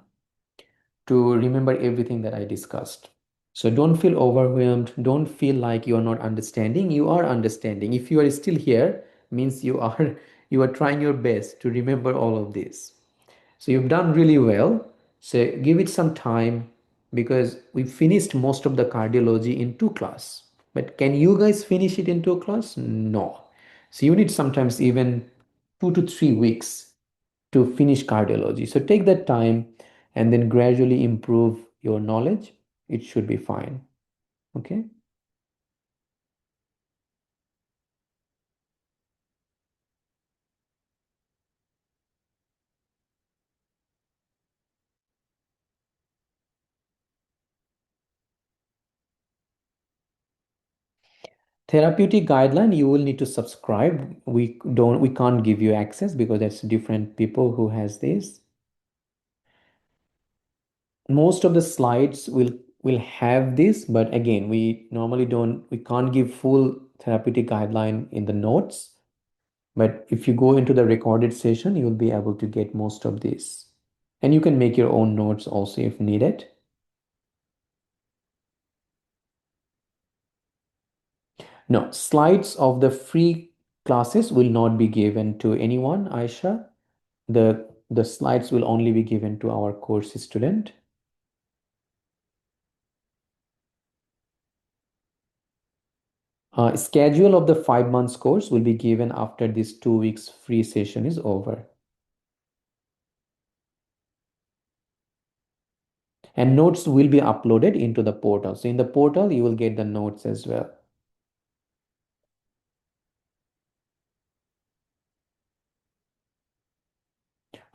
to remember everything that I discussed. So don't feel overwhelmed. Don't feel like you are not understanding. You are understanding. If you are still here, means you are trying your best to remember all of this. So you've done really well. So give it some time because we finished most of the cardiology in 2 class. But can you guys finish it in 2 class? No. So you need sometimes even 2 to 3 weeks to finish cardiology. So take that time and then gradually improve your knowledge. It should be fine. Okay. Therapeutic guideline, you will need to subscribe. We can't give you access because that's different people who has this. Most of the slides will have this, but again, we can't give full therapeutic guideline in the notes. But if you go into the recorded session, you'll be able to get most of this. And you can make your own notes also if needed. No, slides of the free classes will not be given to anyone, Aisha. The slides will only be given to our course student. Schedule of the 5 months course will be given after this 2 weeks free session is over. And notes will be uploaded into the portal. So in the portal, you will get the notes as well.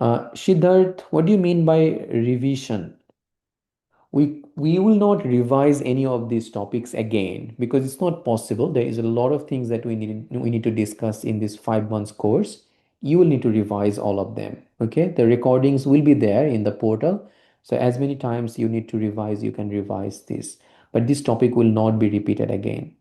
Siddharth, what do you mean by revision? We will not revise any of these topics again because it's not possible. There is a lot of things that we need to discuss in this 5 months course. You will need to revise all of them. Okay, the recordings will be there in the portal. So as many times you need to revise, you can revise this. But this topic will not be repeated again.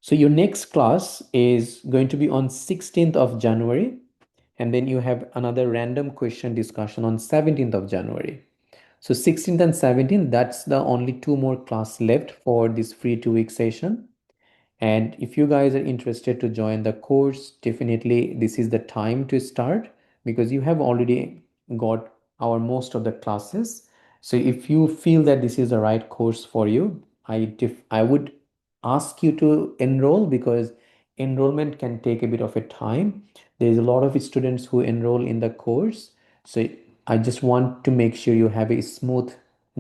So your next class is going to be on 16th of January, and then you have another random question discussion on 17th of January. So 16th and 17th, that's the only two more class left for this free 2 week session. And if you guys are interested to join the course, definitely this is the time to start because you have already got our most of the classes. So if you feel that this is the right course for you, I would ask you to enroll because enrollment can take a bit of a time. There's a lot of students who enroll in the course. So I just want to make sure you have a smooth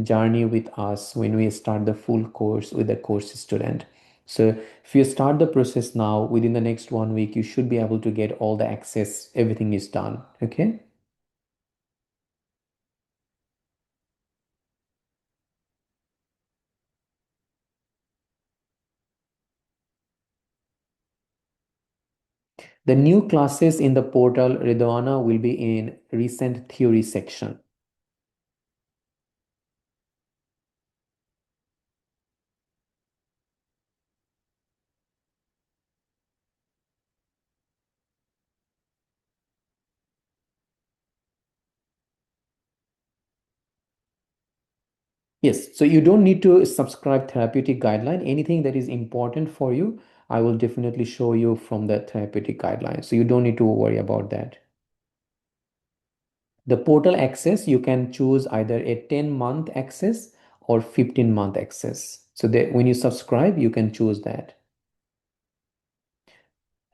journey with us when we start the full course with the course student. So if you start the process now, within the next 1 week, you should be able to get all the access. Everything is done. Okay. The new classes in the portal Redwana will be in recent theory section. Yes, so you don't need to subscribe therapeutic guideline. Anything that is important for you, I will definitely show you from the therapeutic guideline. So you don't need to worry about that. The portal access, you can choose either a 10-month access or 15-month access. So that when you subscribe, you can choose that.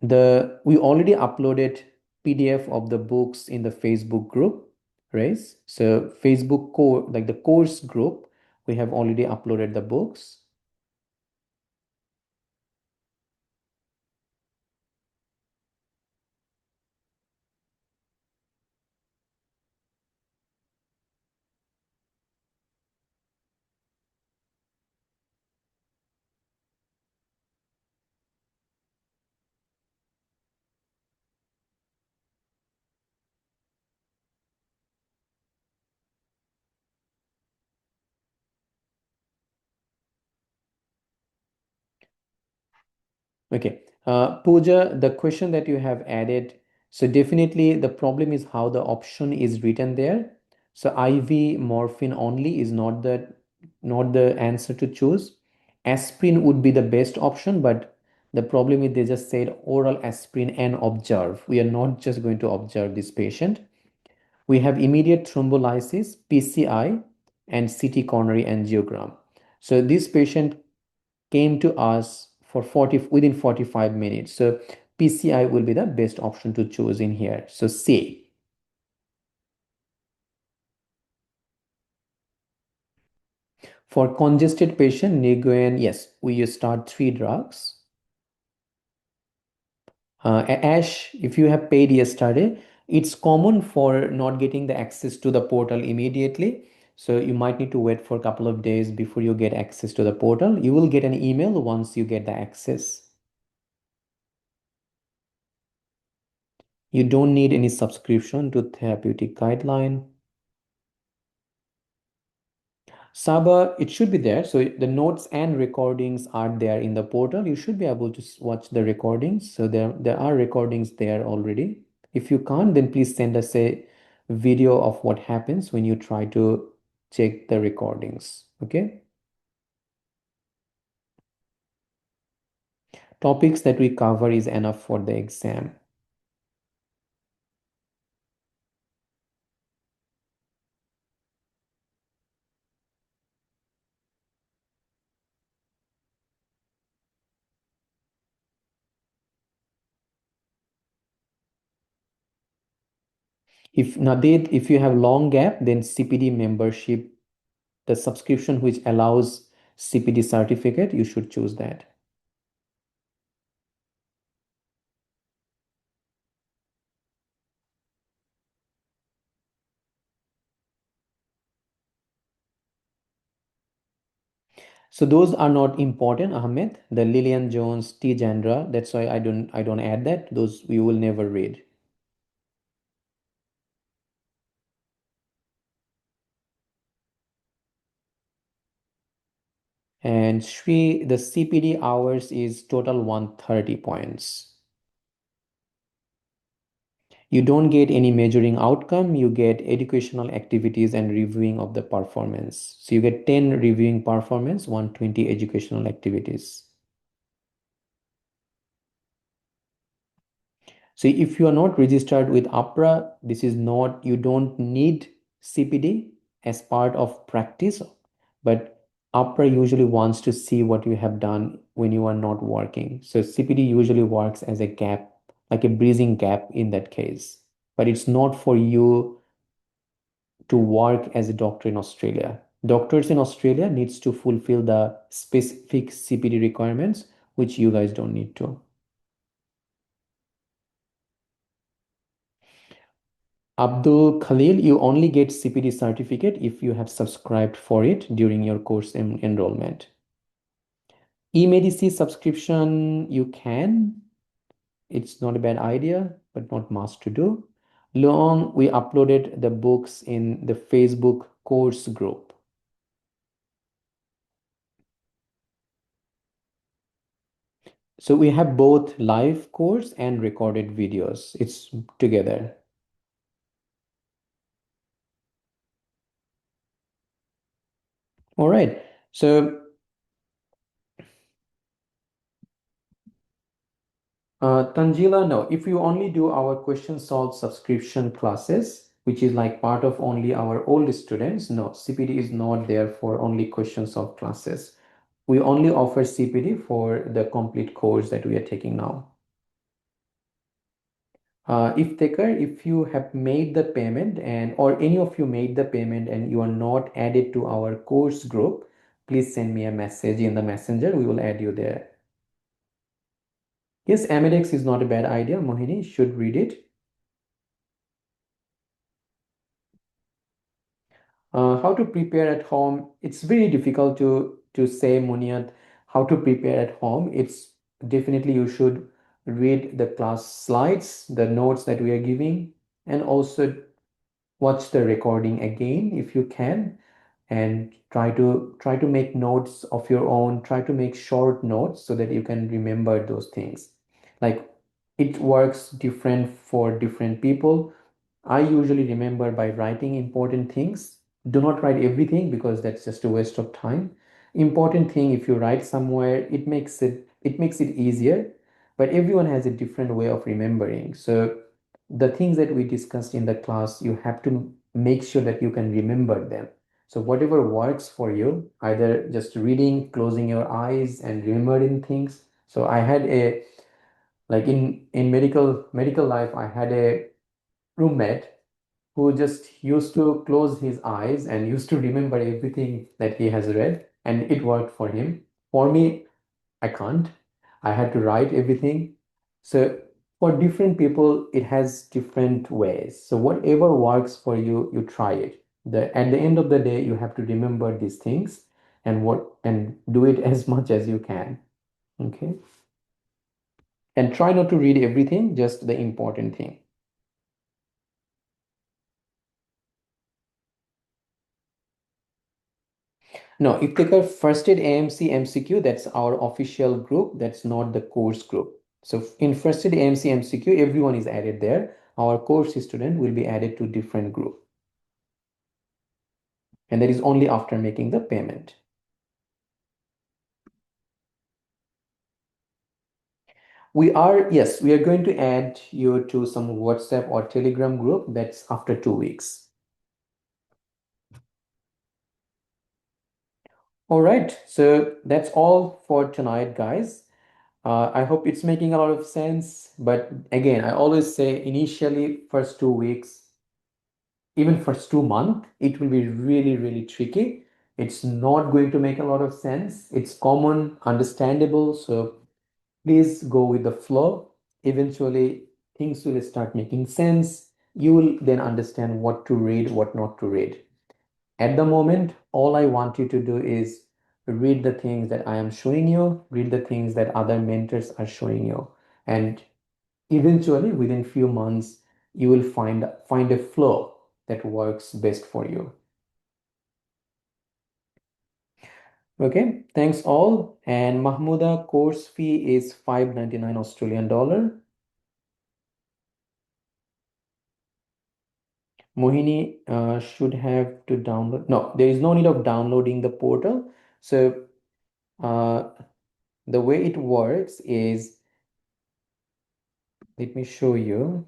We already uploaded PDF of the books in the Facebook group, right? So Facebook core, like the course group, we have already uploaded the books. Okay. Pooja, the question that you have added, so definitely the problem is how the option is written there. So IV morphine only is not the answer to choose. Aspirin would be the best option, but the problem is they just said oral aspirin and observe. We are not just going to observe this patient. We have immediate thrombolysis, PCI, and CT coronary angiogram. So this patient came to us for 40 within 45 minutes. So PCI will be the best option to choose in here. So C. For congested patient, Niguan, yes, we start 3 drugs. Ash, if you have paid yesterday, it's common for not getting the access to the portal immediately. So you might need to wait for a couple of days before you get access to the portal. You will get an email once you get the access. You don't need any subscription to therapeutic guideline. Saba, it should be there. So the notes and recordings are there in the portal. You should be able to watch the recordings. So there are recordings there already. If you can't, then please send us a video of what happens when you try to check the recordings. Okay. Topics that we cover is enough for the exam. If Nadeed, if you have long gap, then CPD membership, the subscription which allows CPD certificate, you should choose that. So those are not important, Ahmed. The Lillian Jones, T. Jandra, that's why I don't add that. Those you will never read. And Shri, the CPD hours is total 130 points. You don't get any measuring outcome, you get educational activities and reviewing of the performance. So you get 10 reviewing performance, 120 educational activities. So if you are not registered with APRA, this is not, you don't need CPD as part of practice, but APRA usually wants to see what you have done when you are not working. So CPD usually works as a gap, like a breathing gap in that case, but it's not for you to work as a doctor in Australia. Doctors in Australia needs to fulfill the specific CPD requirements, which you guys don't need to. Abdul Khalil, you only get CPD certificate if you have subscribed for it during your course enrollment. E-Medici subscription, you can. It's not a bad idea, but not must to do. Long, we uploaded the books in the Facebook course group. So we have both live course and recorded videos. It's together. All right. So Tanjila, no, if you only do our question solve subscription classes, which is like part of only our old students, no, CPD is not there for only question solve classes. We only offer CPD for the complete course that we are taking now. If you have made the payment and or any of you made the payment and you are not added to our course group, please send me a message in the messenger. We will add you there. Yes, Amedex is not a bad idea. Mohini should read it. How to prepare at home? It's very difficult to say, Muniat, how to prepare at home. It's definitely you should read the class slides, the notes that we are giving, and also watch the recording again if you can, and try to make notes of your own. Try to make short notes so that you can remember those things. Like it works different for different people. I usually remember by writing important things. Do not write everything because that's just a waste of time. Important thing, if you write somewhere, it makes it easier. But everyone has a different way of remembering. So the things that we discussed in the class, you have to make sure that you can remember them. So whatever works for you, either just reading, closing your eyes, and remembering things. So I had a like in medical life, I had a roommate who just used to close his eyes and used to remember everything that he has read, and it worked for him. For me, I can't. I had to write everything. So for different people, it has different ways. So whatever works for you, you try it. At the end of the day, you have to remember these things and do it as much as you can. Okay. And try not to read everything, just the important thing. No, if take a first aid AMC MCQ, that's our official group. That's not the course group. So in first aid AMC MCQ, everyone is added there. Our course student will be added to different group. And that is only after making the payment. Yes, we are going to add you to some WhatsApp or Telegram group. That's after 2 weeks. All right, so that's all for tonight, guys. I hope it's making a lot of sense. But again, I always say initially, first 2 weeks, even first 2 months, it will be really, really tricky. It's not going to make a lot of sense. It's common, understandable. So please go with the flow. Eventually, things will start making sense. You will then understand what to read, what not to read. At the moment, all I want you to do is read the things that I am showing you, read the things that other mentors are showing you. And eventually, within few months, you will find a flow that works best for you. Okay, thanks all. And Mahmuda, course fee is 599 Australian dollar. Mohini should have to download. No, there is no need of downloading the portal. So the way it works is, let me show you.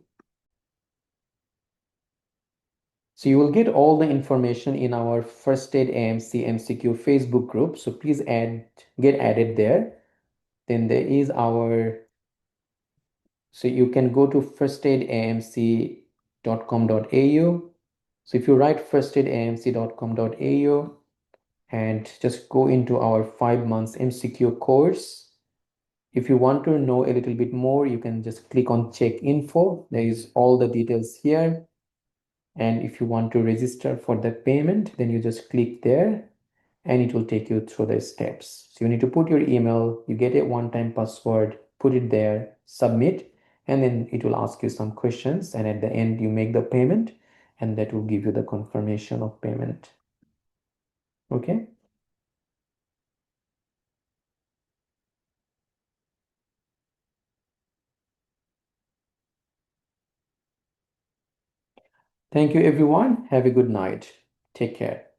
So you will get all the information in our First Aid AMC MCQ Facebook group. So please get added there. Then there is so you can go to firstaidamc.com.au. So if you write firstaidamc.com.au and just go into our 5 months MCQ course. If you want to know a little bit more, you can just click on check info. There is all the details here. And if you want to register for the payment, then you just click there and it will take you through the steps. So you need to put your email, you get a one-time password, put it there, submit, and then it will ask you some questions. And at the end, you make the payment and that will give you the confirmation of payment. Okay. Thank you, everyone. Have a good night. Take care.